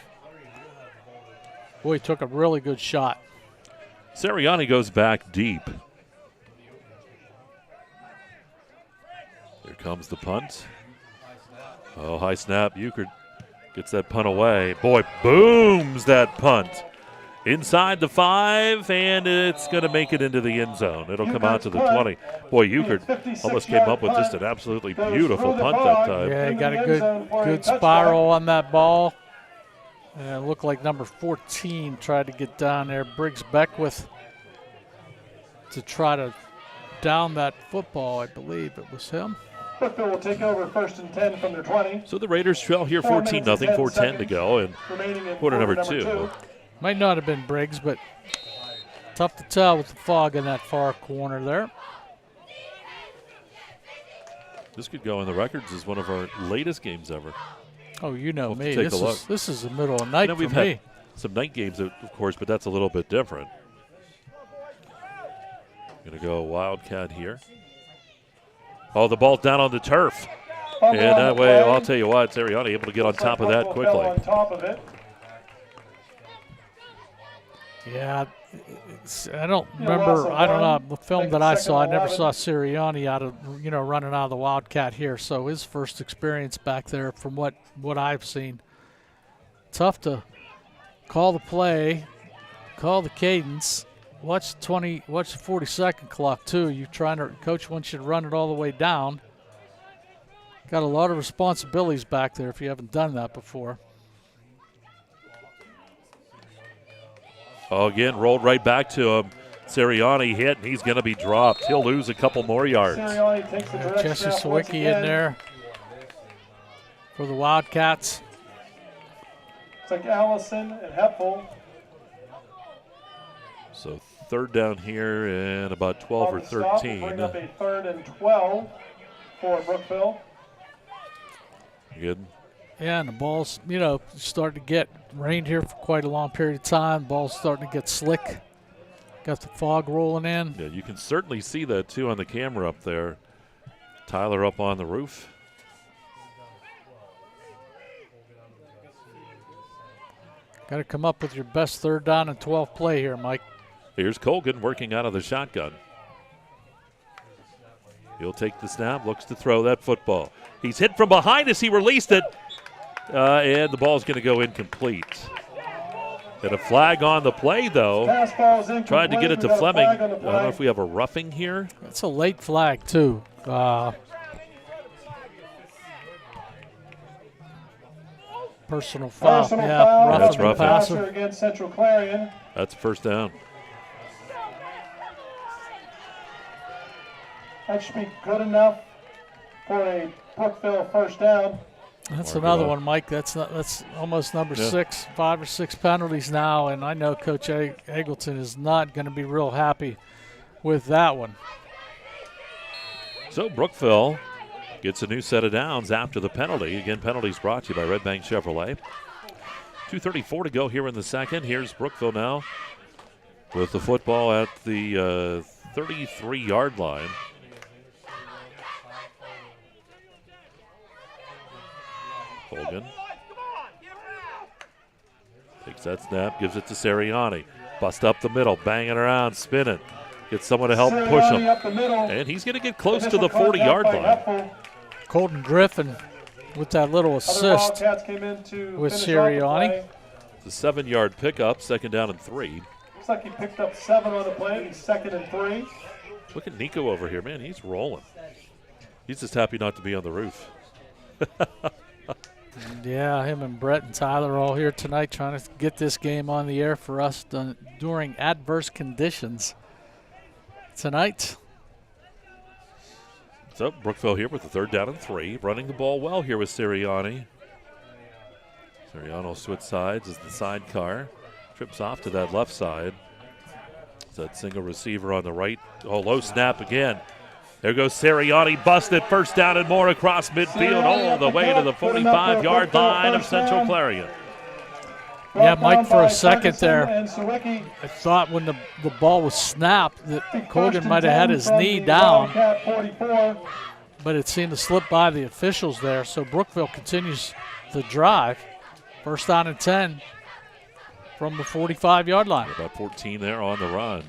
Boy, he took a really good shot. Sirianni goes back deep. Here comes the punt. Oh, high snap. Euchre gets that punt away. Boy, booms that punt. Inside the 5, and it's going to make it into the end zone. It'll come out to the 20. Boy, Euchre almost came up with just an absolutely beautiful punt that time. Yeah, he got a good spiral on that ball. And it looked like number 14 tried to get down there. Briggs Beckwith to try to down that football. I believe it was him. Brookville will take over 1st and 10 from their 20. So the Raiders trail here 14-0, 4:10 to go, and quarter number 2. Might not have been Briggs, but tough to tell with the fog in that far corner there. This could go in the records as one of our latest games ever. Oh, you know we'll me. Take a look. This is the middle of the night for we've me. Had some night games, of course, but that's a little bit different. Going to go Wildcat here. Oh, the ball's down on the turf. And that way, I'll tell you what, Sirianni able to get on top of that quickly. On top of it. Yeah, I don't remember. I don't know the film that I saw. I never saw Sirianni running out of the Wildcat here. So his first experience back there, from what I've seen, tough to call the play, call the cadence, watch the 40-second clock too. Coach wants you to run it all the way down. Got a lot of responsibilities back there if you haven't done that before. Oh, again, rolled right back to him. Sirianni hit, and he's going to be dropped. He'll lose a couple more yards. Jesse Sawicki in there for the Wildcats. It's like Allison and Hepfel. So third down here and about 12 or 13. Bring up a 3rd and 12 for Brookville. Good. Yeah, and the ball's, starting to get rained here for quite a long period of time. Ball's starting to get slick. Got the fog rolling in. Yeah, you can certainly see that, too, on the camera up there. Tyler up on the roof. Got to come up with your best 3rd down and 12 play here, Mike. Here's Colgan working out of the shotgun. He'll take the snap, looks to throw that football. He's hit from behind as he released it, and the ball's going to go incomplete. And a flag on the play, though. Tried to get it to Fleming. I don't know if we have a roughing here. It's a late flag, too. Personal foul. Foul. That's roughing. Passer against Central Clarion. That's first down. That should be good enough for a Brookville first down. That's another one, Mike. That's almost number 6, 5 or 6 penalties now, and I know Coach Eggleton is not going to be real happy with that one. So Brookville gets a new set of downs after the penalty. Again, penalties brought to you by Red Bank Chevrolet. 2:34 to go here in the second. Here's Brookville now with the football at the 33-yard line. Colgan takes that snap, gives it to Seriani. Bust up the middle, banging around, spinning. Gets someone to help push him. And he's going to get close to the 40-yard line. Colton Griffin with that little assist with Seriani. It's a 7-yard pickup, 2nd down and 3. Looks like he picked up 7 on the play. He's 2nd and 3. Look at Nico over here, man. He's rolling. He's just happy not to be on the roof. Yeah, him and Brett and Tyler are all here tonight trying to get this game on the air for us during adverse conditions tonight. So Brookville here with the 3rd down and 3. Running the ball well here with Seriani. Seriano switch sides as the sidecar. Trips off to that left side. It's that single receiver on the right. Oh, low snap again. There goes Seriani, busted, 1st down and more across midfield, all the way to the 45-yard line of Central Clarion. Yeah, Mike, for a second there, I thought when the ball was snapped that Colgan might have had his knee down, but it seemed to slip by the officials there, so Brookville continues the drive. 1st down and 10 from the 45-yard line. About 14 there on the run.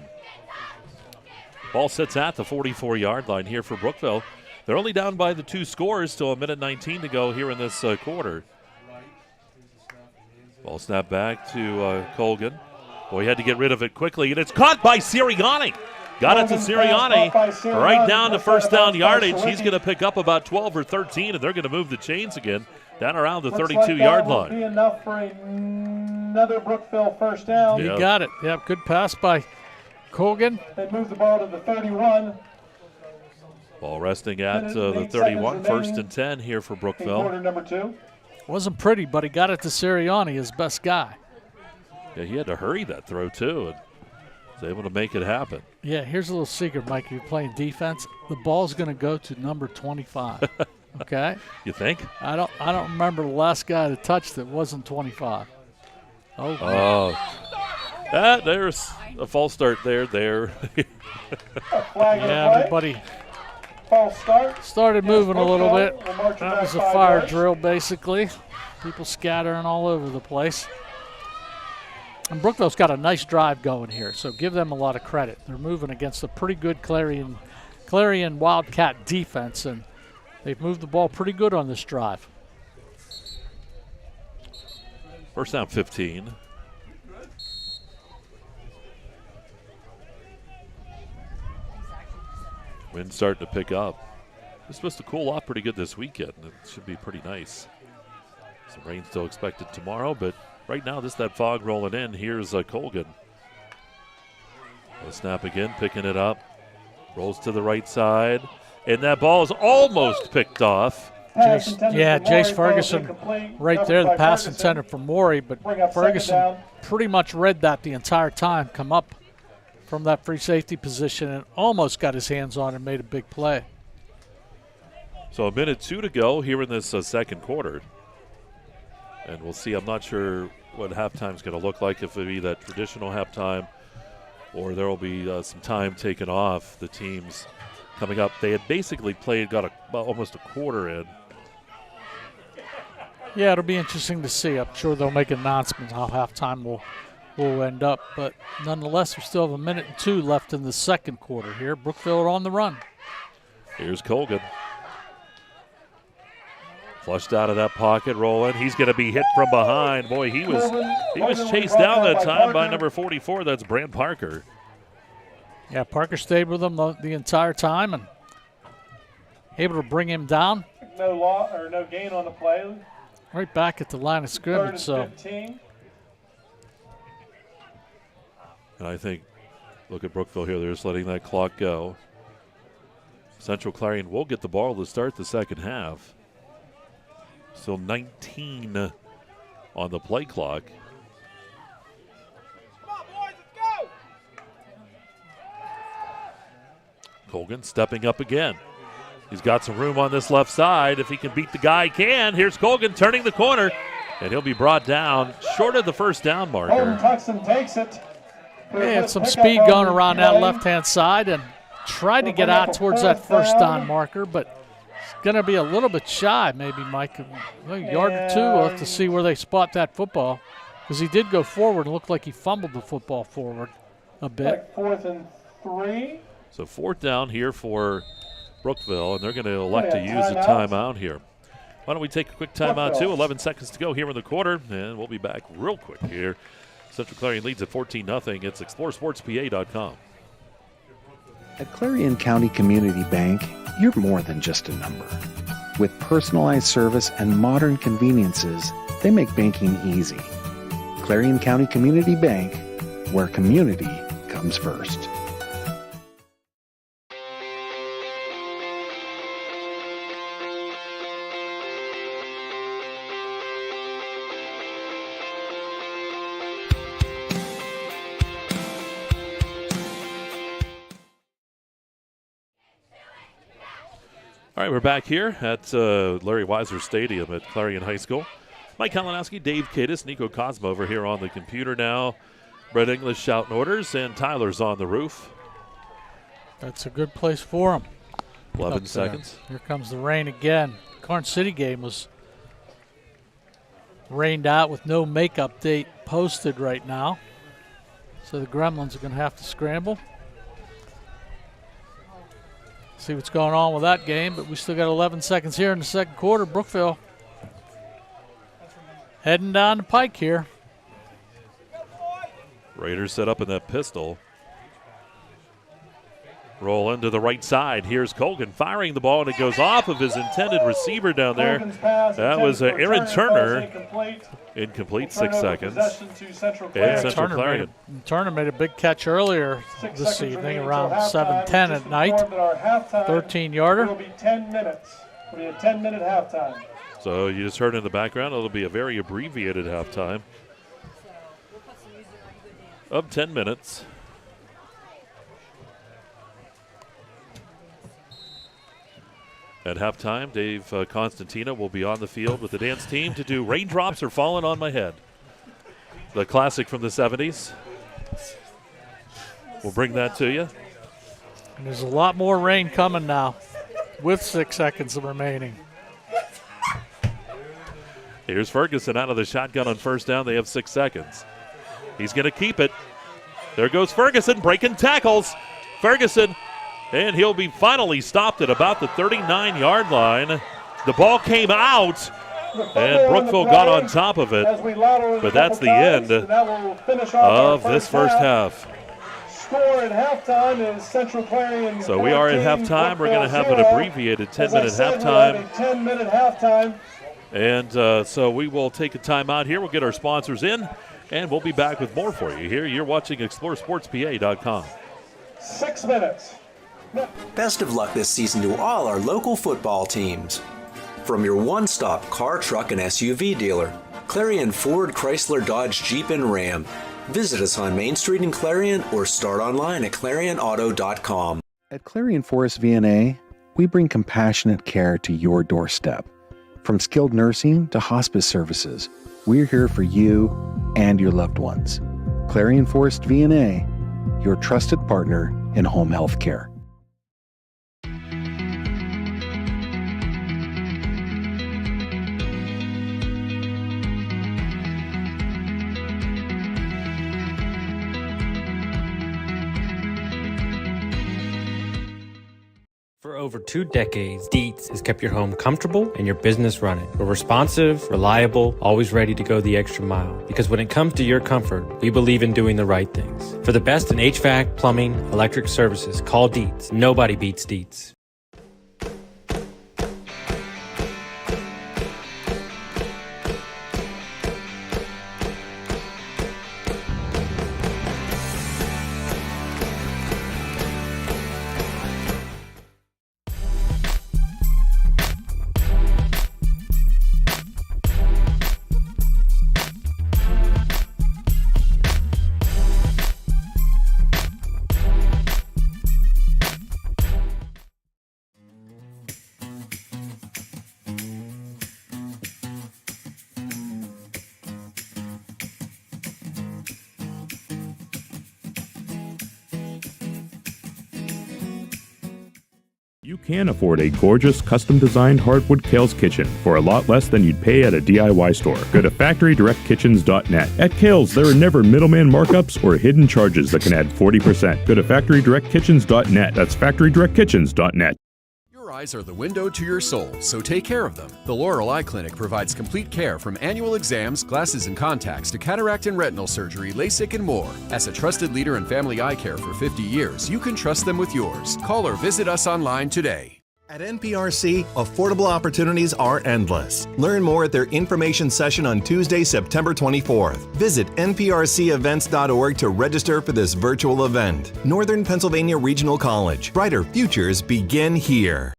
Ball sits at the 44-yard line here for Brookville. They're only down by the 2 scores, still 1:19 to go here in this quarter. Ball snapped back to Colgan. Boy, he had to get rid of it quickly, and it's caught by Seriani. Got it to Seriani right down to 1st down yardage. He's going to pick up about 12 or 13, and they're going to move the chains again down around the 32-yard line. Be enough for another Brookville 1st down. You got it. Yep, good pass by Colgan. They move the ball to the 31. Ball resting at the 31, 1st and 10 here for Brookville. Quarter number 2. Wasn't pretty, but he got it to Seriani, his best guy. Yeah, he had to hurry that throw, too, and was able to make it happen. Yeah, here's a little secret, Mike. If you're playing defense, the ball's going to go to number 25. Okay? You think? I don't remember the last guy that touched it wasn't 25. There's a false start there. Yeah, everybody started moving a little bit. That was a fire drill, basically. People scattering all over the place. And Brookville's got a nice drive going here, so give them a lot of credit. They're moving against a pretty good Clarion Wildcat defense, and they've moved the ball pretty good on this drive. 1st down 15. Wind's starting to pick up. It's supposed to cool off pretty good this weekend. It should be pretty nice. Some rain still expected tomorrow, but right now, that fog rolling in. Here's Colgan. The snap again, picking it up. Rolls to the right side. And that ball is almost picked off. Jace Ferguson right there, the pass intended for Morey, but Ferguson pretty much read that the entire time, come up from that free safety position and almost got his hands on and made a big play. So a minute 2 to go here in this second quarter. And we'll see. I'm not sure what halftime's going to look like, if it'll be that traditional halftime or there will be some time taken off the teams coming up. They had basically got almost a quarter in. Yeah, it'll be interesting to see. I'm sure they'll make announcements how halftime will end up. But nonetheless, we still have a minute and 2 left in the second quarter here. Brookville are on the run. Here's Colgan. Flushed out of that pocket, rolling. He's going to be hit from behind. Boy, he was chased down that time by number 44. That's Brant Parker. Yeah, Parker stayed with him the entire time and able to bring him down. No gain on the play. Right back at the line of scrimmage. So. 15. And I think, look at Brookville here. They're just letting that clock go. Central Clarion will get the ball to start the second half. Still 19 on the play clock. Come on, boys, let's go! Colgan stepping up again. He's got some room on this left side. If he can beat the guy, he can. Here's Colgan turning the corner, and he'll be brought down short of the first down marker. Holden Tuxton takes it. He had some speed going around that left-hand side and tried to get out towards that first down marker, but it's going to be a little bit shy, maybe, Mike. A yard or two. We'll have to see where they spot that football, because he did go forward and looked like he fumbled the football forward a bit. Like 4th and 3. So 4th down here for Brookville, and they're going to elect to use a timeout here. Why don't we take a quick timeout, too? 11 seconds to go here in the quarter, and we'll be back real quick here. Central Clarion leads at 14-0. It's exploreClarion.com. At Clarion County Community Bank, you're more than just a number. With personalized service and modern conveniences, they make banking easy. Clarion County Community Bank, where community comes first. All right, we're back here at Larry Weiser Stadium at Clarion High School. Mike Kalinowski, Dave Katis, Nico Cosmo over here on the computer now. Brett English shouting orders, and Tyler's on the roof. That's a good place for him. 11 seconds. Here comes the rain again. Carn City game was rained out with no makeup date posted right now. So the Gremlins are going to have to scramble. See what's going on with that game, but we still got 11 seconds here in the second quarter. Brookville heading down the pike here. Raiders set up in that pistol. Roll into the right side. Here's Colgan firing the ball, and it goes off of his intended receiver down there. That was Aaron Turner. Incomplete, 6 seconds. And Central Clarion. Turner made a big catch earlier this evening, around 7:10 at night. 13-yarder. It'll be 10 minutes. It'll be a 10-minute halftime. So you just heard in the background, it'll be a very abbreviated halftime of 10 minutes. At halftime, Dave Constantina will be on the field with the dance team to do Raindrops Are Falling on My Head, the classic from the 70s. We'll bring that to you. And there's a lot more rain coming now with 6 seconds remaining. Here's Ferguson out of the shotgun on first down. They have 6 seconds. He's going to keep it. There goes Ferguson breaking tackles. Ferguson, and he'll be finally stopped at about the 39-yard line. The ball came out, and Brookville got on top of it. But that's the end of this first half. Score at halftime is Central Clarion. So we are at halftime. We're going to have an abbreviated 10-minute halftime. 10-minute halftime. And so we will take a timeout here. We'll get our sponsors in, and we'll be back with more for you here. You're watching exploreSportsPA.com. 6 minutes. Best of luck this season to all our local football teams. From your one-stop car, truck, and SUV dealer, Clarion Ford, Chrysler, Dodge, Jeep, and Ram. Visit us on Main Street in Clarion or start online at clarionauto.com. At Clarion Forest VNA, we bring compassionate care to your doorstep. From skilled nursing to hospice services, we're here for you and your loved ones. Clarion Forest VNA, your trusted partner in home health care. For over 2 decades, Dietz has kept your home comfortable and your business running. We're responsive, reliable, always ready to go the extra mile. Because when it comes to your comfort, we believe in doing the right things. For the best in HVAC, plumbing, electric services, call Dietz. Nobody beats Dietz. You can afford a gorgeous, custom-designed hardwood Kerle's kitchen for a lot less than you'd pay at a DIY store. Go to FactoryDirectKitchens.net. At Kerle's, there are never middleman markups or hidden charges that can add 40%. Go to FactoryDirectKitchens.net. That's FactoryDirectKitchens.net. Your eyes are the window to your soul, so take care of them. The Laurel Eye Clinic provides complete care from annual exams, glasses and contacts to cataract and retinal surgery, LASIK, and more. As a trusted leader in family eye care for 50 years, you can trust them with yours. Call or visit us online today. At NPRC, affordable opportunities are endless. Learn more at their information session on Tuesday, September 24th. Visit nprcevents.org to register for this virtual event. Northern Pennsylvania Regional College. Brighter futures begin here.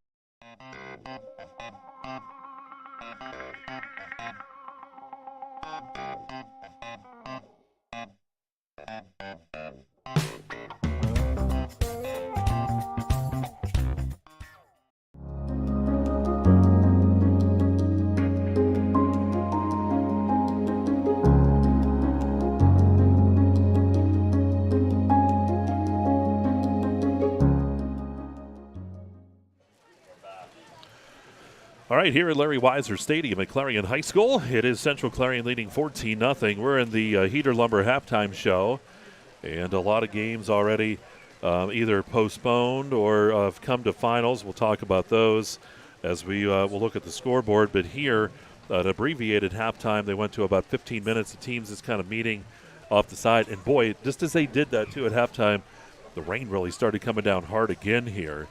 All right, here at Larry Weiser Stadium at Clarion High School, it is Central Clarion leading 14-0. We're in the Heater Lumber halftime show, and a lot of games already either postponed or have come to finals. We'll talk about those as we will look at the scoreboard. But here, an abbreviated halftime, they went to about 15 minutes. The teams is kind of meeting off the side. And, boy, just as they did that, too, at halftime, the rain really started coming down hard again here.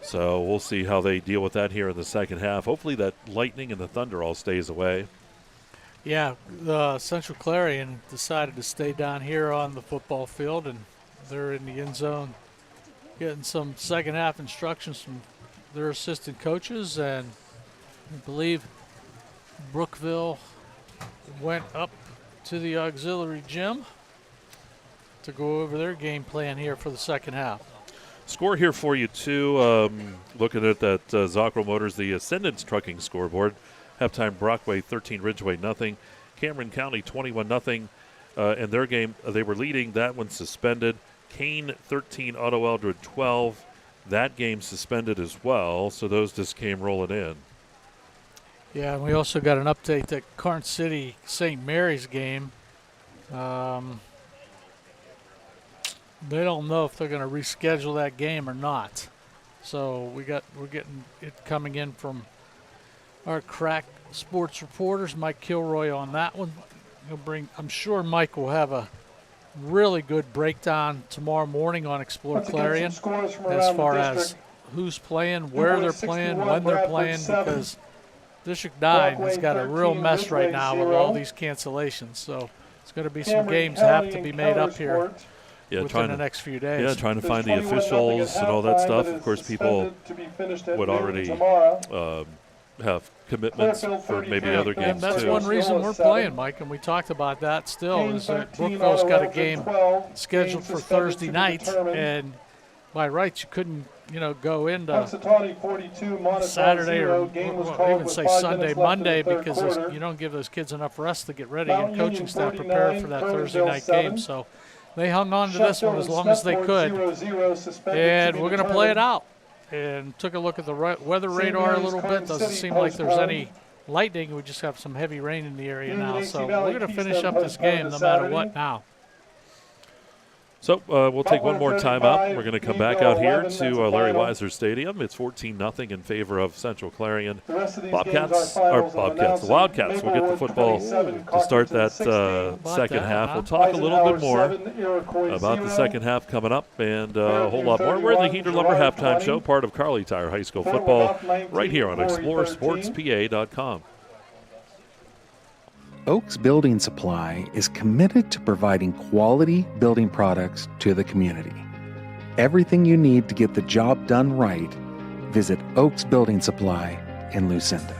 So we'll see how they deal with that here in the second half. Hopefully that lightning and the thunder all stays away. Yeah, Central Clarion decided to stay down here on the football field, and they're in the end zone getting some second half instructions from their assistant coaches, and I believe Brookville went up to the auxiliary gym to go over their game plan here for the second half. Score here for you, too. Looking at that Zockro Motors, the Ascendance Trucking scoreboard. Halftime, Brockway 13, Ridgeway nothing. Cameron County 21-0 in their game. They were leading. That one suspended. Kane 13, Otto Eldred 12. That game suspended as well, so those just came rolling in. Yeah, and we also got an update that Carn City St. Mary's game. They don't know if they're going to reschedule that game or not. So we're getting it coming in from our crack sports reporters, Mike Kilroy, on that one. I'm sure Mike will have a really good breakdown tomorrow morning on Explore Clarion as far as who's playing, where they're playing, when they're playing, because District 9 has got a real mess right now with all these cancellations. So it's going to be some games that have to be made up here. Yeah, within the next few days. Yeah, trying to find the officials and all that stuff. Of course, people would already have commitments for maybe other games and that's too. one reason we're playing, Mike, and we talked about that still, is that Brookville's got a game scheduled for Thursday night, and by rights you couldn't, go into Saturday or even say Sunday, Monday, because you don't give those kids enough rest to get ready, and coaching staff prepared for that Thursday night game. So they hung on to this one as long as they could, and we're going to play it out. And took a look at the weather radar a little bit. Doesn't seem like there's any lightning. We just have some heavy rain in the area now. So we're going to finish up this game no matter what now. So we'll take one more timeout. We're going to come back out here to Larry Weiser Stadium. It's 14-0 in favor of Central Clarion. The Wildcats will get the football to start that second half. We'll talk a little bit more about the second half coming up and a whole lot more. We're in the Heater Lumber Halftime Show, part of Kerle Tire High School football, right here on exploreSportsPA.com. Oaks Building Supply is committed to providing quality building products to the community. Everything you need to get the job done right, visit Oaks Building Supply in Lucinda.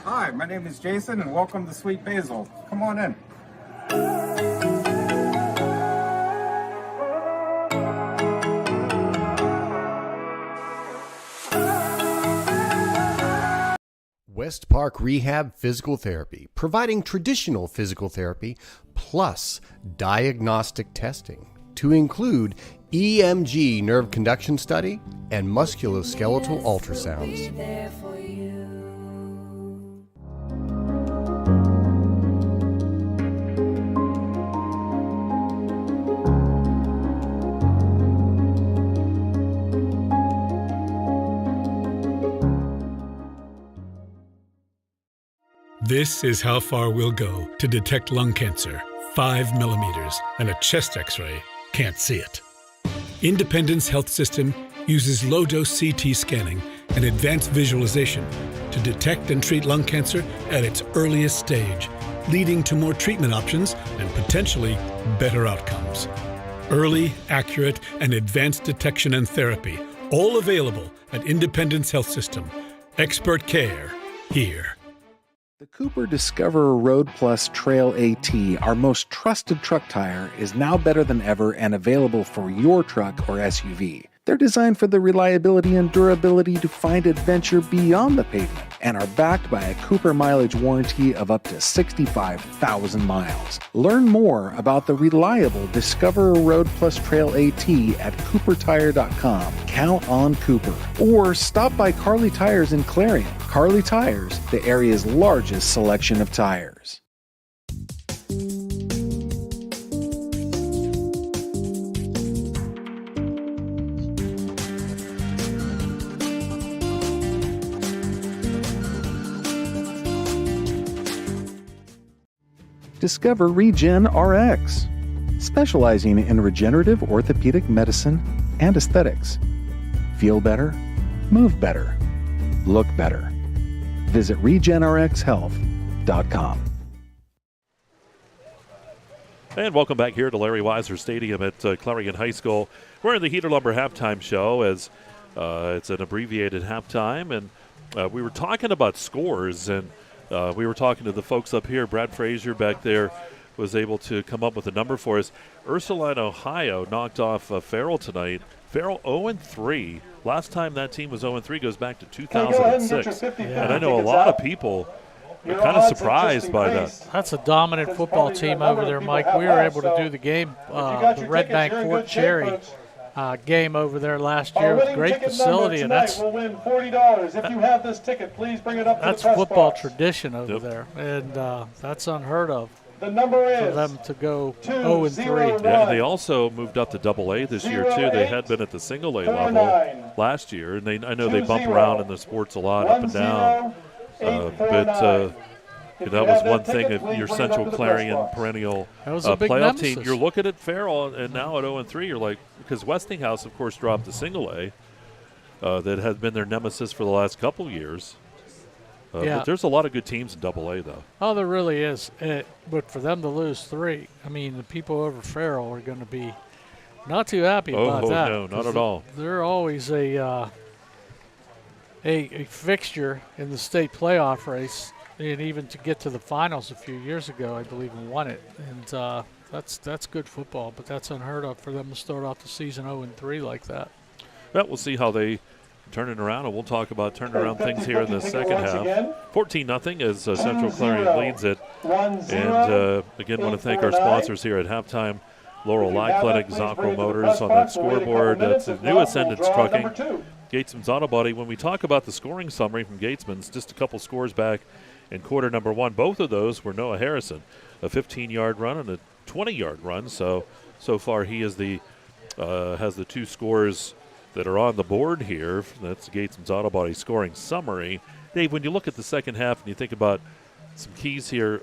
Hi, my name is Jason, and welcome to Sweet Basil. Come on in. West Park Rehab Physical Therapy, providing traditional physical therapy plus diagnostic testing to include EMG nerve conduction study and musculoskeletal ultrasounds. This is how far we'll go to detect lung cancer. 5 millimeters and a chest x-ray can't see it. Independence Health System uses low-dose CT scanning and advanced visualization to detect and treat lung cancer at its earliest stage, leading to more treatment options and potentially better outcomes. Early, accurate, and advanced detection and therapy, all available at Independence Health System. Expert care here. The Cooper Discoverer Road Plus Trail AT, our most trusted truck tire, is now better than ever and available for your truck or SUV. They're designed for the reliability and durability to find adventure beyond the pavement and are backed by a Cooper mileage warranty of up to 65,000 miles. Learn more about the reliable Discoverer Road Plus Trail AT at CooperTire.com. Count on Cooper. Or stop by Kerle Tires in Clarion. Kerle Tires, the area's largest selection of tires. Discover Regen RX, specializing in regenerative orthopedic medicine and aesthetics. Feel better, move better, look better. Visit regenrxhealth.com. And welcome back here to Larry Weiser Stadium at Clarion High School. We're in the Heater Lumber Halftime Show as it's an abbreviated halftime, and we were talking about scores, and we were talking to the folks up here. Brad Frazier back there was able to come up with a number for us. Ursuline, Ohio knocked off Farrell tonight. Farrell 0-3. Last time that team was 0-3 goes back to 2006. And I know a lot of people are kind of surprised by that. That's a dominant football team over there, Mike. We were able to do the game, the Red Bank Fort Cherry game over there last year with great facility, and that's will win $40. If you have this ticket, please bring it up. That's football tradition over there, and that's unheard of. The number is for them to go 0-3. Yeah, and they also moved up to Double-A this year too. They had been at the Single-A level last year, and I know they bump around in the sports a lot, up and down. But that was one thing of your Central Clarion perennial playoff team. You're looking at Farrell, and now at 0-3, you're like, because Westinghouse, of course, dropped to Single-A. That has been their nemesis for the last couple years. But there's a lot of good teams in Double-A, though. Oh, there really is. But for them to lose 3, I mean, the people over Farrell are going to be not too happy about that. Oh, no, not at all. They're always a fixture in the state playoff race, and even to get to the finals a few years ago, I believe, and won it. And that's good football, but that's unheard of for them to start off the season 0-3 like that. Well, we'll see how they turn it around, and we'll talk about turning around things here in the second half. 14-0 as Central Clarion leads it. And again, want to thank our sponsors here at halftime. Laurel Eye Clinic, Zocro Motors on that scoreboard. That's the New Ascendants Trucking. Gatesman's Auto Body. When we talk about the scoring summary from Gatesman's, just a couple scores back in quarter number 1. Both of those were Noah Harrison, a 15-yard run and a 20-yard run. So far he is has the 2 scores that are on the board here. That's Gatesman's Auto Body scoring summary. Dave, when you look at the second half and you think about some keys here,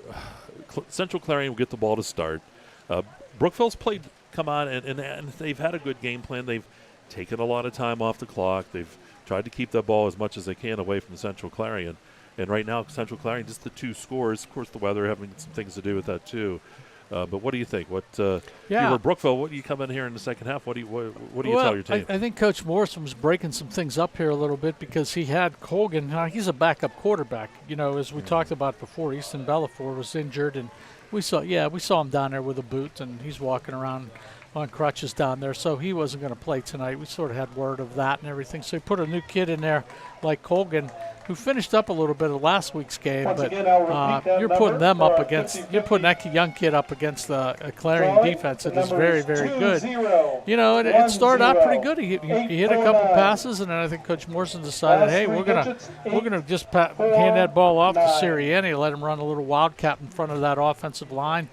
Central Clarion will get the ball to start. Brookville's come on, and they've had a good game plan. They've taken a lot of time off the clock. They've tried to keep that ball as much as they can away from Central Clarion. And right now, Central Clarion, just the 2 scores. Of course, the weather having some things to do with that, too. But what do you think? You were Brookville. What do you come in here in the second half? What do you tell your team? I think Coach Morrison was breaking some things up here a little bit because he had Colgan. He's a backup quarterback. As we talked about before, Easton Bellafor was injured, and we saw him down there with a boot, and he's walking around on crutches down there, so he wasn't going to play tonight. We sort of had word of that and everything. So he put a new kid in there like Colgan, who finished up a little bit of last week's game, but you're putting them up against, you're putting that young kid up against a Clarion defense that is very, very good. It started out pretty good. He hit a couple passes, and then I think Coach Morrison decided, hey, we're gonna just hand that ball off to Sirianni, let him run a little wildcat in front of that offensive line.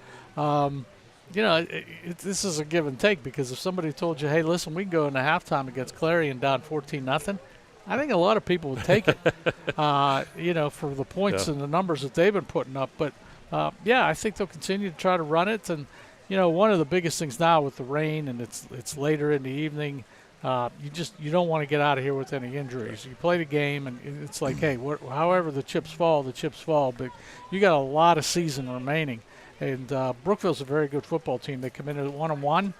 This is a give and take, because if somebody told you, hey, listen, we can go into halftime against Clarion down 14-0, I think a lot of people would take it, for the points and the numbers that they've been putting up. But, I think they'll continue to try to run it. And, one of the biggest things now with the rain, and it's later in the evening, you don't want to get out of here with any injuries. You play the game, and it's like, hey, however the chips fall. But you got a lot of season remaining. And Brookville's a very good football team. They come in at 1-1.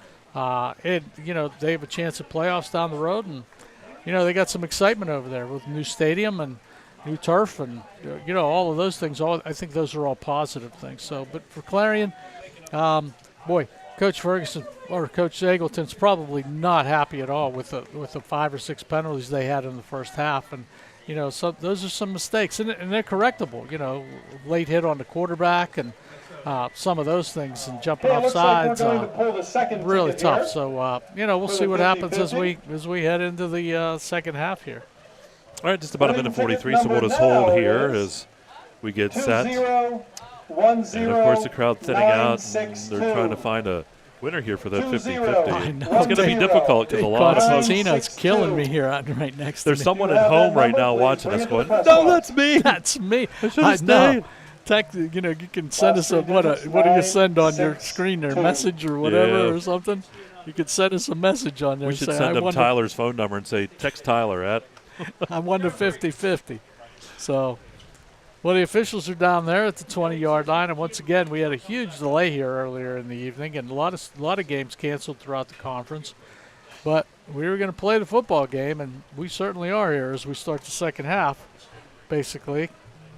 They have a chance at playoffs down the road, and they got some excitement over there with new stadium and new turf, and all of those things. I think those are all positive things. So, but for Clarion, Coach Ferguson or Coach Eagleton's probably not happy at all with the 5 or 6 penalties they had in the first half, and so those are some mistakes, and they're correctable. Late hit on the quarterback and some of those things, and jumping off sides, really tough. So we'll see what happens as we head into the second half here. All right, just about a minute 43, so we'll just hold here as we get set. And of course, the crowd thinning out, and they're trying to find a winner here for that 50-50. It's going to be difficult because a lot of folks. Constantino's killing me here right next to me. There's someone at home right now watching us going, no, that's me. That's me. I know. You can send us what do you send on your screen there, message or whatever or something. You could send us a message on there. We should send them Tyler's phone number and say, text Tyler at. I won the 50-50. So, the officials are down there at the 20-yard line, and once again, we had a huge delay here earlier in the evening, and a lot of games canceled throughout the conference. But we were going to play the football game, and we certainly are here as we start the second half, basically.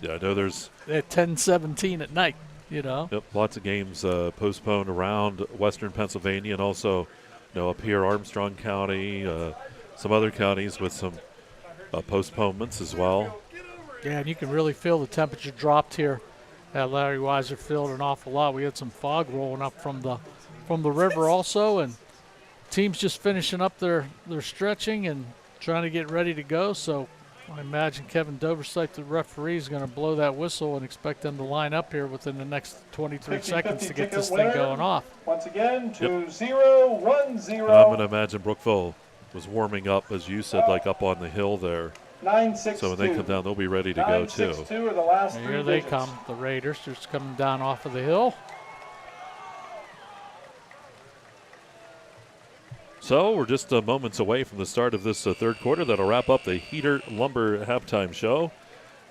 Yeah, I know there's at 10:17 at night. Yep, lots of games postponed around Western Pennsylvania, and also, up here, Armstrong County, some other counties with some postponements as well. Yeah, and you can really feel the temperature dropped here at Larry Weiser Field an awful lot. We had some fog rolling up from the river also, and teams just finishing up their stretching and trying to get ready to go. So I imagine Kevin Doversite, the referee, is going to blow that whistle and expect them to line up here within the next 23 seconds to get this thing going off. Once again, 2-0, 1-0. And I'm going to imagine Brookville was warming up, as you said, like up on the hill there. 9-6-2. So when they come down, they'll be ready to go, too. 9-6-2 are the last Here they come, the Raiders, just coming down off of the hill. So we're just moments away from the start of this third quarter. That'll wrap up the Heater Lumber halftime show.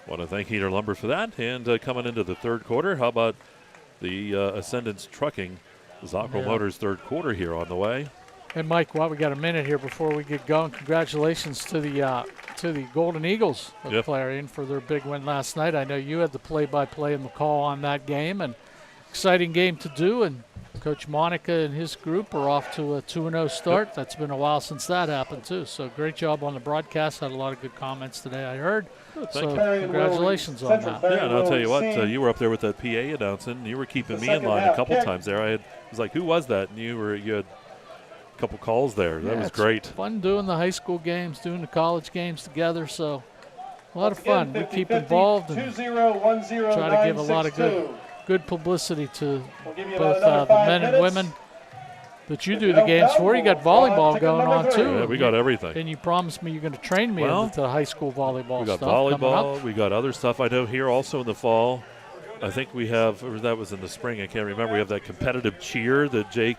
Want to thank Heater Lumber for that. And coming into the third quarter, how about the Ascendance Trucking, Zocco Motors third quarter here on the way. And Mike, while we got a minute here before we get going, congratulations to the Golden Eagles of Clarion for their big win last night. I know you had the play-by-play and the call on that game, and exciting game to do. And Coach Monica and his group are off to a 2-0 start. That's been a while since that happened, too. So great job on the broadcast. Had a lot of good comments today, I heard. So congratulations on that. Yeah, and I'll tell you what, you were up there with that PA announcing. You were keeping me in line a couple times there. I was like, who was that? And you had a couple calls there. That was great. Fun doing the high school games, doing the college games together. So a lot of fun. We keep involved and try to give a lot of good publicity to both the men and women that you do the games for. You got volleyball going on, too. Yeah, we got everything. And you promised me you're going to train me into the high school volleyball stuff. We got volleyball. We got other stuff. I know here also in the fall, I think we have, or that was in the spring, I can't remember. We have that competitive cheer that Jake,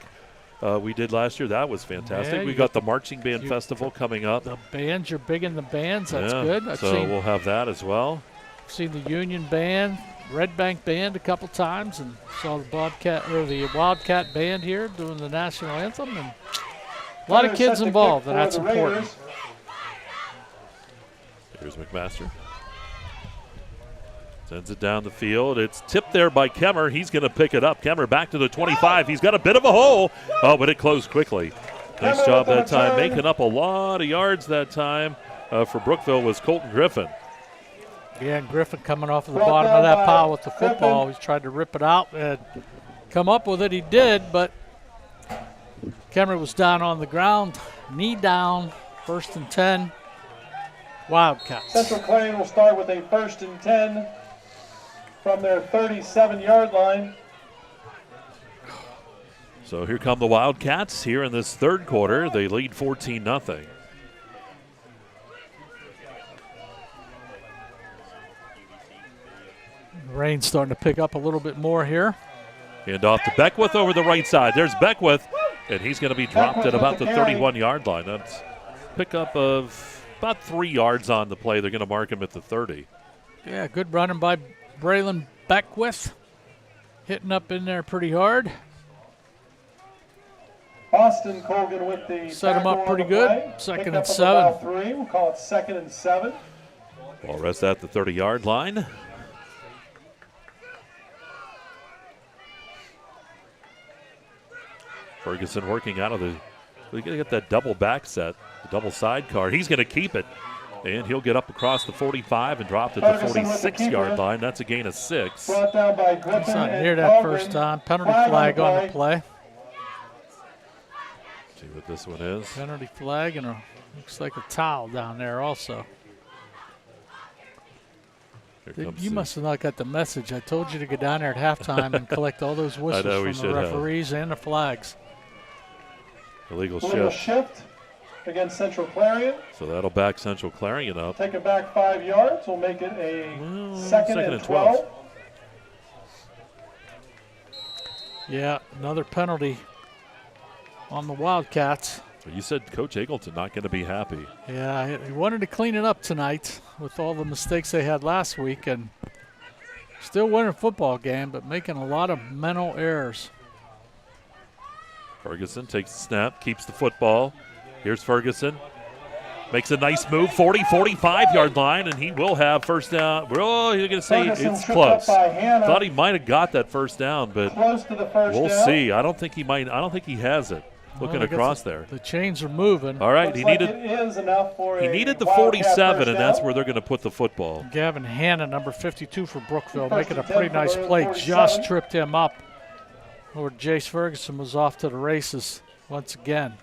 we did last year. That was fantastic. Yeah, we got the marching band festival coming up. The bands, you're big in the bands. That's good. We'll have that as well. I've seen the Union Band, Red Bank Band a couple times, and saw the Wildcat Band here doing the national anthem, and a lot of kids involved, and that's important. Here's McMaster. Sends it down the field. It's tipped there by Kemmer. He's going to pick it up. Kemmer back to the 25. He's got a bit of a hole. Oh, but it closed quickly. Nice job that time. Making up a lot of yards that time for Brookville was Colton Griffin. Yeah, and Griffin coming off of the bottom of that pile with the football. He's tried to rip it out and come up with it. He did, but Kemmer was down on the ground, knee down, 1st and 10. Wildcats. Central Clarion will start with a 1st and 10 from their 37-yard line. So here come the Wildcats here in this third quarter. They lead 14-0. Rain's starting to pick up a little bit more here. Hand off to Beckwith over the right side. There's Beckwith, and he's going to be dropped at about the 31-yard line. That's pickup of about 3 yards on the play. They're going to mark him at the 30. Yeah, good running by Braylon Beckwith. Hitting up in there pretty hard. Austin Colgan with the set him up pretty good. 2nd and 7. 3. We'll call it 2nd and 7. Ball rests at the 30-yard line. Ferguson working out of the, we got to get that double back set, the double sidecar. He's going to keep it, and he'll get up across the 45 and drop to the 46-yard line. That's a gain of 6. Brought down by Griffin. It's not near that first time. Penalty flag on the play. See what this one is. Penalty flag, and looks like a towel down there also. You must have not got the message. I told you to go down there at halftime and collect all those whistles from the referees and the flags. Illegal shift against Central Clarion. So that'll back Central Clarion up. Take it back 5 yards. We'll make it a second and 12. Yeah, another penalty on the Wildcats. You said Coach Eagleton not going to be happy. Yeah, he wanted to clean it up tonight with all the mistakes they had last week, and still winning a football game, but making a lot of mental errors. Ferguson takes the snap, keeps the football. Here's Ferguson. Makes a nice move, 45-yard line, and he will have first down. Oh, you're going to say it's close. Thought he might have got that first down, but we'll see. I don't think he might. I don't think he has it. Looking across there. The chains are moving. All right, he needed the 47, and that's where they're going to put the football. Gavin Hanna, number 52 for Brookville, making a pretty nice play. Just tripped him up. Or Jace Ferguson was off to the races once again.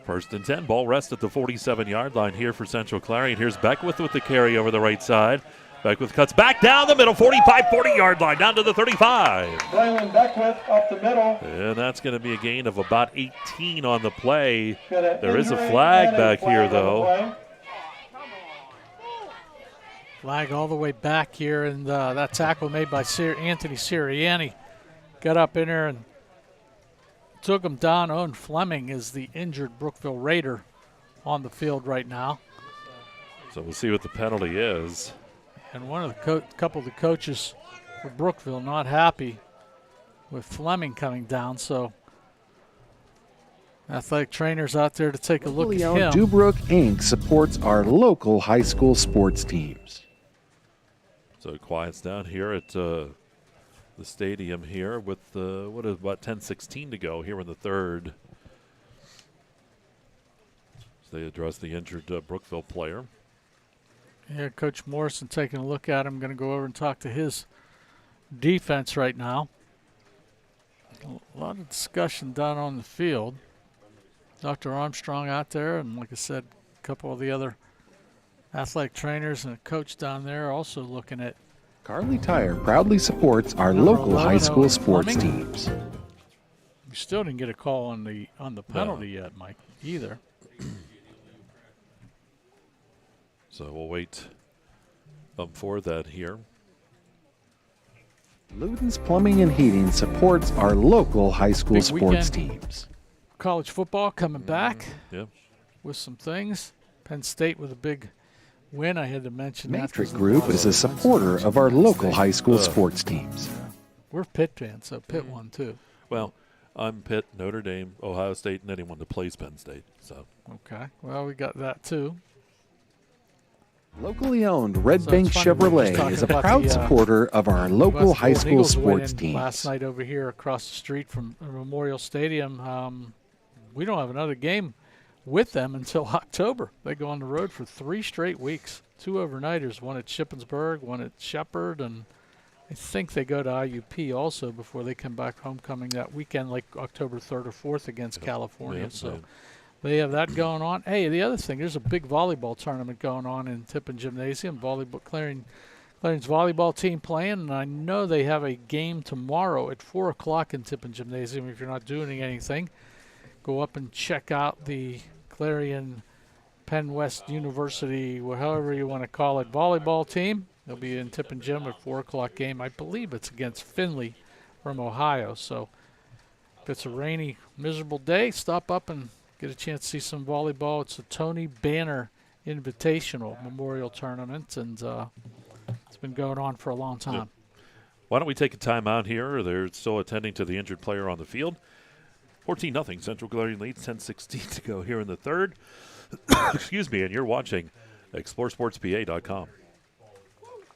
First and 10. Ball rests at the 47-yard line here for Central Clarion. Here's Beckwith with the carry over the right side. Beckwith cuts back down the middle, 40-yard line, down to the 35. Braylon Beckwith up the middle. And that's going to be a gain of about 18 on the play. There is a flag back here, though. Flag all the way back here, and that tackle made by Anthony Sirianni. Got up in there and took him down. Owen Fleming is the injured Brookville Raider on the field right now. So we'll see what the penalty is. And one of the couple of the coaches for Brookville not happy with Fleming coming down. So athletic trainers out there to take a look at him. Dubrook Inc. supports our local high school sports teams. So it quiets down here at the stadium here with about 10:16 to go here in the third. So they address the injured Brookville player. Yeah, Coach Morrison taking a look at him. Going to go over and talk to his defense right now. A lot of discussion down on the field. Dr. Armstrong out there, and like I said, a couple of the other athletic trainers and a coach down there also looking at. Kerle Tire proudly supports our local high school sports teams. We still didn't get a call on the penalty yet, Mike, either. So we'll wait for that here. Luden's Plumbing and Heating supports our local high school sports teams. College football coming back with some things. Penn State with a big win. I had to mention Matrix Group is a supporter of our local high school sports teams. We're Pitt fans, so Pitt won too. Well, I'm Pitt, Notre Dame, Ohio State, and anyone that plays Penn State. So okay, well we got that too. Locally owned Red Bank Chevrolet is a proud supporter of our local high school sports teams. Last night over here across the street from Memorial Stadium, we don't have another game with them until October. They go on the road for 3 straight weeks. 2 overnighters, one at Shippensburg, one at Shepherd, and I think they go to IUP also before they come back homecoming that weekend, like October 3rd or 4th against California. So they have that going on. Hey, the other thing, there's a big volleyball tournament going on in Tippin Gymnasium. Clarion's volleyball team playing, and I know they have a game tomorrow at 4 o'clock in Tippin Gymnasium. If you're not doing anything, go up and check out the Clarion Penn West University, however you want to call it, volleyball team. They'll be in Tippin Gym at 4 o'clock game. I believe it's against Findlay from Ohio. So if it's a rainy, miserable day, stop up and get a chance to see some volleyball. It's a Tony Banner Invitational Memorial Tournament, and it's been going on for a long time. Yep. Why don't we take a timeout here? They're still attending to the injured player on the field. 14-0. Central Clarion leads, 10:16 to go here in the third. Excuse me, and you're watching exploreSportsPA.com.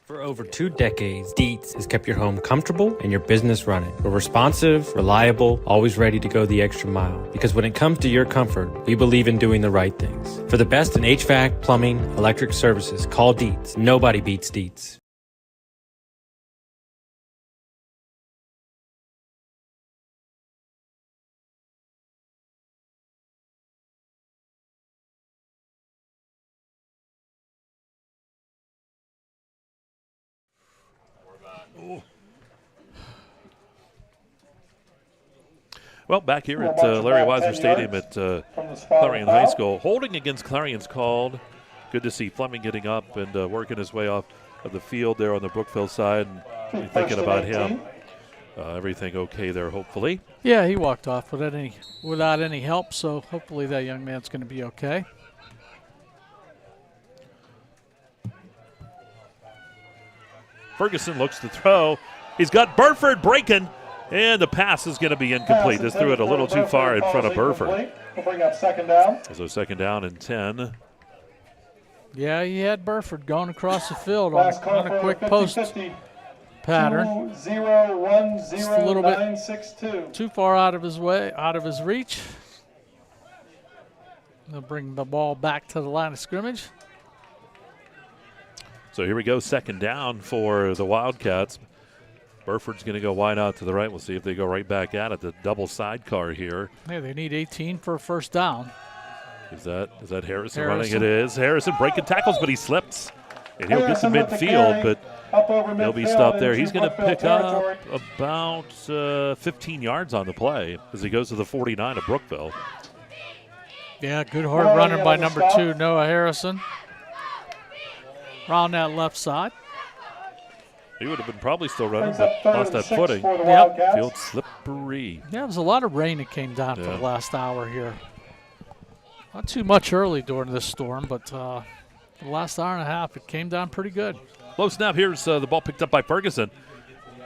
For over 2 decades, Dietz has kept your home comfortable and your business running. We're responsive, reliable, always ready to go the extra mile. Because when it comes to your comfort, we believe in doing the right things. For the best in HVAC, plumbing, electric services, call Dietz. Nobody beats Dietz. Well, back here at Larry Weiser Stadium at Clarion High School. Holding against Clarion's called. Good to see Fleming getting up and working his way off of the field there on the Brookville side. And thinking about him. Everything okay there, hopefully. Yeah, he walked off without any help, so hopefully that young man's going to be okay. Ferguson looks to throw. He's got Burford breaking, and the pass is going to be incomplete. Just threw it a little too far in front of Burford. We'll bring up second down. So second down and 10. Yeah, he had Burford going across the field on a quick post pattern. 2-0-1-0-9-6-2. Just a little bit too far out of his reach. They'll bring the ball back to the line of scrimmage. So here we go, second down for the Wildcats. Burford's going to go wide out to the right. We'll see if they go right back at it. The double sidecar here. Hey, they need 18 for a first down. Is that Harrison running? It is. Harrison breaking tackles, but he slips. And he'll get to Harrison with the midfield, carry, but he'll be stopped there. He's going to Brookville pick up territory. about 15 yards on the play as he goes to the 49 of Brookville. Yeah, good hard runner by number 2, Noah Harrison. Around that left side. He would have been probably still running, but lost that footing. Yep. Field slippery. Yeah, there was a lot of rain that came down for the last hour here. Not too much early during this storm, but the last hour and a half, it came down pretty good. Low snap. Here's the ball picked up by Ferguson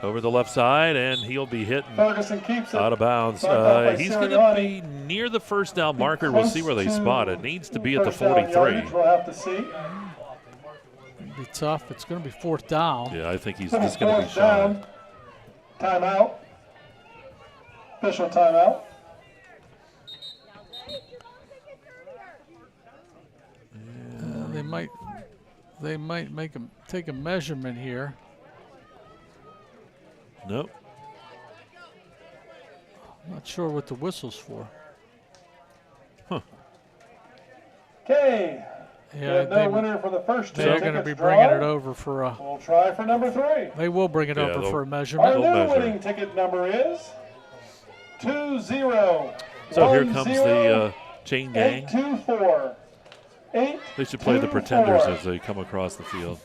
over the left side, and he'll be hitting Ferguson keeps it. out of bounds. He's going to be near the first down marker. We'll see where they spot it. Needs to be at the 43. We'll have to see. It'll be tough. It's going to be 4th down. Yeah, I think he's just going to be shy. Timeout. Official timeout. They might take a measurement here. Nope. Not sure what the whistle's for. Huh. Okay. Yeah, no winner for the first 2 They're going to be bringing it over for a. We'll try for number 3. They will bring it over for a measurement. Our new winning ticket number is 20. So here comes the chain gang. 824. They should play the Pretenders as they come across the field.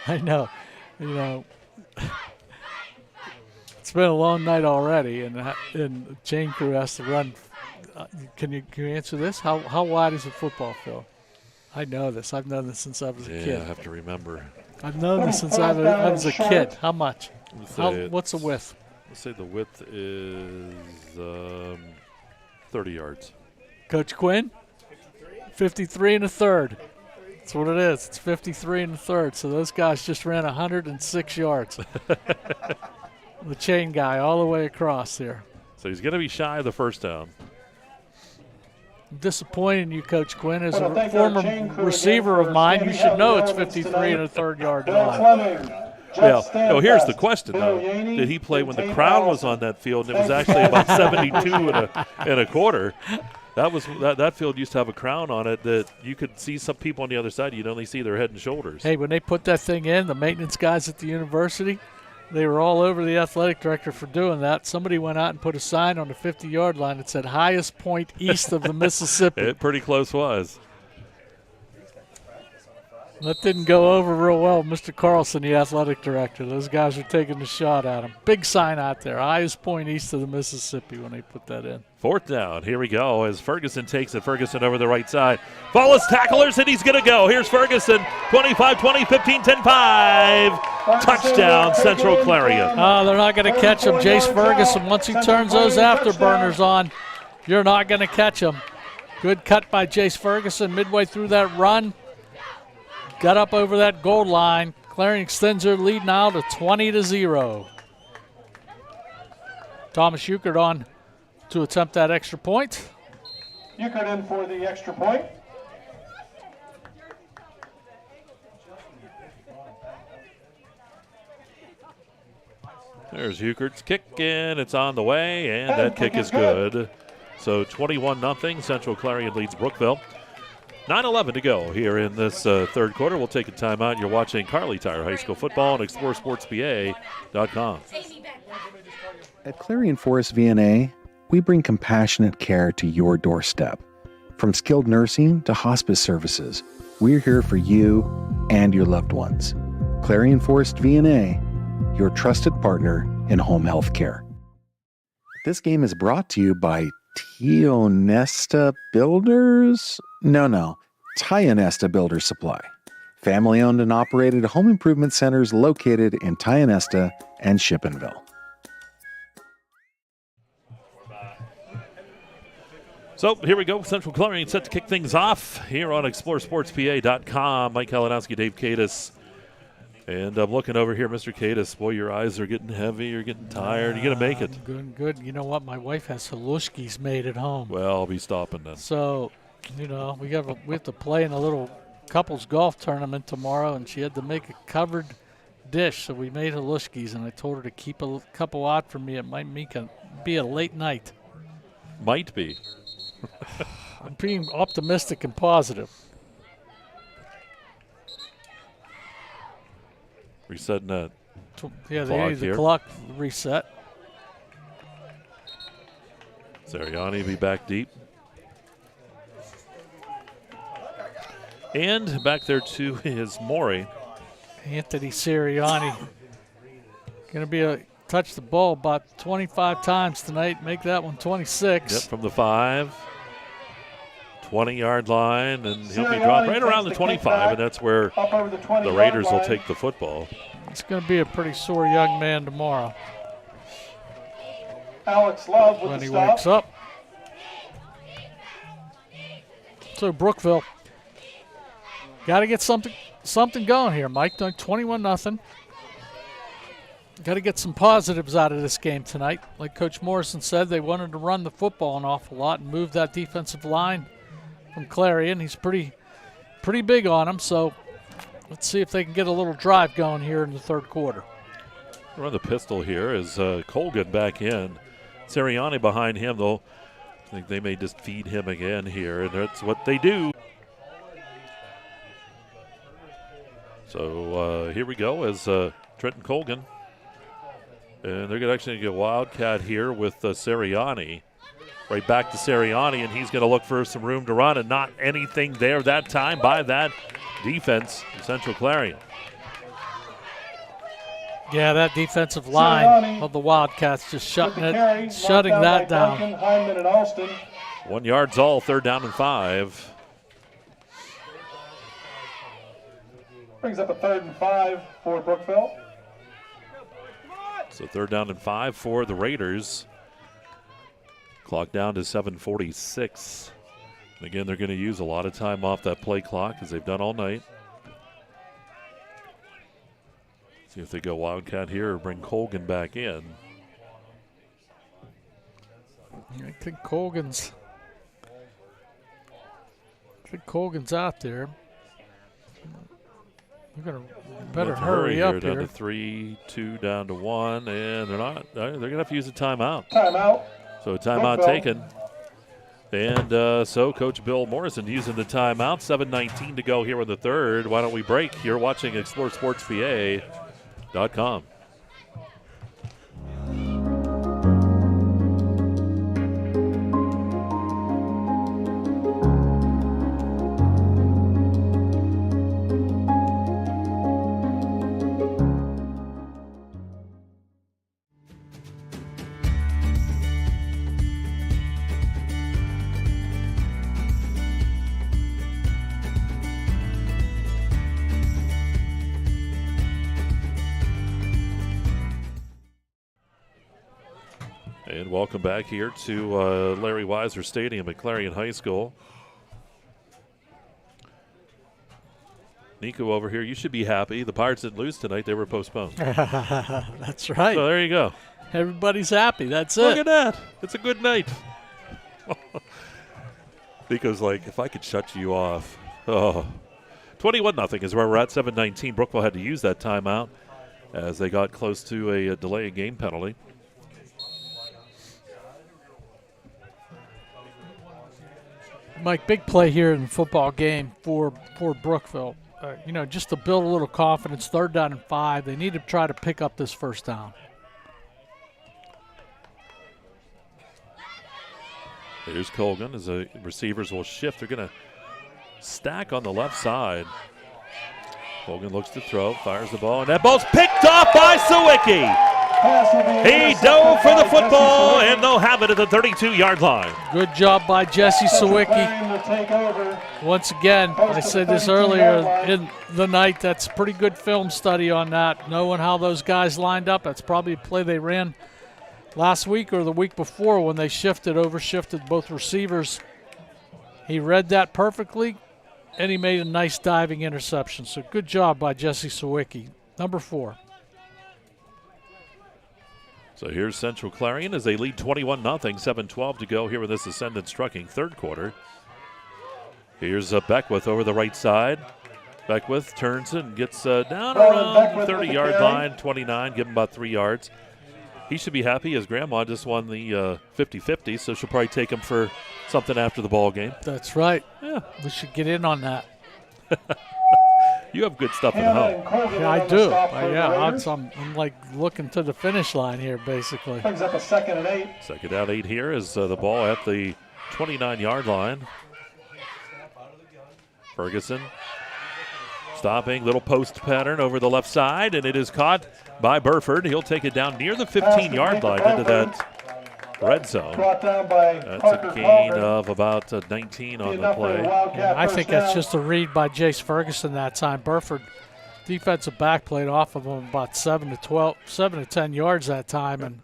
I know. You know, it's been a long night already, and the chain crew has to run. Can you answer this? How wide is a football field? I know this. I've known this since I was a kid. Yeah, I have to remember. I've known this since I was a kid. How much? What's the width? Let's say the width is 30 yards. Coach Quinn? 53 1/3. That's what it is. It's 53 1/3. So those guys just ran 106 yards. The chain guy all the way across here. So he's going to be shy of the first down. Disappointing you, Coach Quinn. As a former receiver of mine, you should know it's 53 1/3 yard line. Well, here's the question, though. Did he play when the crowd was on that field and it was actually about 72 and a quarter? That field used to have a crown on it that you could see some people on the other side. You'd only see their head and shoulders. Hey, when they put that thing in, the maintenance guys at the university, they were all over the athletic director for doing that. Somebody went out and put a sign on the 50-yard line that said highest point east of the Mississippi. It pretty close was. That didn't go over real well with Mr. Carlson, the athletic director. Those guys were taking the shot at him. Big sign out there, highest point east of the Mississippi when they put that in. 4th down. Here we go as Ferguson takes it. Ferguson over the right side. Follows tacklers, and he's going to go. Here's Ferguson. 25-20, 15-10-5. Touchdown, Central Clarion. Oh, they're not going to catch him. Jace Ferguson, once he turns those afterburners on, you're not going to catch him. Good cut by Jace Ferguson midway through that run. Got up over that goal line. Clarion extends their lead now to 20-0. Thomas Euchert on to attempt that extra point. Euchert in for the extra point. There's Euchert's kick, and it's on the way, and that kick is good. So 21-0. Central Clarion leads Brookville. 9:11 to go here in this third quarter. We'll take a timeout. You're watching Kerle Tire High School Football on exploreClarion.com. At Clarion Forest VNA, we bring compassionate care to your doorstep. From skilled nursing to hospice services, we're here for you and your loved ones. Clarion Forest VNA, your trusted partner in home health care. This game is brought to you by Tionesta Builders? No, Tionesta Builders Supply. Family-owned and operated home improvement centers located in Tionesta and Shippenville. So here we go. Central Clarion set to kick things off here on exploreSportsPA.com. Mike Kalinowski, Dave Katis. And I'm looking over here, Mr. Katis. Boy, your eyes are getting heavy. You're getting tired. You're going to make it. Good. You know what? My wife has halushkis made at home. Well, I'll be stopping then. So, you know, we have to play in a little couples golf tournament tomorrow, and she had to make a covered dish. So we made halushkis, and I told her to keep a couple out for me. It might be a late night. Might be. I'm being optimistic and positive. Resetting that Yeah, clock the here. clock reset. Sirianni be back deep. And back there too is Morey. Anthony Sirianni going to be touch the ball about 25 times tonight. Make that one 26. Yep, from the 5. 20-yard line, and he'll be dropped right around the 25, and that's where the Raiders will take the football. It's going to be a pretty sore young man tomorrow Alex Love with when the he stop. wakes up. So Brookville got to get something going here, Mike. 21-0. Got to get some positives out of this game tonight. Like Coach Morrison said, they wanted to run the football an awful lot and move that defensive line from Clarion. He's pretty big on him, so let's see if they can get a little drive going here in the third quarter. Run the pistol here is Colgan back in. Sirianni behind him, though. I think they may just feed him again here, and that's what they do. So here we go as Trenton Colgan. And they're going to actually get Wildcat here with Sirianni. Right back to Sirianni, and he's going to look for some room to run, and not anything there that time by that defense, Central Clarion. Yeah, that defensive line of the Wildcats just shutting that down. Hyman and Alston. 1 yard's all, 3rd down and 5. Brings up a 3rd and 5 for Brookville. So 3rd down and 5 for the Raiders. Clock down to 7:46. And again, they're going to use a lot of time off that play clock as they've done all night. See if they go Wildcat here or bring Colgan back in. I think Colgan's out there. We're going to better hurry up Down here. to 3, 2 down to 1, and they're not. They're going to have to use a timeout. Timeout. So a timeout taken. And so Coach Bill Morrison using the timeout. 7:19 to go here in the third. Why don't we break? You're watching exploreSportsPA.com. And welcome back here to Larry Weiser Stadium at Clarion High School. Nico over here, you should be happy. The Pirates didn't lose tonight. They were postponed. That's right. So there you go. Everybody's happy. That's Look it. at that. It's a good night. Nico's like, if I could shut you off. Oh. 21-0 is where we're at. 7:19. Brookville had to use that timeout as they got close to a delay of game penalty. Mike, big play here in the football game for Brookville. Just to build a little confidence. 3rd down and 5. They need to try to pick up this first down. Here's Colgan as the receivers will shift. They're going to stack on the left side. Colgan looks to throw, fires the ball, and that ball's picked off by Sawicki. He dove for the football, and they'll have it at the 32-yard line. Good job by Jesse Sawicki. Once again, I said this earlier in the night, that's pretty good film study on that, knowing how those guys lined up. That's probably a play they ran last week or the week before when they overshifted both receivers. He read that perfectly, and he made a nice diving interception. So good job by Jesse Sawicki, number 4. So here's Central Clarion as they lead 21-0, 7:12 to go here in this Ascendant Trucking third quarter. Here's Beckwith over the right side. Beckwith turns and gets down around the 30-yard line, 29, give him about 3 yards. He should be happy. His grandma just won the 50-50, so she'll probably take him for something after the ball game. That's right. Yeah. We should get in on that. You have good stuff at home. Yeah, I do. I'm like looking to the finish line here, basically. Brings up a 2nd and 8. Second down 8 here is the ball at the 29-yard line. Ferguson stopping, little post pattern over the left side, and it is caught by Burford. He'll take it down near the 15-yard line into that red zone. Brought down by That's Parker a gain Colvin. of about 19 on the Enough for play. the Wildcat I first think that's down. just a read by Jace Ferguson that time. Burford, defensive back, played off of him about 7 to 10 yards that time, and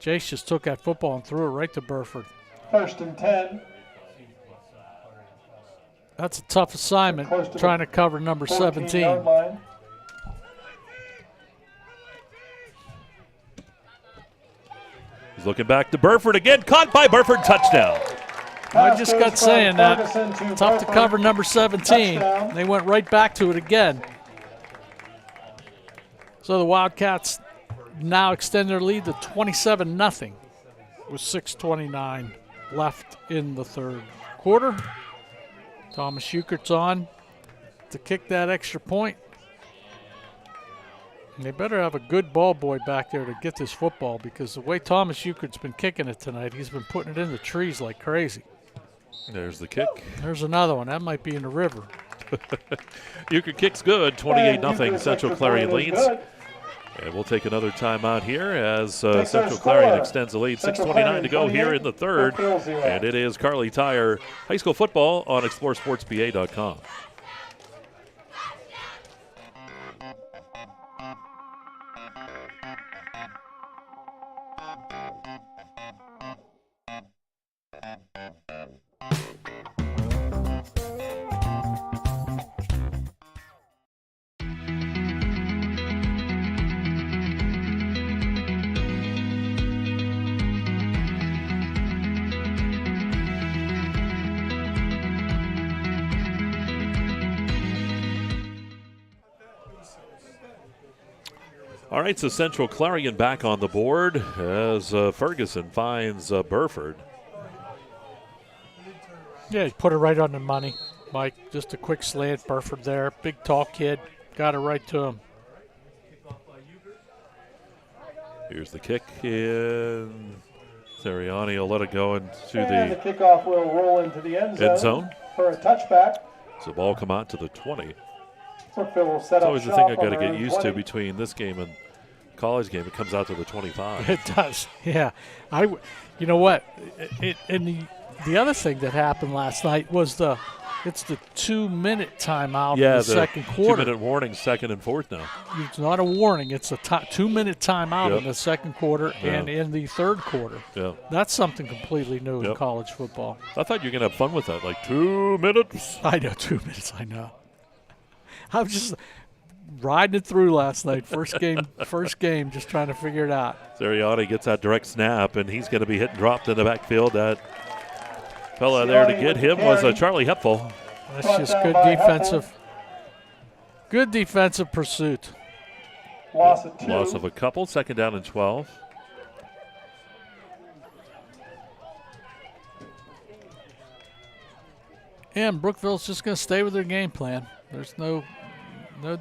Jace just took that football and threw it right to Burford. 1st and 10. That's a tough assignment, trying to cover number 17. 14-yard line. He's looking back to Burford again. Caught by Burford. Touchdown. I just got saying that. Ferguson to Tough to Burford. cover number 17. Touchdown. They went right back to it again. So the Wildcats now extend their lead to 27-0 with 6:29 left in the third quarter. Thomas Euchert's on to kick that extra point. And they better have a good ball boy back there to get this football, because the way Thomas Euchert's been kicking it tonight, he's been putting it in the trees like crazy. There's the kick. There's another one. That might be in the river. Euchert kicks good. 28-0 Central Clarion leads. Good. And we'll take another timeout here as Takes Central our Clarion score. extends the lead. Central 6:29 to go Clarion here in the third. Brookville 0. And it is Kerle Tire High School Football on exploreSportsBA.com. All right, so Central Clarion back on the board as Ferguson finds Burford. Yeah, he put it right on the money, Mike. Just a quick slant. Burford there. Big, tall kid. Got it right to him. Here's the kick in. Sirianni will let it go into And the the kickoff will roll into the end zone for a touchback. So the ball come out to the 20. Brookville will set It's up always the shop thing I on got to their get own used to 20. between this game and college game. It comes out to the 25. It does, yeah. You know what? And the other thing that happened last night was it's the 2-minute timeout in the second quarter. 2-minute warning, second and fourth now. It's not a warning. It's a 2-minute timeout Yep. in the second quarter and in the third quarter. Yeah. That's something completely new in college football. I thought you were going to have fun with that, like 2 minutes. I know, 2 minutes, I know. I was just riding it through last night. First game, just trying to figure it out. Sirianni gets that direct snap, and he's going to be hit and dropped in the backfield. That fella there to get him was Charlie Hepfel. That's just good defensive pursuit. Loss of 2. Loss of a couple. Second down and 12. And Brookville's just going to stay with their game plan. There's no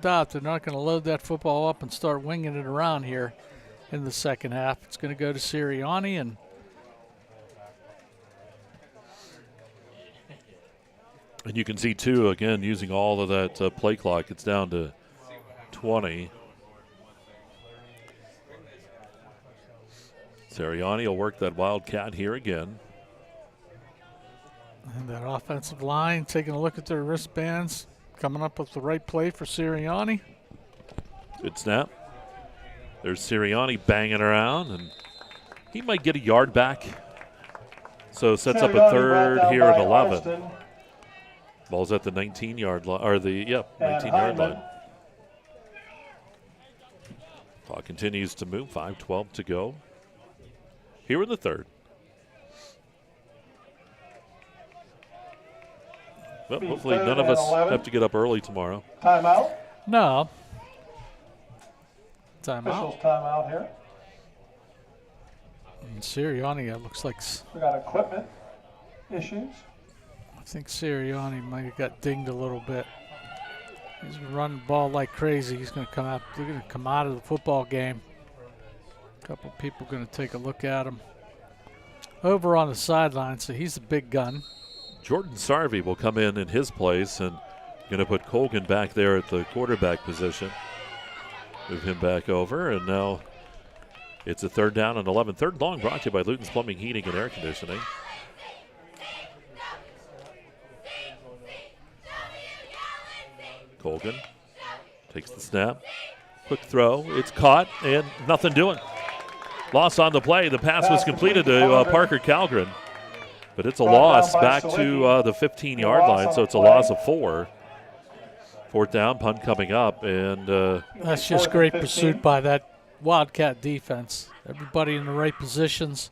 doubt they're not going to load that football up and start winging it around here in the second half. It's going to go to Sirianni, and you can see, too, again, using all of that play clock, it's down to 20. Sirianni will work that Wildcat here again. And that offensive line taking a look at their wristbands, coming up with the right play for Sirianni. Good snap. There's Sirianni banging around, and he might get a yard back. So sets up a third here at 11. Austin. Ball's at the 19-yard line, or the 19-yard line. Clock continues to move. 5:12 to go. Here in the third. Well, hopefully none of us have to get up early tomorrow. Timeout. No. Officials timeout here. And Sirianni, it looks like We got equipment. issues. I think Sirianni might have got dinged a little bit. He's been running the ball like crazy. He's going to come out. They're going to come out of the football game. A couple of people going to take a look at him. Over on the sideline, so he's a big gun. Jordan Sarvey will come in his place and going to put Colgan back there at the quarterback position. Move him back over, and now it's a 3rd down and 11. 3rd long brought to you by Luton's Plumbing, Heating, and Air Conditioning. Colgan takes the snap. Quick throw. It's caught, and nothing doing. Loss on the play. The pass was completed to Parker Calgren, but it's a loss back to the 15-yard line, so it's a loss of 4. 4th down, punt coming up, and that's just great pursuit by that Wildcat defense. Everybody in the right positions,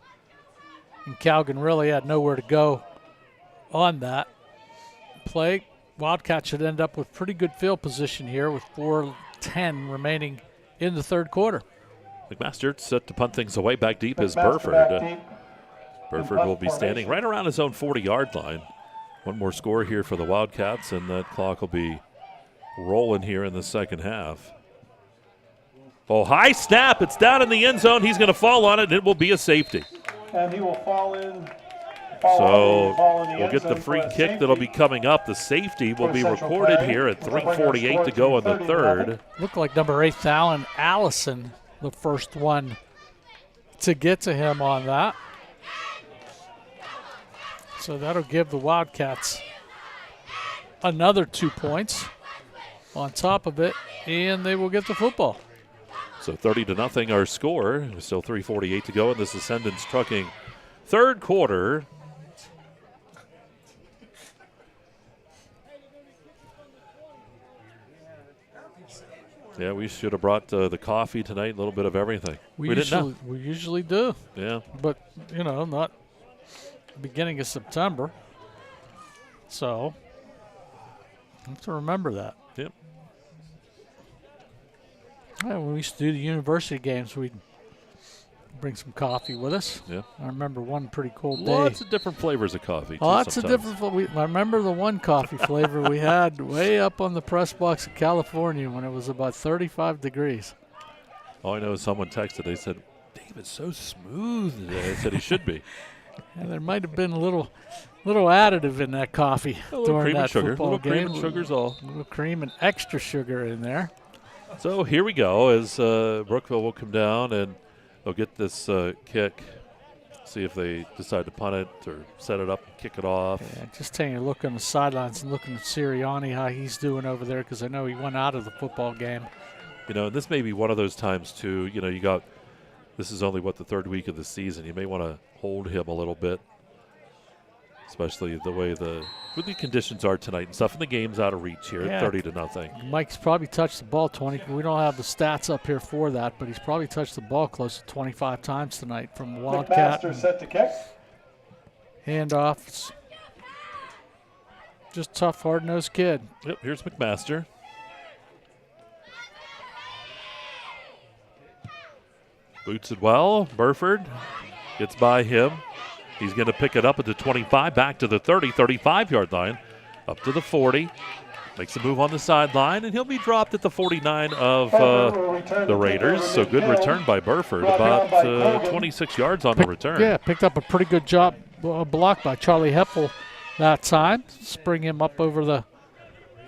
and Calgren really had nowhere to go on that play. Wildcat should end up with pretty good field position here with 4:10 remaining in the 3rd quarter. McMaster set to punt things away. Back deep is Burford. Burford will be standing right around his own 40-yard line. One more score here for the Wildcats, and that clock will be rolling here in the 2nd half. Oh, high snap. It's down in the end zone. He's going to fall on it, and it will be a safety. And he will fall in. So we'll get the free kick that'll be coming up. The safety will be recorded here at 3:48 to go in the 3rd. Looked like number 8, Fallon Allison, the first one to get to him on that. So that'll give the Wildcats another 2 points on top of it, and they will get the football. So 30-0 our score. There's still 3:48 to go in this Ascendance Trucking 3rd quarter. Yeah, we should have brought the coffee tonight, a little bit of everything. We didn't know. We usually do. Yeah. But, not beginning of September. So, I have to remember that. Yep. Yeah, when we used to do the university games, we'd bring some coffee with us. Yeah. I remember one pretty cold day. Lots of different flavors of coffee. Lots of different. I remember the one coffee flavor we had way up on the press box in California when it was about 35 degrees. All I know is someone texted. They said, "Dave is so smooth today." I said he should be. And there might have been a little additive in that coffee during that football game. Cream and sugar's all. A little cream and extra sugar in there. So here we go as Brookville will come down and they'll get this kick, see if they decide to punt it or set it up and kick it off. Yeah, just taking a look on the sidelines and looking at Sirianni, how he's doing over there, because I know he went out of the football game. This may be one of those times, too. This is only, the 3rd week of the season. You may want to hold him a little bit, especially the way the conditions are tonight and stuff. And the game's out of reach here at 30-0. Mike's probably touched the ball 20. We don't have the stats up here for that, but he's probably touched the ball close to 25 times tonight from Wildcat. McMaster set to kick. Handoffs. Just tough, hard-nosed kid. Yep, here's McMaster. Boots it well. Burford gets by him. He's going to pick it up at the 25, back to the 30, 35-yard line, up to the 40. Makes a move on the sideline, and he'll be dropped at the 49 of the Raiders. So good return by Burford, about 26 yards on the return. Yeah, picked up a pretty good job block by Charlie Heffel that time. Spring him up over the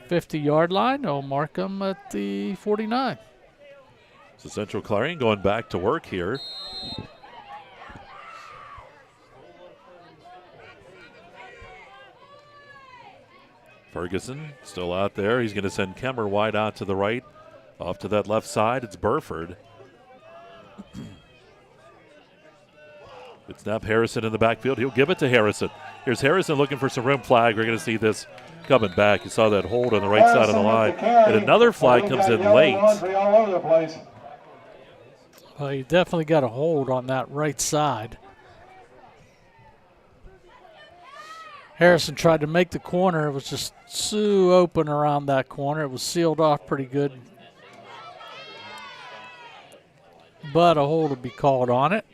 50-yard line. They'll mark him at the 49. So Central Clarion going back to work here. Ferguson still out there. He's going to send Kemmer wide out to the right. Off to that left side, it's Burford. Good snap, Harrison in the backfield. He'll give it to Harrison. Here's Harrison looking for some rim flag. We're going to see this coming back. You saw that hold on the right side of the line. And another flag comes in late. Well, you definitely got a hold on that right side. Harrison tried to make the corner. It was just so open around that corner. It was sealed off pretty good. But a hold will be called on it.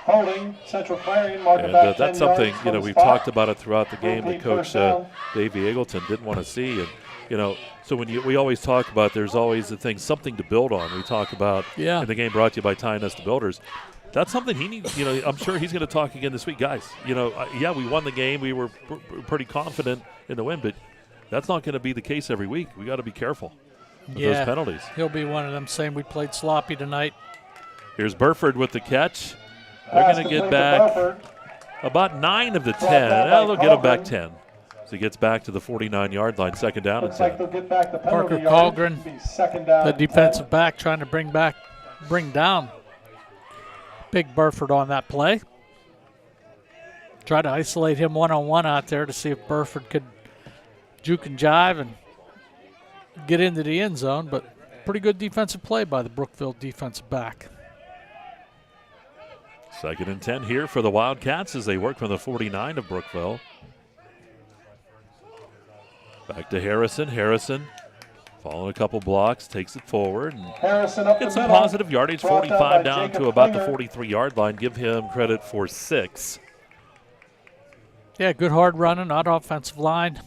holding. Central Clarion mark And about 10 that's something, yards you know, from we've spot. talked about it throughout the game that Repeat Coach first down. Davey Eagleton didn't want to see. And, you know, so when we always talk about there's always the thing, something to build on. We talk about in the game brought to you by Tying Us to Builders. That's something he needs, you know, I'm sure he's going to talk again this week. Guys, you know, yeah, we won the game. We were pretty confident in the win, but that's not going to be the case every week. We got to be careful with those penalties. He'll be one of them saying we played sloppy tonight. Here's Burford with the catch. They're going to get back about 9 of the 10. They'll get him back 10. So he gets back to the 49-yard line, second down and 10. Parker Colgren, the defensive back, trying to bring down Big Burford on that play. Try to isolate him one-on-one out there to see if Burford could juke and jive and get into the end zone, but pretty good defensive play by the Brookville defensive back. Second and 10 here for the Wildcats as they work from the 49 of Brookville. Back to Harrison. Harrison following a couple blocks, takes it forward. And Harrison up gets the some middle. positive yardage, Brought 45 down by down to Jacob about the Klinger. 43-yard line. Give him credit for 6. Yeah, good hard running, not offensive line,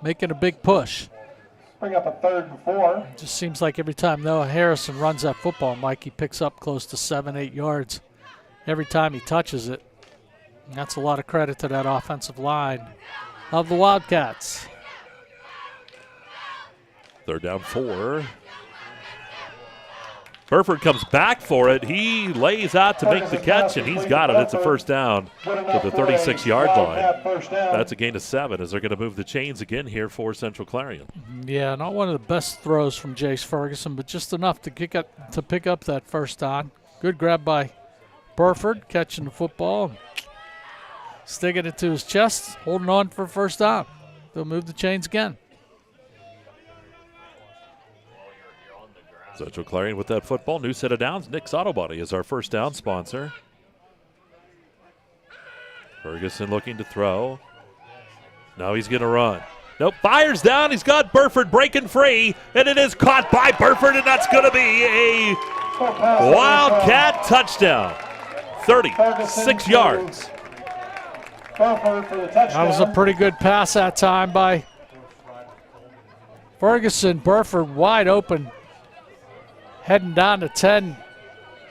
making a big push. Bring up a 3rd and 4. Just seems like every time Noah Harrison runs that football, Mike, he picks up close to 7-8 yards every time he touches it. And that's a lot of credit to that offensive line of the Wildcats. Third down 4. Burford comes back for it. He lays out to make the catch, and he's got it. It's a first down to the 36-yard line. That's a gain of 7 as they're going to move the chains again here for Central Clarion. Yeah, not one of the best throws from Jace Ferguson, but just enough to pick up that first down. Good grab by Burford, catching the football, sticking it to his chest, holding on for first down. They'll move the chains again. Central Clarion with that football. New set of downs. Nick's Auto Body is our first down sponsor. Ferguson looking to throw. Now he's going to run. Nope, fires down. He's got Burford breaking free, and it is caught by Burford, and that's going to be a Wildcat touchdown. 36 yards. That was a pretty good pass that time by Ferguson. Burford wide open, heading down the 10,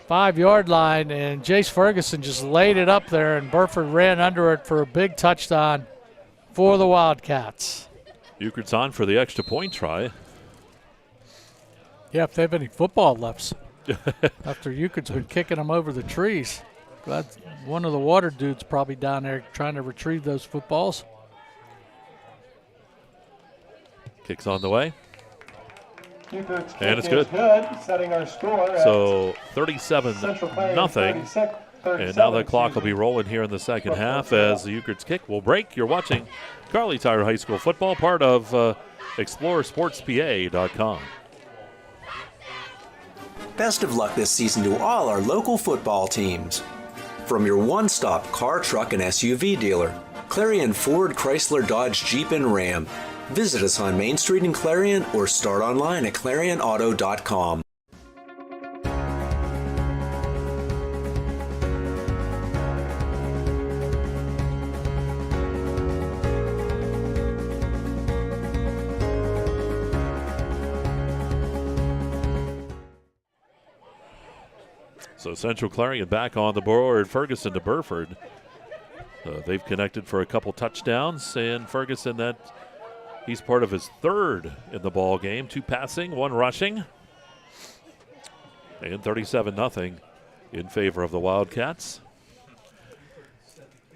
5-yard line, and Jace Ferguson just laid it up there, and Burford ran under it for a big touchdown for the Wildcats. Euchre's on for the extra point try. Yeah, if they have any football left after Euchre's been kicking them over the trees. Glad one of the water dudes probably down there trying to retrieve those footballs. Kicks on the way. Euchre's And it's kick is good. setting our score at So 37-0. Central Clarion 36, And now the clock will be rolling here in the second half as the Euchre's kick will break. You're watching Kerle Tire High School football, part of exploreClarion.com. Best of luck this season to all our local football teams. From your one-stop car, truck, and SUV dealer, Clarion Ford, Chrysler, Dodge, Jeep, and Ram. Visit us on Main Street in Clarion or start online at clarionauto.com. So Central Clarion back on the board. Ferguson to Burford. They've connected for a couple touchdowns, and Ferguson, he's part of his 3rd in the ball game. 2 passing, 1 rushing, and 37-0 in favor of the Wildcats.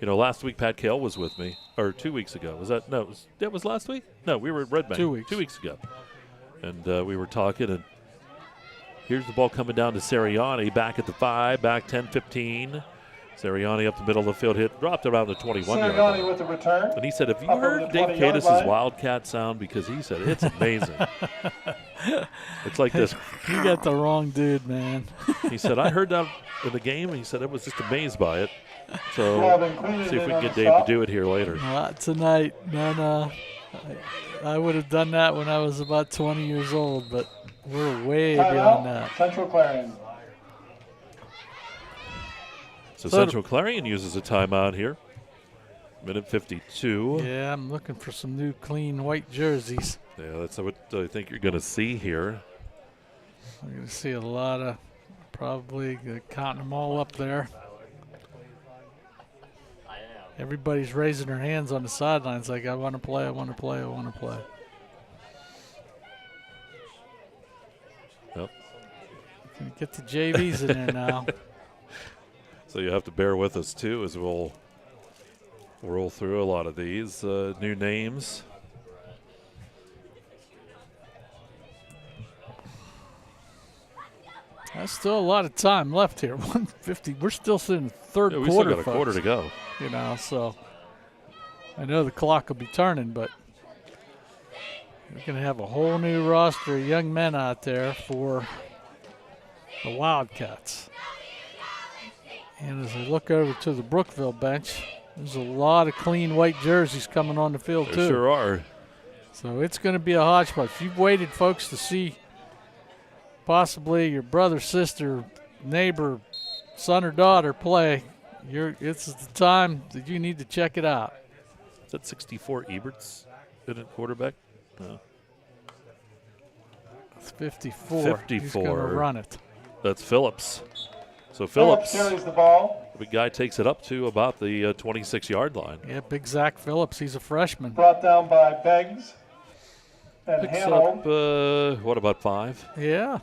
You know, last week Pat Kale was with me, or 2 weeks ago. Was that? No, it was last week? No, we were at Red Bank 2 weeks. 2 weeks ago. And we were talking, and here's the ball coming down to Seriani, back at the 5, back 10-15. Seriani up the middle of the field, dropped around the 21-yard line. with the return. And he said, have you Up over heard the Dave 20-yard Katis' line. Wildcat sound? Because he said, it's amazing. It's like this. You got the wrong dude, man. He said, I heard that in the game, and he said, I was just amazed by it. So, see if we can get Dave to do it here later. Not tonight. No. I would have done that when I was about 20 years old, but we're way beyond that. Central Clarion. So Central Clarion uses a timeout here. Minute 52. Yeah, I'm looking for some new clean white jerseys. Yeah, that's what I think you're going to see here. I'm going to see a lot of probably counting them all up there. Everybody's raising their hands on the sidelines like, I want to play, I want to play, I want to play. Yep. Can you get the JVs in there now? So you have to bear with us, too, as we'll roll through a lot of these new names. There's still a lot of time left here. 150. We're still in the third quarter. We still got a folks. quarter to go. You know, so I know the clock will be turning, but we're going to have a whole new roster of young men out there for the Wildcats. And as I look over to the Brookville bench, there's a lot of clean white jerseys coming on the field, There too. sure are. So it's going to be a hodgepodge. If you've waited, folks, to see possibly your brother, sister, neighbor, son or daughter play, it's the time that you need to check it out. Is that 64 Eberts in at quarterback? No. It's 54. 54. He's going to run it. That's Phillips. So Phillips carries the ball. The big guy takes it up to about the 26-yard line. Yeah, big Zach Phillips. He's a freshman. Brought down by Beggs and Picks Hanold. up, what about 5? Yeah.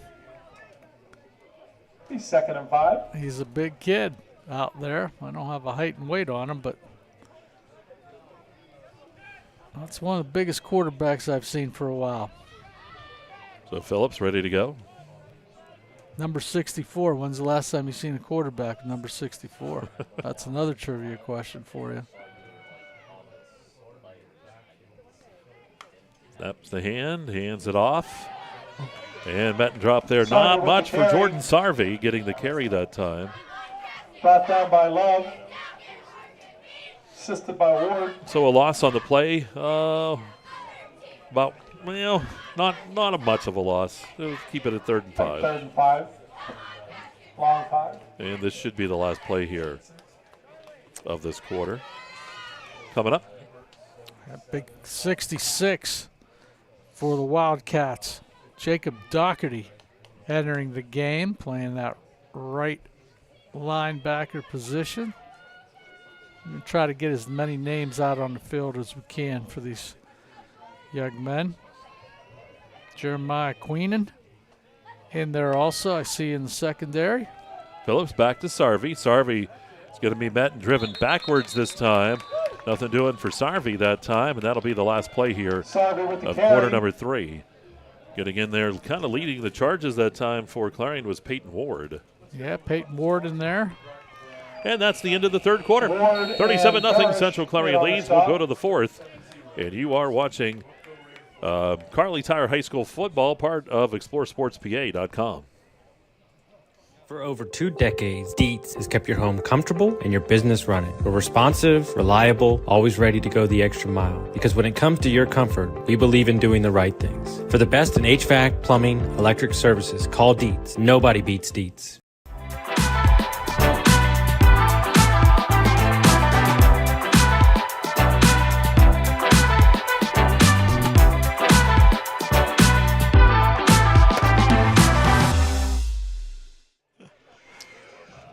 He's 2nd and 5. He's a big kid out there. I don't have a height and weight on him, but that's one of the biggest quarterbacks I've seen for a while. So Phillips ready to go. Number 64. When's the last time you've seen a quarterback with number 64? That's another trivia question for you. Snaps the hands it off. And Benton drop there. Not much for Jordan Sarvey getting the carry that time. Brought down by Love. Assisted by Ward. So a loss on the play. About, well, not much of a loss. Keep it at 3rd and 5. 3rd and 5. Long 5. And this should be the last play here of this quarter. Coming up. That big 66 for the Wildcats. Jacob Doherty entering the game, playing that right linebacker position. We're going to try to get as many names out on the field as we can for these young men. Jeremiah Queenan in there also, I see in the secondary. Phillips back to Sarvey. Sarvey is going to be met and driven backwards this time. Nothing doing for Sarvey that time, and that'll be the last play here of quarter number 3. Getting in there, kind of leading the charges that time for Clarion was Peyton Ward. Yeah, Peyton Ward in there. And that's the end of the third quarter. 37-0 Central Clarion leads. We'll go to the 4th. And you are watching Kerle Tire High School football, part of exploreSportsPA.com. For over 2 decades, Dietz has kept your home comfortable and your business running. We're responsive, reliable, always ready to go the extra mile. Because when it comes to your comfort, we believe in doing the right things. For the best in HVAC, plumbing, electric services, call Dietz. Nobody beats Dietz.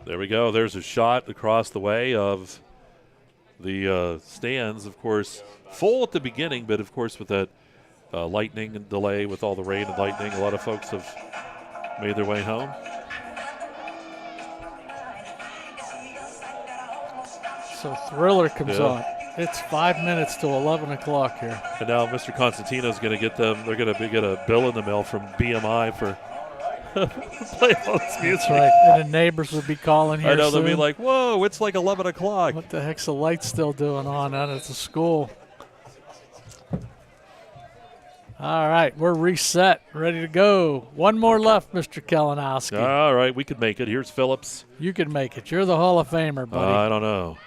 There we go. There's a shot across the way of the stands. Of course, full at the beginning, but of course with that lightning and delay with all the rain and lightning, a lot of folks have made their way home. So Thriller comes on. It's 5 minutes to 11 o'clock here. And now Mr. Constantino is going to get them. They're going to get a bill in the mail from BMI for playing all this music. That's right. And the neighbors will be calling here I know, soon. they'll be like, whoa, it's like 11 o'clock. What the heck's the light still doing on out at the school? All right, we're reset, ready to go. One more left, Mr. Kalinowski. All right, we could make it. Here's Phillips. You can make it. You're the Hall of Famer, buddy. I don't know.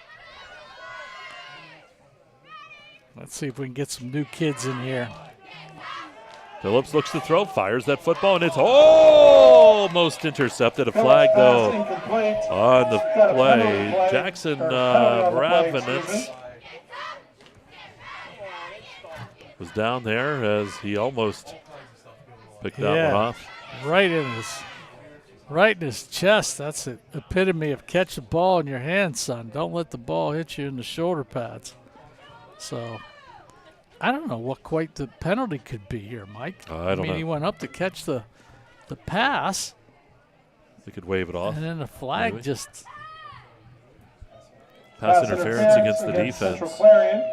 Let's see if we can get some new kids in here. Phillips looks to throw, fires that football, and it's almost intercepted. A flag, though, on the play. Jackson Mravinitz was down there as he almost picked that one off. Right in his chest. That's the epitome of catch the ball in your hand, son. Don't let the ball hit you in the shoulder pads. So I don't know what quite the penalty could be here, Mike. I don't know. He went up to catch the pass. They could wave it off. And then the flag maybe. just. Pass interference against the defense. Central Clarion.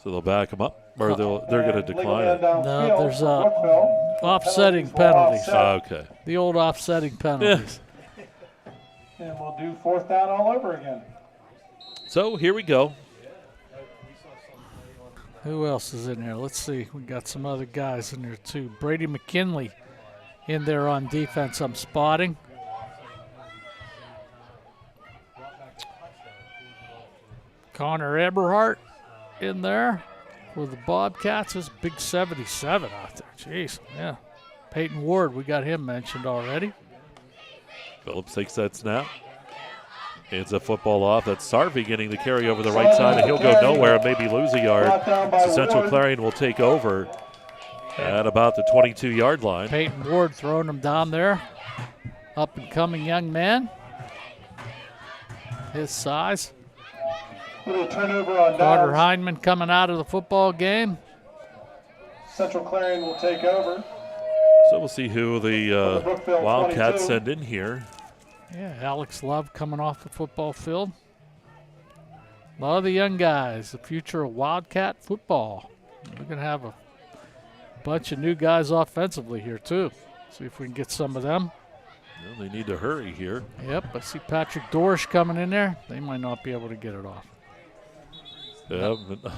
So they'll back him up, or they're going to decline it. No, there's offsetting penalties. Okay. The old offsetting penalties. And we'll do 4th down all over again. So here we go. Who else is in there? Let's see. We got some other guys in there too. Brady McKinley in there on defense, I'm spotting. Connor Eberhardt in there with the Bobcats. This big 77 out there. Jeez, yeah. Peyton Ward, we got him mentioned already. Phillips takes that snap. Hands the football off. That's Sarvey getting the carry over the right side, and he'll go nowhere and maybe lose a yard. So Central Clarion will take over at about the 22-yard line. Peyton Ward throwing him down there. Up-and-coming young man. His size. Little turnover on Carter downs. Hindman coming out of the football game. Central Clarion will take over. So we'll see who the Brookville Wildcats 22. send in here. Yeah, Alex Love coming off the football field. A lot of the young guys, the future of Wildcat football. We're going to have a bunch of new guys offensively here, too. See if we can get some of them. Well, they need to hurry here. Yep, I see Patrick Dorsch coming in there. They might not be able to get it off. Yeah, but,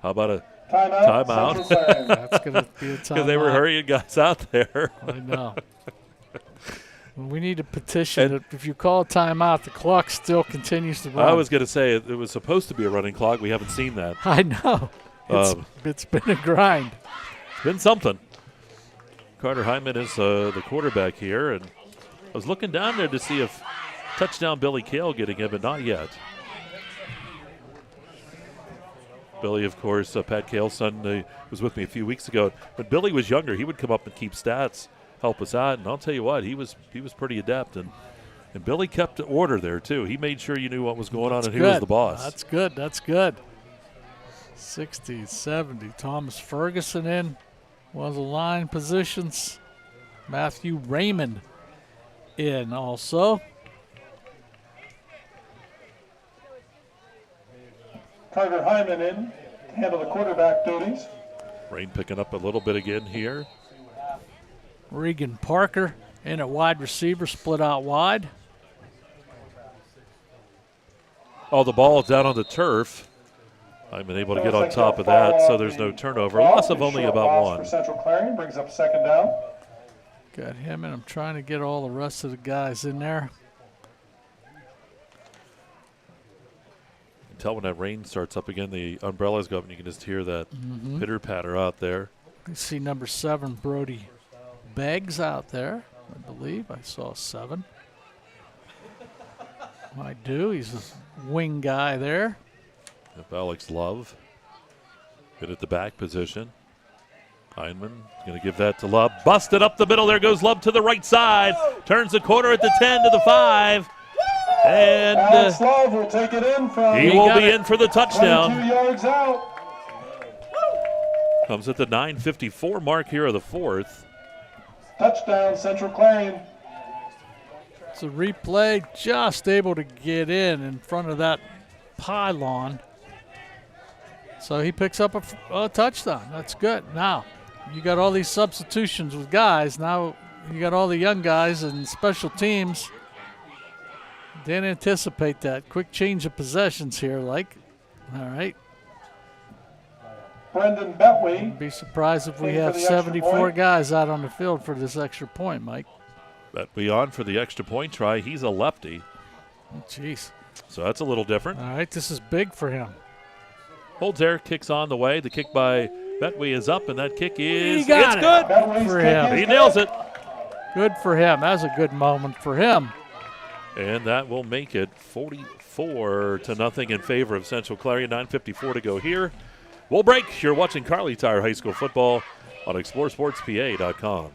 how about a timeout? That's going to be a timeout. Because they were hurrying guys out there. I know. We need a petition that if you call a timeout, the clock still continues to run. I was going to say it was supposed to be a running clock. We haven't seen that. I know. It's been a grind. It's been something. Carter Hyman is the quarterback here, and I was looking down there to see if touchdown Billy Kale getting him, but not yet. Billy, of course, Pat Kale's son, was with me a few weeks ago. When Billy was younger, he would come up and keep stats, help us out, and I'll tell you what, he was pretty adept, and Billy kept order there too. He made sure you knew what was going on, and he was the boss. That's good. That's good. 60, 70. Thomas Ferguson in one of the line positions. Matthew Raymond in also. Carter Hyman in to handle the quarterback duties. Rain picking up a little bit again here. Regan Parker in at wide receiver, split out wide. Oh, the ball down on the turf. I've been able to get on top of that, so there's no turnover. Loss of only about one. For Central Clarion brings up 2nd down. Got him, and I'm trying to get all the rest of the guys in there. You can tell when that rain starts up again, the umbrellas go up, and you can just hear that pitter-patter out there. You see number 7, Brody Beggs out there, I believe. I saw 7. I do. He's a wing guy there. Yep, Alex Love. Good at the back position. Heineman going to give that to Love. Busted up the middle. There goes Love to the right side. Turns the corner at the 10 to the 5. And Alex Love will take it in from. he will be in for the touchdown. 22 yards out. Comes at the 9:54 mark here of the 4th. Touchdown, Central Clarion. It's a replay, just able to get in front of that pylon. So he picks up a touchdown. That's good. Now, you got all these substitutions with guys. Now you got all the young guys and special teams. Didn't anticipate that. Quick change of possessions here, like. All right. Brendan Betway. Be surprised if we have 74 guys out on the field for this extra point, Mike. Betway on for the extra point try. He's a lefty. Oh, jeez. So that's a little different. All right, this is big for him. Holds there, kicks on the way. The kick by Betway is up, and that kick is He got it's it. good. Good for him. He nails it. Good for him. That was a good moment for him. And that will make it 44-0 in favor of Central Clarion. 9:54 to go here. We'll break. You're watching Kerle Tire High School football on exploreSportsPA.com.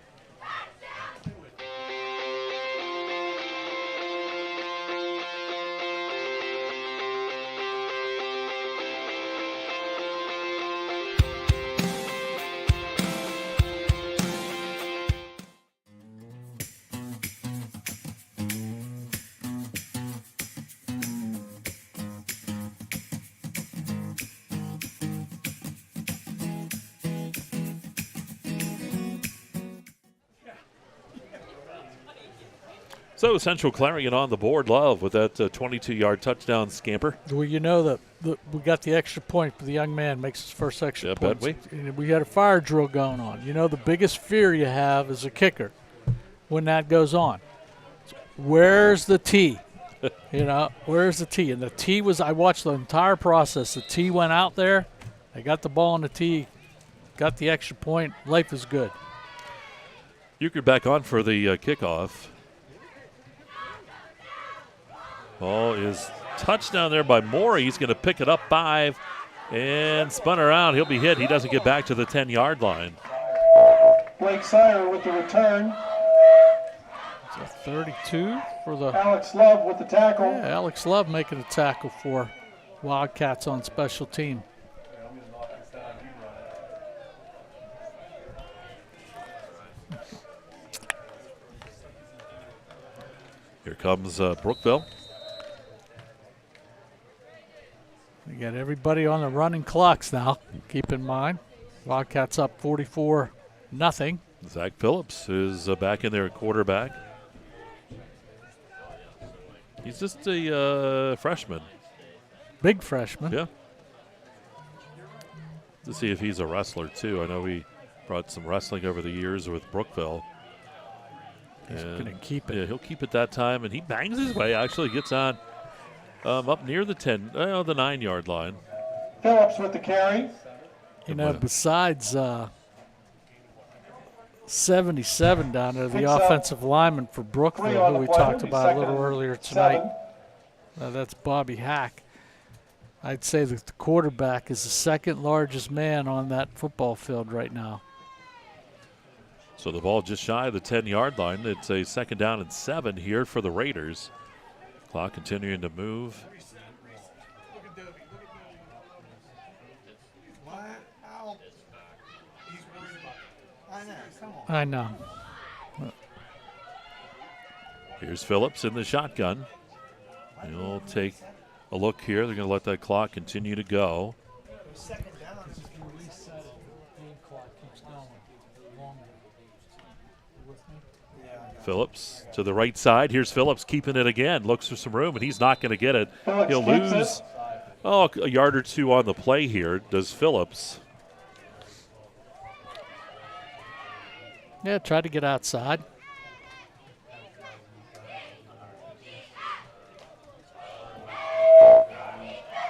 So Central Clarion on the board, Love, with that 22-yard touchdown scamper. Well, you know that we got the extra point, but the young man makes his first extra point. We had a fire drill going on. You know, the biggest fear you have as a kicker when that goes on. Where's the tee? You know, where's the tee? And the tee was, I watched the entire process. The tee went out there. They got the ball on the tee, got the extra point. Life is good. Euchre back on for the kickoff. Ball is touched down there by Morey. He's going to pick it up 5 and spun around. He'll be hit. He doesn't get back to the 10-yard line. Blake Sire with the return. It's a 32 for the Alex Love with the tackle. Yeah, Alex Love making a tackle for Wildcats on special team. Here comes Brookville. We got everybody on the running clocks now. Keep in mind, Wildcats up 44-0. Zach Phillips is back in there at quarterback. He's just a freshman. Big freshman. Yeah. To see if he's a wrestler, too. I know we brought some wrestling over the years with Brookville. He's going to keep it. Yeah, he'll keep it that time, and he bangs his way. Actually gets on up near the 9-yard line. Phillips with the carry. You know, besides 77 down there, the offensive lineman for Brookville, who we talked about a little earlier tonight, that's Bobby Hack. I'd say that the quarterback is the second largest man on that football field right now. So the ball just shy of the 10-yard line. It's a 2nd down and 7 here for the Raiders. Clock continuing to move. I know. Here's Phillips in the shotgun. He'll take a look here. They're going to let that clock continue to go. Phillips to the right side. Here's Phillips keeping it again. Looks for some room, and he's not going to get it. He'll lose a yard or two on the play here, does Phillips. Yeah, try to get outside.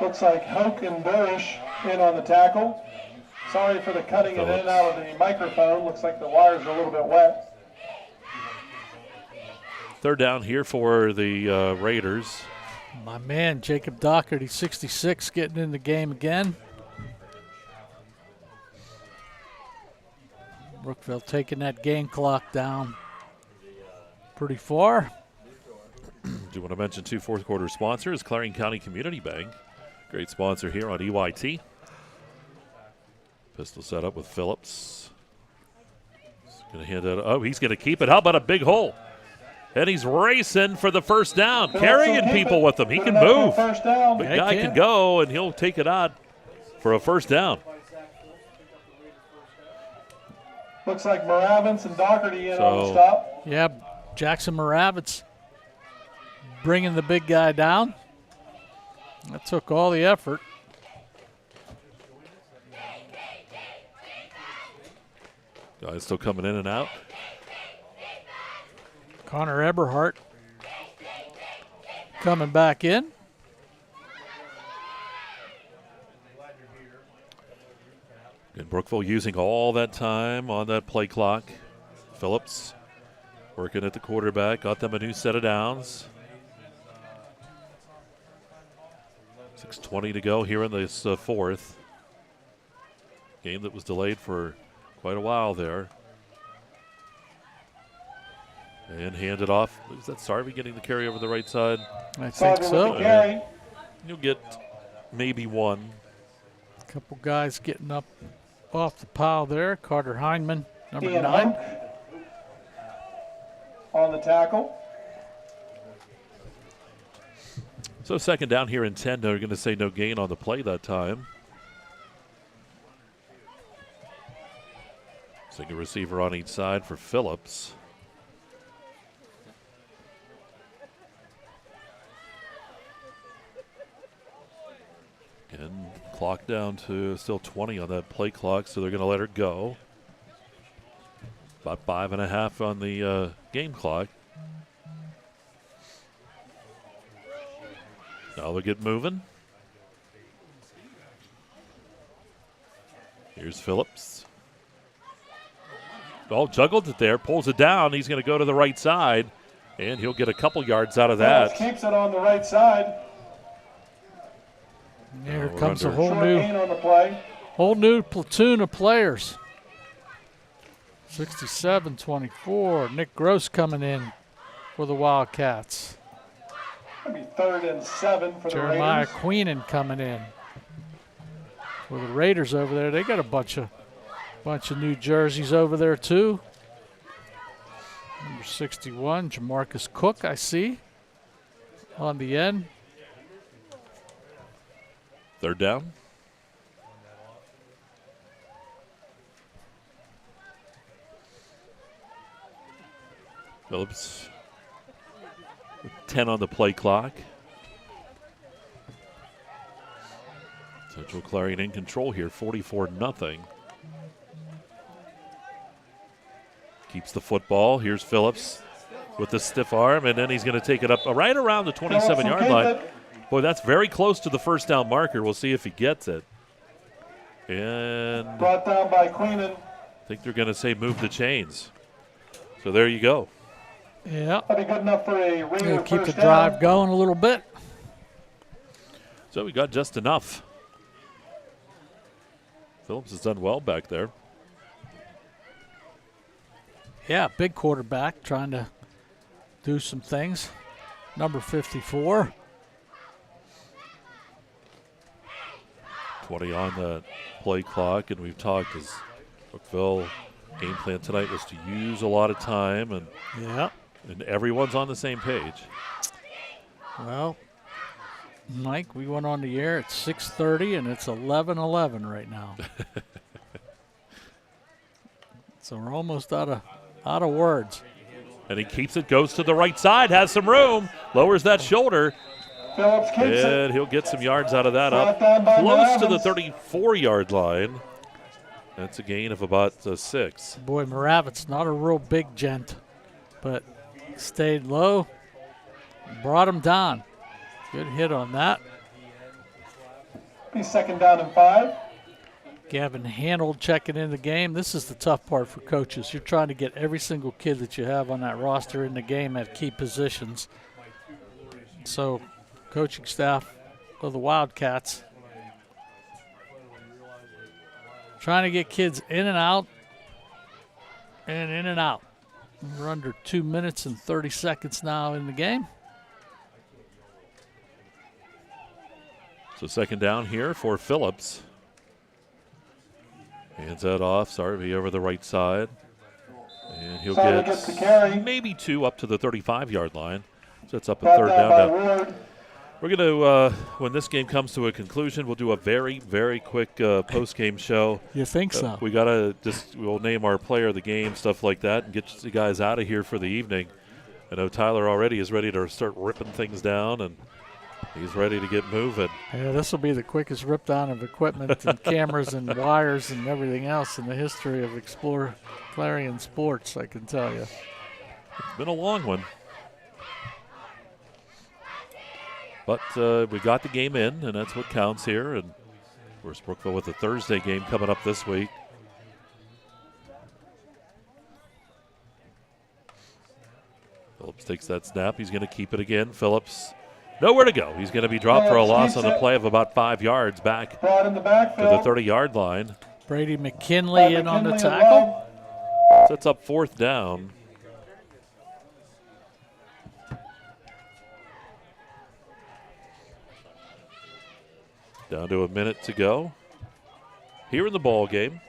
Looks like Hoke and Burish in on the tackle. Sorry for the cutting it in and out of the microphone. Looks like the wires are a little bit wet. 3rd down here for the Raiders. My man, Jacob Doherty, 66, getting in the game again. Brookville taking that game clock down pretty far. Do want to mention 2 fourth-quarter sponsors, Clarion County Community Bank. Great sponsor here on EYT. Pistol set up with Phillips. He's going to hand it. Oh, he's going to keep it. How about a big hole? And he's racing for the 1st down, carrying people with him. He can move. Big guy can go, and he'll take it on for a 1st down. Looks like Moravitz and Doherty in on the stop. Yeah, Jackson Moravitz bringing the big guy down. That took all the effort. Guys still coming in and out. Connor Eberhardt coming back in. And Brookville using all that time on that play clock. Phillips working at the quarterback, got them a new set of downs. 6:20 to go here in this fourth. Game that was delayed for quite a while there. And handed off. Is that Sarvey getting the carry over the right side? I think so. You'll get maybe one. A couple guys getting up off the pile there. Carter Heineman, number Ian 9. Hunt on the tackle. So second down here in 10. They're going to say no gain on the play that time. Single receiver on each side for Phillips. And clock down to still 20 on that play clock, so they're going to let her go. About 5.5 on the game clock. Now they'll get moving. Here's Phillips. Oh, juggled it there, pulls it down. He's going to go to the right side, and he'll get a couple yards out of that. Phillips keeps it on the right side. Here we're comes a under. whole new platoon of players. 67-24. Nick Gross coming in for the Wildcats. That'll be 3rd and 7 for Jeremiah the Raiders. Queenan coming in for the Raiders over there. They got a bunch of new jerseys over there too. Number 61, Jamarcus Cook, I see on the end. 3rd down. Phillips with 10 on the play clock. Central Clarion in control here, 44-0. Keeps the football. Here's Phillips with the stiff arm, and then he's going to take it up right around the 27-yard line. Boy, that's very close to the first down marker. We'll see if he gets it. And brought down by Queenan. I think they're going to say move the chains. So there you go. Yeah. That'll be good enough for a Raider Keep the first drive down. going a little bit. So we got just enough. Phillips has done well back there. Yeah, big quarterback trying to do some things. Number 54. 20 on the play clock, and we've talked as Brookville game plan tonight was to use a lot of time, and everyone's on the same page. Well, Mike, we went on the air at 6:30, and it's 11:11 right now. So we're almost out of words. And he keeps it, goes to the right side, has some room, lowers that shoulder. Phillips keeps it. And he'll get some yards out of that, up Brought down by close to the Moravitz. 34-yard line. That's a gain of about 6. Boy, Moravitz, not a real big gent, but stayed low, brought him down. Good hit on that. Be 2nd down and 5. Gavin Hanold checking in the game. This is the tough part for coaches. You're trying to get every single kid that you have on that roster in the game at key positions. So, coaching staff of the Wildcats trying to get kids in and out and in and out. We're under 2 minutes and 30 seconds now in the game. So 2nd down here for Phillips. Hands that off. Sarvey over the right side. And he'll Sarvey gets the carry. maybe 2 up to the 35-yard line. So it's up a Brought 3rd down down. by Now, Ward. we're going to, when this game comes to a conclusion, we'll do a very, very quick post-game show. You think so? We got to we'll name our player of the game, stuff like that, and get the guys out of here for the evening. I know Tyler already is ready to start ripping things down, and he's ready to get moving. Yeah, this will be the quickest rip down of equipment and cameras and wires and everything else in the history of Explore Clarion Sports, I can tell you. It's been a long one. But we got the game in, and that's what counts here. And course, Brookville with the Thursday game coming up this week. Phillips takes that snap. He's going to keep it again. Phillips, nowhere to go. He's going to be dropped for a loss on the play of about 5 yards back to the 30-yard line. Brady McKinley in on the tackle. Sets up 4th down. Down to a minute to go here in the ball game.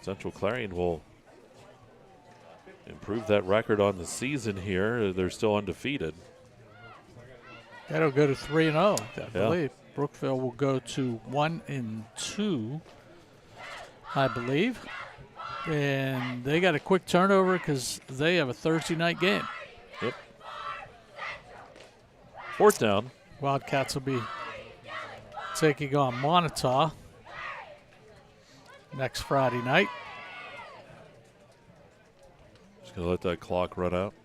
Central Clarion will improve that record on the season here. They're still undefeated. That'll go to 3-0, I believe. Brookville will go to 1-2, I believe. And they got a quick turnover because they have a Thursday night game. Yep. 4th down. Wildcats will be taking on Montauk next Friday night. Just going to let that clock run out.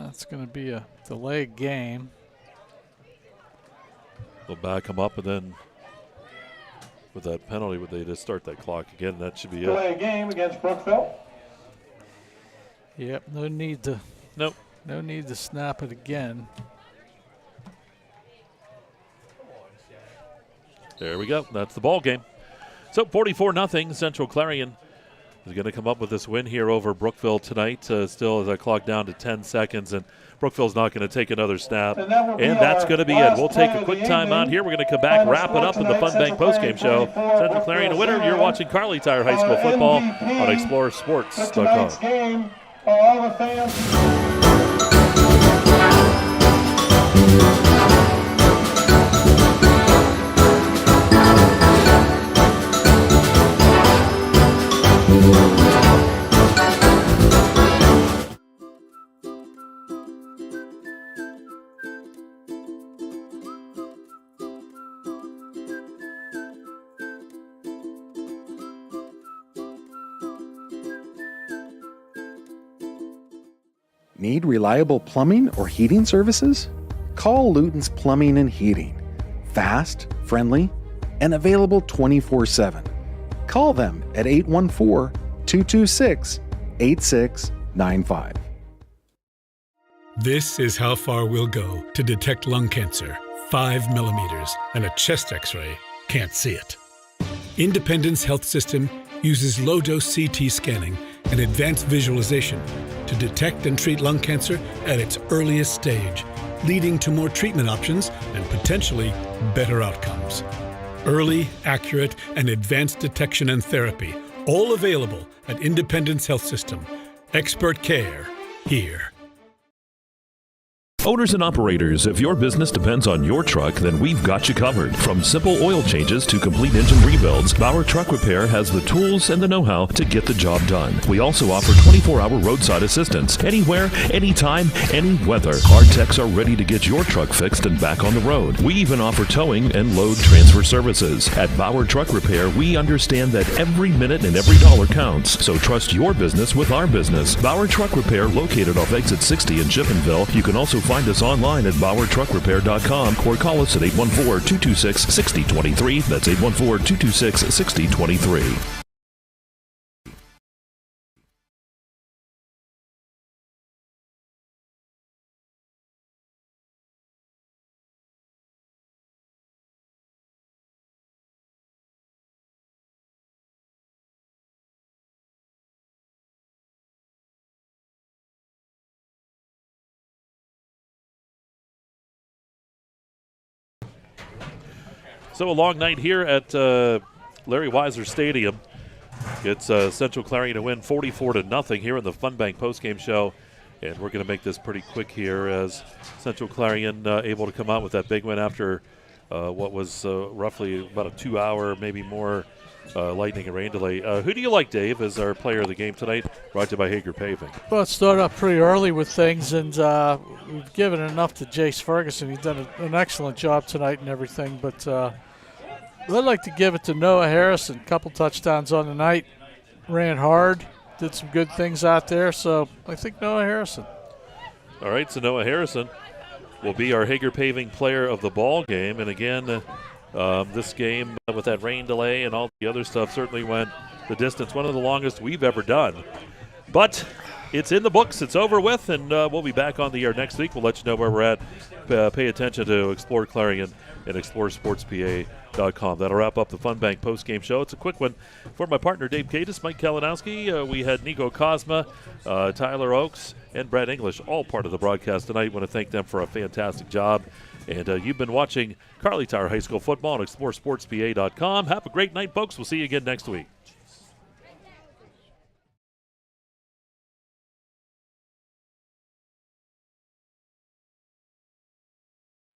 It's going to be a delayed game. They'll back them up, and then with that penalty, would they just start that clock again? That should be it. Delay game against Brookville. Yep, no need to snap it again. There we go. That's the ball game. So 44-0. Central Clarion is going to come up with this win here over Brookville tonight. Still as I clock down to 10 seconds, and Brookville's not going to take another snap. And that's going to be it. We'll take a quick timeout here. We're going to come back, wrap it up in the Fun Bank postgame show. Central Clarion a winner. You're watching Kerle Tire High School football on exploreClarion.com. Tonight's game, all the fans. Need reliable plumbing or heating services? Call Luton's Plumbing and Heating. Fast, friendly, and available 24/7. Call them at 814-226-8695. This is how far we'll go to detect lung cancer. 5 millimeters and a chest x-ray can't see it. Independence Health System uses low-dose CT scanning and advanced visualization to detect and treat lung cancer at its earliest stage, leading to more treatment options and potentially better outcomes. Early, accurate, and advanced detection and therapy, all available at Independence Health System. Expert care here. Owners and operators, if your business depends on your truck, then we've got you covered. From simple oil changes to complete engine rebuilds, Bauer Truck Repair has the tools and the know-how to get the job done. We also offer 24-hour roadside assistance. Anywhere, anytime, any weather. Our techs are ready to get your truck fixed and back on the road. We even offer towing and load transfer services. At Bauer Truck Repair, we understand that every minute and every dollar counts. So trust your business with our business. Bauer Truck Repair, located off exit 60 in Chippenville. You can also find us online at blowout.com or call us at 814-226-6023. That's 814-226-6023. So a long night here at Larry Weiser Stadium. It's Central Clarion to win 44-0 here in the Fun Bank postgame show. And we're going to make this pretty quick here as Central Clarion able to come out with that big win after what was roughly about a 2-hour, maybe more, lightning and rain delay. Who do you like, Dave, as our player of the game tonight? Brought to you by Hager Paving. Well, it started up pretty early with things, and we've given enough to Jace Ferguson. He's done an excellent job tonight and everything, but I'd like to give it to Noah Harrison. Couple touchdowns on the night. Ran hard. Did some good things out there. So I think Noah Harrison. All right, so Noah Harrison will be our Hager Paving Player of the Ball game. And again, this game with that rain delay and all the other stuff certainly went the distance, one of the longest we've ever done. But it's in the books, it's over with, and we'll be back on the air next week. We'll let you know where we're at. Pay attention to Explore Clarion and exploreSportsPA.com. That'll wrap up the Fun Bank post-game show. It's a quick one for my partner Dave Katis, Mike Kalinowski. We had Nico Cosma, Tyler Oakes, and Brad English, all part of the broadcast tonight. Want to thank them for a fantastic job. And you've been watching Kerle Tire High School football on exploreSportsPA.com. Have a great night, folks. We'll see you again next week.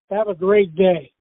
Have a great day.